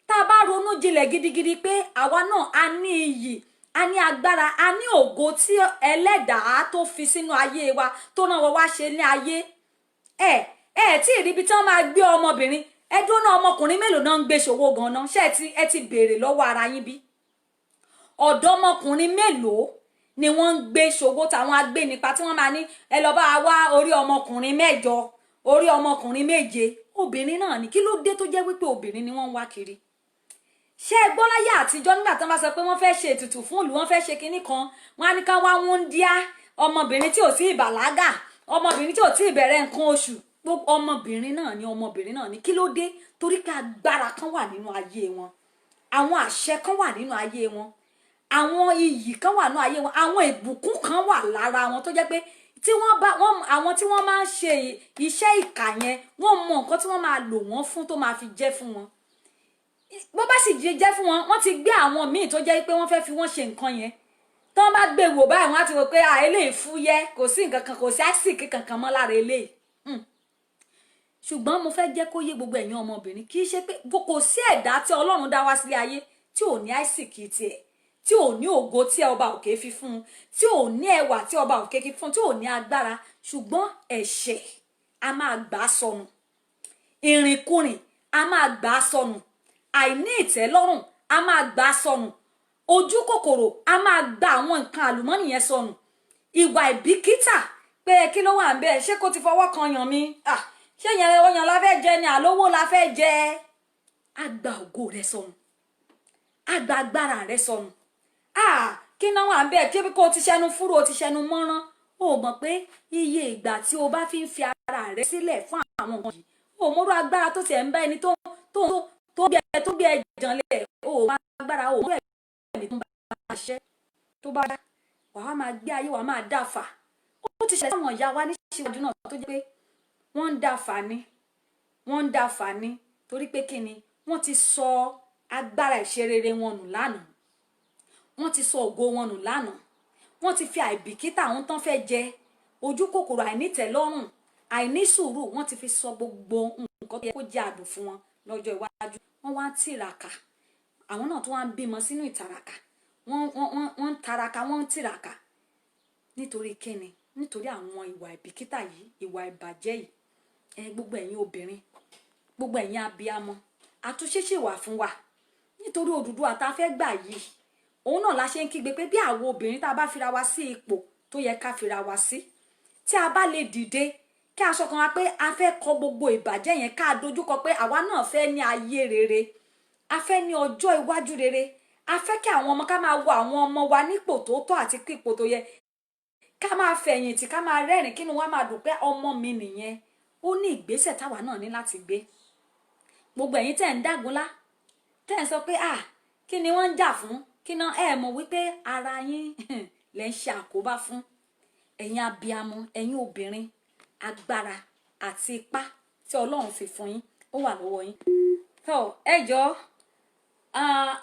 tá a bá ronú jinlẹ̀ gidigidi pé àwa náà a ní iyì a ní agbára a ní ògo tí ẹlẹ́dàá tó fi sínú ayé wa tó náà wọ́n wá ṣe ní ayé tí ìríbi tí wọ́n máa gbé ọmọbìnrin ẹdún náà ọmọkùnrin mélòó náà ń gbé ṣòwò ganan ṣé ẹ ti béèrè lọ́wọ́ ara yín bí ọ̀dọ́mọkùnrin mélòó ni wọ́n ń gbé ṣòwò táwọn agbénipa tí wọ́n máa ní ẹ lọ bá wá orí ọmọkùnrin 8 orí ọmọkùnrin 7 obìnrin náà ni kí ló dé tó jẹ́ wípé obìnrin ni wọ́n ń wá kiri ṣé ẹ gbọ́ láyé àtijọ́ nígbà tí wọ́n bá sọ pé wọ́n fẹ́ ṣe ètùtù fún ìlú wọ́n fẹ́ ṣe kinní kan wọ́n á ní ká wá wúńdíá ọmọbìnrin tí ò sí ìbàlágà ọmọbìnrin tí ò tí ì bẹ̀rẹ̀ nǹkan oṣù gbogbo ọmọbìnrin náà ni kí ló dé torí pé agbára kan wà nínú ayé wọn àwọn àṣẹ kan wà nínú ayé wọn àwọn iyì kan wà nínú ayé wọn àwọn ìbùkún kan wà lára wọn tó jẹ́ pé tí àwọn tí wọ́n máa ń ṣe iṣẹ́ ìkà yẹn wọ́n mọ nǹkan tí wọ́n máa lò wọ́n fún tó máa fi jẹ́ fún wọn bó bá sì jẹ́ fún wọn wọ́n ti gbé àwọn míì tó jẹ́ pé wọ́n fẹ́ fi wọ́n ṣe nǹkan yẹn tí wọ́n bá gbé wò báyìí wọ́n á ti wò pé eléyìí fúyẹ́ kò sí nǹkan kan kò sí àsìkí kankan mọ́ lára eléyìí ṣùgbọ́n mo fẹ́ jẹ́ kó yé gbogbo ẹ̀yin ọmọbìnrin kì í ṣe pé kò sí ẹ̀dá tí Ọlọ́run dá wá sílé ayé tí ò ní àìsìkí tiẹ̀ tí ò ní ògo tí ọba òkè fi fún tí ò ní ẹwà tí ọba òkè fi fún tí ò ní agbára ṣùgbọ́n ẹ̀ṣẹ̀ a máa gbà á sọnù ìrìnkúrìn a máa gbà á sọnù àìní ìtẹ́lọ́rùn a máa gbà á sọnù ojú kòkòrò a máa gba àwọn nǹkan àlùmọ́nì yẹn sọnù ìwà ìbìkítà pé kí ló wà ń bẹ ṣé kò ti fọwọ́ kan yàn mí ṣé yẹn oyan la fẹ́ jẹ ni àlówó la fẹ́ jẹ á gba ògo rẹ sọnù á gba agbára rẹ sọnù kí náà wà ń bẹ kí kò ti ṣẹnu fúrò ti ṣẹnu mọ́rán ó mọ̀ pé iye ìgbà tí o bá fi ń fi ara rẹ sílẹ̀ fún àwọn nǹkan yìí ó mọ̀rú agbára tó tiẹ̀ ń bá ẹni tó gbé ẹ̀jàn lẹ̀ ó bá agbára ó mọ̀rú ẹ̀mí tó bá ṣẹ́ tó bá dá wàá máa gbé ayé wàá máa dáfà ó ti ṣẹlẹ̀ sáwọn ìyá wa ní ṣíwájú náà tó jẹ́ pé wọ́n ń dáfà ní torí pé kí ni wọ́n ti sọ agbára ìṣerere wọn nù lánàá wọ́n ti sọ ògo wọn nù lánàá wọ́n ti fi àìbìkítà àwọn tán fẹ́ jẹ ojú kòkòrò àìnítẹ́lọ́rùn àìní sùúrù wọ́n ti fi sọ gbogbo nǹkan tó yẹ kó jẹ́ àdùn fún wọn lọ́jọ́ iwájú wọ́n wá ń tìràkà àwọn náà tó wá ń bímọ sínú ìtàràkà wọ́n ń taraka wọ́n ń tìràkà nítorí kíni nítorí àwọn ìwà ìbìkítà yìí ìwà ìbàjẹ́ yìí gbogbo ẹ̀yin obìnrin gbogbo ẹ̀yin abiyamọ àtúnṣe ṣì wà fún wa nítorí Odùduwà tá a fẹ́ gbà yìí òun náà la ṣe ń kígbe pé bí àwọn obìnrin tá a bá fira wa sí ipò tó yẹ ká fira wa sí tí a bá lè dìde kí a sọkàn wa pé a fẹ́ kọ gbogbo ìbàjẹ́ yẹn ká dojúkọ pé àwa náà fẹ́ ní ayé rere a fẹ́ ní ọjọ́ iwájú rere a fẹ́ kí àwọn ọmọ ká máa wo àwọn ọmọ wa nípò tó tọ́ àti pípò tó yẹ ká máa fẹ̀yìntì ká máa rẹ́rìn kínú wa máa dùn pé ọmọ mi nìyẹn ó ní ìgbésẹ̀ táwa náà ní láti gbé gbogbo ẹ̀yin tẹ́ ń dágunlá tẹ́ ń sọ pé kí ni wọ́n ń jà fún kí náà mọ̀ wípé ara yín lẹ́ ń ṣe àkóbá fún ẹ̀yin abiyamọ ẹ̀yin obìnrin agbára àti ipá tí Ọlọ́run fi fún yín ó wà lọ́wọ́ yín tó ẹ jọ̀ọ́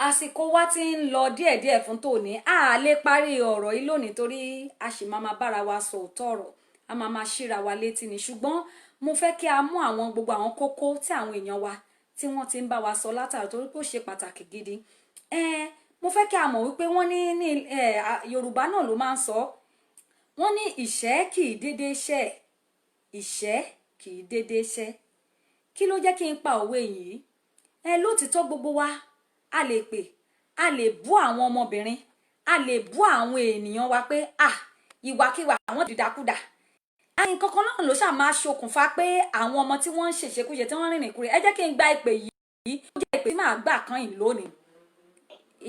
àsìkò wa ti ń lọ díẹ̀díẹ̀ fún tòní a lè parí ọ̀rọ̀ yìí lónìí torí a sì máa bára wa sọ òótọ́ ọ̀rọ̀ a máa ṣíra wa létí ni ṣùgbọ́n mo fẹ́ kí a mú àwọn gbogbo àwọn kókó tí àwọn èèyàn wa tí wọ́n ti ń bá wa sọ látàrí torí pé ó ṣe pàtàkì gidi mo fẹ́ kí a mọ̀ wípé wọ́n ní Yorùbá náà ló máa ń sọ wọ́n ní ìṣẹ́ kì í dédé ṣẹ́ ìṣẹ́ kì í dédé ṣẹ́ kí ló jẹ́ kí n pa òwe yìí lótìtọ́ gbogbo wa a lè pè a lè bú àwọn ọmọbìnrin a lè bú àwọn ènìyàn wa pé ìwàkiwà àwọn dìdàkudà nǹkan kan náà ló ṣáà máa ṣokùnfà pé àwọn ọmọ tí wọ́n ń ṣèṣekúṣe tí wọ́n ń rìnrìn kúrè ẹ jẹ́ kí n gba ìpè yìí ó jẹ́ ìpè tí màá gbà kan yìí lónìí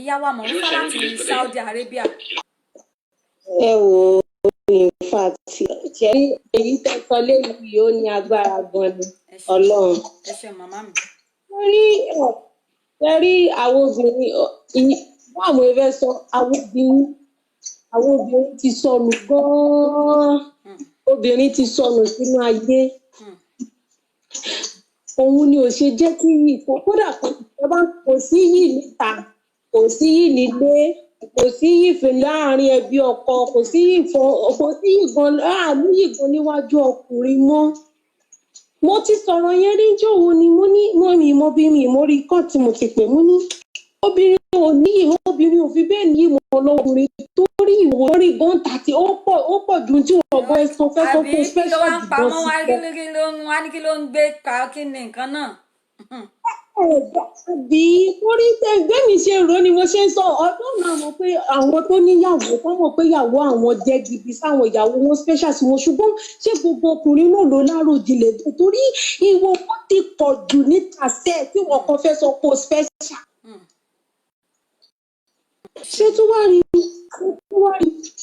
ìyá wa Mọ̀rúfà láti Saudi Arabia. ẹ wo in fact ṣẹ́rí èyí tẹ́ sọ léyìí ó ní agbára gan ni Ọlọ́run. ẹ ṣe màmá mi. ṣẹ́rí àwọn obìnrin wọ́n àwọn ẹgbẹ́ sọ àwọn obìnrin ti sọnù gan-an obìnrin ti sọnù sínú ayé òun ni ò ṣe jẹ́ kí yìí kódà kò sí yìí níta kò sí yìí nílé kò sí yìí fẹ́ láàrin ẹbí ọkọ kò sí yìí gan láàánú yìí gan níwájú ọkùnrin mọ́ mo ti sọ̀rọ̀ yẹn rí jòwó ni mo ní mo bí mi mo rí kọ́ tí mo ti pè mo ní obìnrin ò ní ìhó obìnrin ò fi bẹ́ẹ̀ ní ìmọ̀ ọlọ́kùnrin tó rí ìwò lórí bọ́ǹtà tí ó pọ̀ ju tí wọ́n gbọ́ ẹ̀sán fẹ́ sọ fún special dìbọn sí fẹ́. wá ní kí ló ń gbé ka kí ni nǹkan náà. bí orí ẹgbẹ́ mi ṣe rò ni mo ṣe ń sọ ọdún náà mọ̀ pé àwọn tó níyàwó tó mọ̀ pé ìyàwó àwọn jẹ́ gidi sáwọn ìyàwó wọn special sí wọn ṣùgbọ́n ṣé gbogbo ọkùnrin náà ló láròjinlẹ̀ torí ìwọ wọn ti pọ̀ jù níta sẹ́ẹ̀ tí wọ́n kàn fẹ́ sọ pé special. ṣé tó wá rí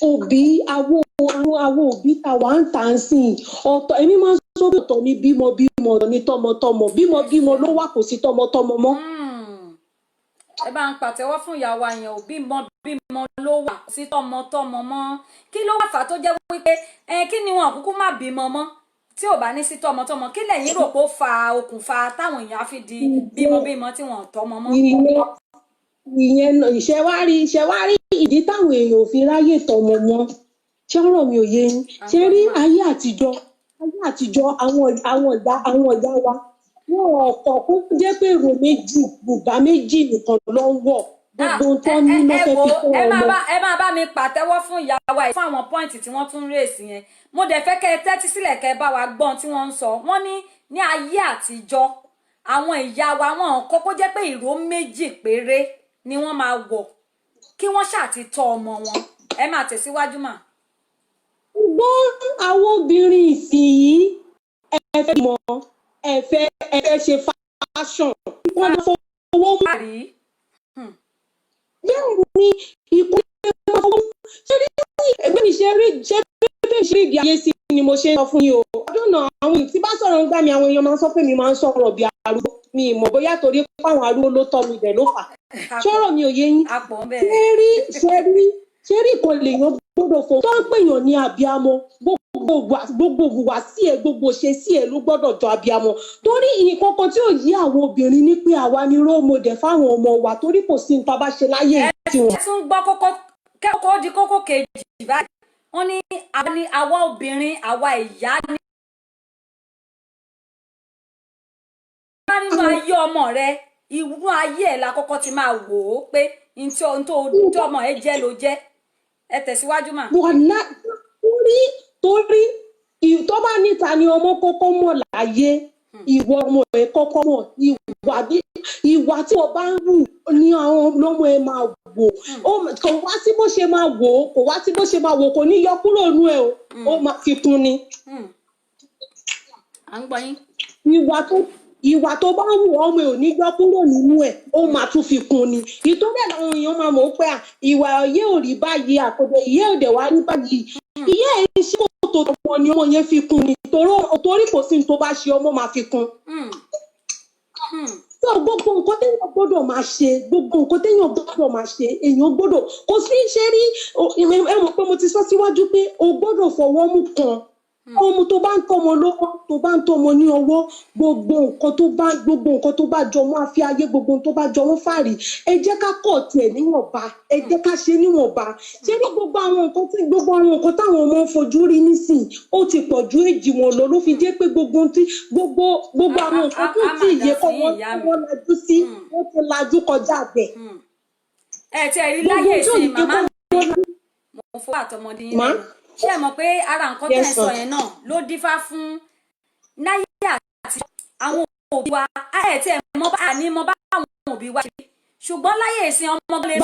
òbí àwọn òbí ta wà ń tà ń sìn ọ̀tọ̀ èmi máa ń sọ ọ̀tọ̀ ní bímọ ní tọmọtọmọ bímọ ló wà kò sí tọmọtọmọ mọ́. ẹ bá ń pàtẹ́wọ́ fún ìyàwó àyàn ò bímọ ló wà kò sí tọmọtọmọ mọ́ kí ló wà fà tó jẹ́ wípé kí ni wọn kúkú má bímọ mọ́ tí ò bá ní sí tọmọtọmọ kí lẹ́yìn rò pé ó fa okùnfà táwọn èèyàn á fi di bímọ tí wọn ò tọmọ mọ́. ìyẹn ìṣẹwárí ìdí táwọn èèyàn ò fi ráyè tọmọ mọ́ ṣé ọ̀rọ̀ mi ò yé yín ṣé rí ayé àtijọ́ àwọn ìyá wa wọn ọkọ kó jẹ́ pé èrò méjì bùbá méjì nìkan ló ń wọ̀ gbogbo tó ní ló fẹ́ fi kọ́ ọmọ. ẹ máa bá mi pàtẹ́wọ́ fún ìyá wa yìí fún àwọn pọ́ìntì tí wọ́n tún rèsì yẹn mo dẹ̀ fẹ́ kẹ́ ẹ tẹ́tí sílẹ̀ kẹ́ ẹ bá wa gbọ́n tí wọ́n ń sọ wọ́n ní ayé àtijọ́ àwọn ìyá wa wọn kọ́kọ́ jẹ́ pé ìró méjì péré ni wọ́n máa wọ̀ kí wọ́n ṣàti tọ́ ọmọ wọn ẹ máa tẹ̀síwájú mà. ṣùgbọ́n àwọn obìnrin ìsìnyí ẹ fẹ́ mọ ẹ fẹ́ ṣe fashion wọ́n lọ fọwọ́ mú. bẹ́ẹ̀ ni ìkọ́lé máa fọwọ́ mú ṣé bí mi ṣe rí ìdí ayé sí ni mo ṣe ń sọ fún yín o. ọdún náà àwọn tí bá sọ̀rọ̀ ń gbà mí àwọn èèyàn máa ń sọ pé mi máa ń sọ̀rọ̀ bí arúgbó mi ìmọ̀ bóyá torí pé àwọn arúgbó ló tọ́ mi dẹ̀ ló fà. sọ̀rọ̀ mi ò yé yín. ṣé rí kò lè yan gbọ́dọ̀ fọ tó ń pèèyàn ní abiyamọ gbogbo wà sí ẹ gbogbo ṣe sí ẹ ló gbọ́dọ̀ jọ abiyamọ torí nǹkan kan tí ò yí àwọn obìnrin ní pé àwa ni role model fáwọn ọmọ wa torí kò sí nǹkan bá ṣe láyé tiwọn. ẹ tún gbọ́ kókó di kókó kejì báyìí wọ́n ní àwa obìnrin àwa ìyá ní. nínú ayé ọmọ rẹ inú ayé ẹ̀ la kọ́kọ́ ti máa wò ó pé ohun tó ọmọ ẹ jẹ́ ló jẹ́ ẹ tẹ̀síwájú mà. wàhálà torí tó bá níta ni ọmọ kọ́kọ́ mọ̀ láyé ìwọ ọmọ ẹ kọ́kọ́ mọ̀ ìwà tí wọ́n bá ń rù ní àwọn ọmọ ẹ máa wò kò wá sí bó ṣe máa wò kò ní yọ kúrò nú ẹ o ó máa fi kún ni. à ń gbọ́ yín. ìwà tó bá wù ọmọ ò ní yọ kúrò nínú ẹ ó máa tún fi kún ni ìtọ́jú ẹ̀ làwọn èèyàn máa mọ̀ pé ìwà ọ̀yẹ́ ò rí báyìí àkọ́dẹ ìyẹ́ òde wá ní báyìí ìyẹ́ ẹ̀ ṣe tó tọmọ ni ọmọ yẹn fi kún ni torí kò sí ní tó bá ṣe ọmọ máa fi kún. So gbogbo nǹkan téèyàn gbọ́dọ̀ máa ṣe èèyàn gbọ́dọ̀ kò sí ṣe rí ẹ mọ̀ pé mo ti sọ síwájú pé o gbọ́dọ̀ fọwọ́ mú kan ọmọ tó bá ń tọmọ lọ́wọ́ tó bá ń tọmọ ní ọwọ́ gbogbo nǹkan tó bá jọ mọ́ àfi ayé gbogbo nǹkan tó bá jọ mọ́ fàárì ẹ jẹ́ ká kọ̀ tiẹ̀ níwọ̀nba ẹ jẹ́ ká ṣe níwọ̀nba ṣé ní gbogbo àwọn nǹkan táwọn ọmọ ń fojú rí nísìn ó ti pọ̀ ju èjì wọn lọ ló fi jẹ́ pé gbogbo àwọn nǹkan tó ti yẹ kọ́ wọ́n lajú sí wọ́n ti lajú kọjá bẹ̀. ẹ ti rí láyé ìsìn màmá mo fọwọ́ àtọmọdé yín lẹ́nu ṣé ẹ mọ̀ pé ara nǹkan tẹ́ ẹ sọ yẹn náà ló dífá fún náírà àti àwọn òbí wa ẹ tí ẹ mọ bá ní mọ bá àwọn òbí wa ṣe ṣùgbọ́n láyé ìsìn ọmọ gan lè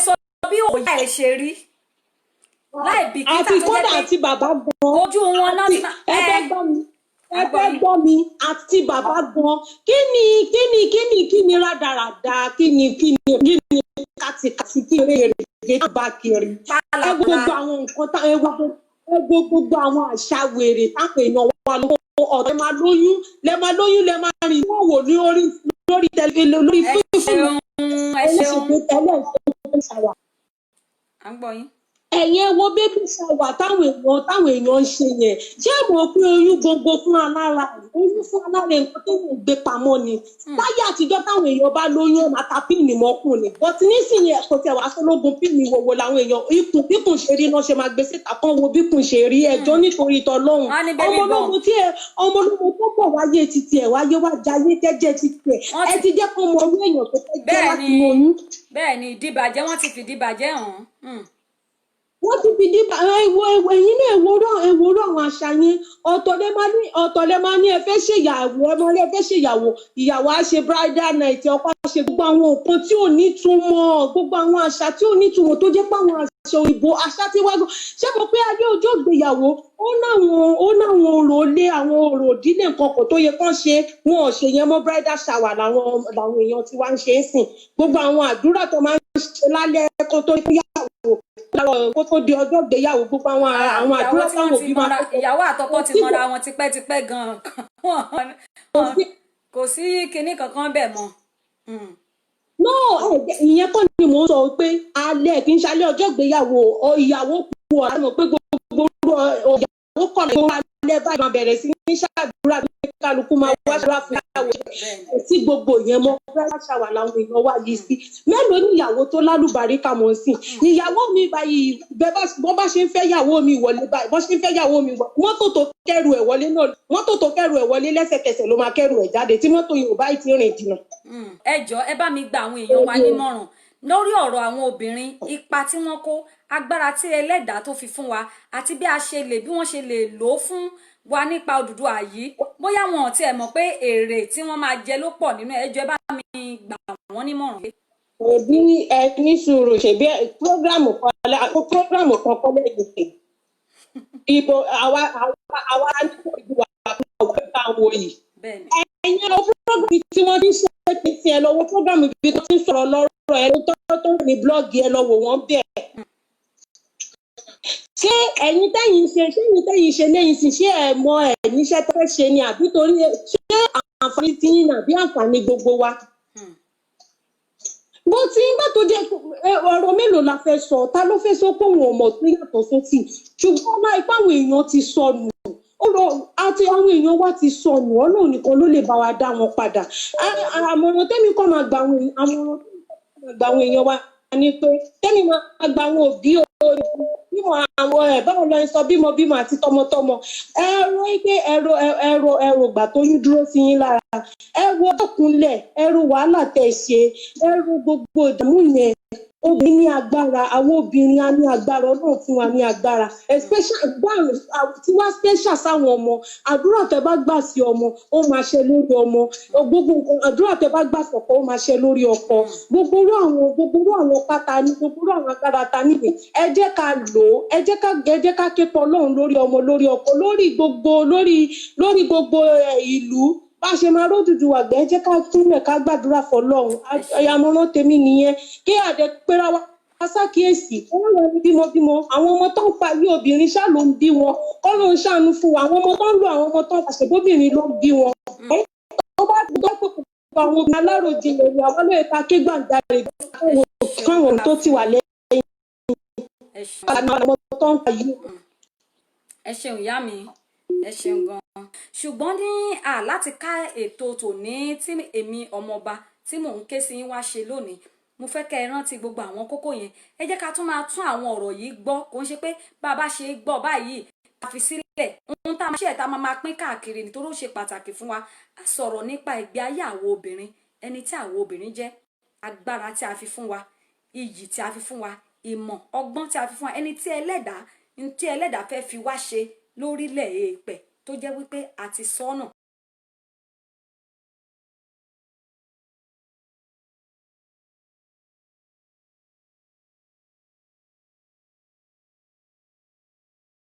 sọ bí òòyà ẹ ṣe rí láì bìkítà tó jẹ́ pé ojú wọn náà ti máa ẹ fẹ́ gbọ́ mi àti bàbá gan kí ni rádaràda kí ni kàtìkàtì kí rèé bá kiri ẹ gbogbo àwọn nǹkan ẹ gbogbo àwọn àṣà wèrè táwọn èèyàn wà lọ́wọ́ ọ̀dọ́ lẹ máa lóyún lẹ máa rìn wọ́n wò lórí tẹlifíṣàn lórí fífún à ń gbọ́ yín. ẹ̀yin wo bébí ṣàwà táwọn èèyàn ń ṣe yẹn ṣé mo pé oyún gbogbo fún alára nǹkan tó ń gbé pamọ́ ni láyé àtijọ́ táwọn èèyàn bá lóyún ọ̀nà ta píìnì mọ́kùnrin bọ́tí nísìnyí ẹ̀kọ́ tẹ̀ wá sọ́lógún píìnì wòwò làwọn èèyàn bíkùn ṣe rí náà ṣe máa gbé síta kan wo bíkùn ṣe rí ẹjọ́ nítorí tọlọ́hun ọmọ ológun tó bọ̀ wáyé títí ẹ̀ wáyé wá jayé jẹ́jẹ́ títí ẹ̀ ẹ ti jẹ́ kó mọ orí èèyàn tó fẹ́ jẹ́ láti mọ oyún. bẹ́ẹ̀ ni ìdíbàjẹ́ wọ́n ti fìdíbàjẹ́ hàn wọ́n ti fi dípa ẹ̀yin náà èwòrán àwọn àṣà yẹn ọ̀tọ̀lẹ́ máa ní ẹ fẹ́ ṣèyàwó ìyàwó á ṣe bridal night ọkọ á ṣe gbogbo àwọn nǹkan tí ò ní túmọ̀ gbogbo àwọn àṣà tí ò ní túmọ̀ tó jẹ́ pé àwọn àṣà òyìnbó àṣà tí wá gan ṣé mo pé ayé ọjọ́ ìgbéyàwó ó náwọn òrò lé àwọn òrò ìdílé nǹkan kan tó yẹ kán ṣe wọn ò ṣe yẹn mọ́ bridal shower làwọn èèyàn tí wá ń ṣe é sìn gbogbo àwọn àdúrà tó máa ń ṣe lálẹ́ kan tó yàwó kó tó di ọjọ́ ìgbéyàwó gbogbo àwọn àdúrà táwọn òbí máa ń ìyàwó àtọkọ ti mọra wọn tipẹ́tipẹ́ gan-an kò sí kinní kankan bẹ́ẹ̀ mọ́. no ìyẹn kọ́ ni mò ń sọ pé alẹ́ kì í ṣalẹ́ ọjọ́ ìgbéyàwó ìyàwó kú ọ̀rá mọ̀ pé gbogbo ìyàwó kọ̀ ló wà alẹ́ báyìí máa bẹ̀rẹ̀ sí ní ṣàdúrà pé kálukú máa wá ṣàdúrà fún ìyàwó ẹ̀ tí gbogbo yẹn mọ́ fẹ́ ṣàwà làwọn èèyàn wá yìí sí mélòó ní ìyàwó tó lálùbáríkà mọ̀ sí ìyàwó mi báyìí bọ́n bá ṣe ń fẹ́ ìyàwó mi wọlé báyìí bọ́n ṣe ń fẹ́ ìyàwó mi wọlé mọ́tò tó kẹ́rù ẹ̀ wọlé náà mọ́tò tó kẹ́rù ẹ̀ wọlé lẹ́sẹ̀kẹsẹ̀ ló máa kẹ́rù ẹ̀ jáde tí mọ́tò yìí ò bá ti rìn jìnnà. ẹ jọ̀ọ́ ẹ bá mi gba àwọn èèyàn wa nímọ̀ràn lórí ọ̀rọ̀ àwọn obìnrin ipa tí wọ́n kó agbára tí ẹlẹ́dàá tó fi fún wa àti bí wọ́n ṣe lè lò ó fún wa nípa Odùduwà yìí bóyá wọn ò tiẹ̀ mọ̀ pé èrè tí wọ́n máa jẹ ló pọ̀ nínú ẹ jọ̀ọ́ ẹ bá mi gbà wọ́n nímọ̀ràn. òbí ẹ ní sùúrù ṣèbí prógrámù kan kọ́lé ìgbésẹ̀ ìbò àwa nípa Odùduwà àwọn ẹ̀ka wo yìí. ẹ̀yin lọ prógrámù tí wọ́n ti ṣe ti tiẹ̀ lọ́wọ́ prógrámù ibi tó ti ń sọ̀rọ̀ lọ́rọ̀ ẹ̀ tó ní blọ́ọ̀gì ẹ̀ lọ́wọ́ wọn bẹ́ẹ̀. ṣé ẹ̀yin tẹ́yìn ṣe lẹ́yìn sí ṣé ẹ̀ mọ ẹ̀ níṣẹ́ tẹ́ ṣe ni àbí torí ṣé àǹfààní ti yín àbí àǹfààní gbogbo wa. bó ti ń bá tó jẹ́ ọ̀rọ̀ mélòó la fẹ́ sọ ta ló fẹ́ sọ pé òun ò mọ̀ tó yàtọ̀ sósì ṣùgbọ́n máa ipá àwọn èèyàn ti sọnù àti àwọn èèyàn wa ti sọnù Ọlọ́run nìkan ló lè bá wa dá wọn padà àmọ̀ràn tẹ́mi kọ́ máa gbà àwọn èèyàn wa ni pé tẹ́mi máa gbà àwọn òbí bímọ àwọn báwo lọ sọ bímọ àti tọmọtọmọ ẹrọ gbà tó yín dúró sí yín lára ẹrọ ọkùnlẹ̀ ẹrọ wàhálà tẹ́ ṣe ẹrọ gbogbo ìdààmú yẹn obìnrin ní agbára àwọn obìnrin á ní agbára Ọlọ́run fún wa ní agbára tí wá special sáwọn ọmọ àdúrà tẹ́ bá gbà sí ọmọ ó máa ṣe lórí ọmọ gbogbo àdúrà tẹ́ bá gbà sọkọ ó máa ṣe lórí ọkọ gbogbo àwọn pátá ní gbogbo àwọn agbára ta nìyẹn ẹ jẹ́ ká lò ó ẹ jẹ́ ká képe Ọlọ́run lórí ọmọ lórí ọkọ lórí gbogbo ìlú bá ṣe máa ródùdù àgbẹ̀ jẹ́ ká túnlẹ̀ ká gbàdúrà fọ́lọ́run àyàmọ̀ràn tèmi nìyẹn kí àdẹ pera wa ṣàkíyèsí wọ́n lọ ní bímọ àwọn ọmọ tó ń pa yí obìnrin ṣáà ló ń bí wọn kọ́ ló ń ṣàánú fún wa àwọn ọmọ tó ń lo àwọn ọmọ tó ń pàṣẹ bóbìnrin ló ń bí wọn. tó bá gbọ́ pé kò gba àwọn obìnrin aláròjinlẹ̀ ni àwọn lóye ta ké gbàǹjarè káwọn tó ti wà lẹ́yìn àwọn ọmọ tó ń pa yí. ẹ ṣeun ìyá mi ẹ ṣeun gan-an ṣùgbọ́n ní láti ká ètò tòní tí èmi ọmọọba tí mò ń ké sí wá ṣe lónìí mo fẹ́ kẹ́ ẹ rántí gbogbo àwọn kókó yẹn ẹ jẹ́ ká tún máa tún àwọn ọ̀rọ̀ yìí gbọ́ kò ń ṣe pé bá a bá ṣe gbọ́ báyìí ká fi sílẹ̀ ohun tá a máa ṣe tá a máa pín káàkiri nítorí ó ṣe pàtàkì fún wa a sọ̀rọ̀ nípa ìgbé ayé àwọn obìnrin ẹni tí àwọn obìnrin jẹ́ agbára tí a fi fún wa iyì tí a fi fún wa ìmọ̀ ọgbọ́n tí a fi fún wa ẹni tí ẹlẹ́dàá fẹ́ fi wá ṣe lórílẹ̀ èèpẹ̀ tó jẹ́ wípé a ti sọ́nà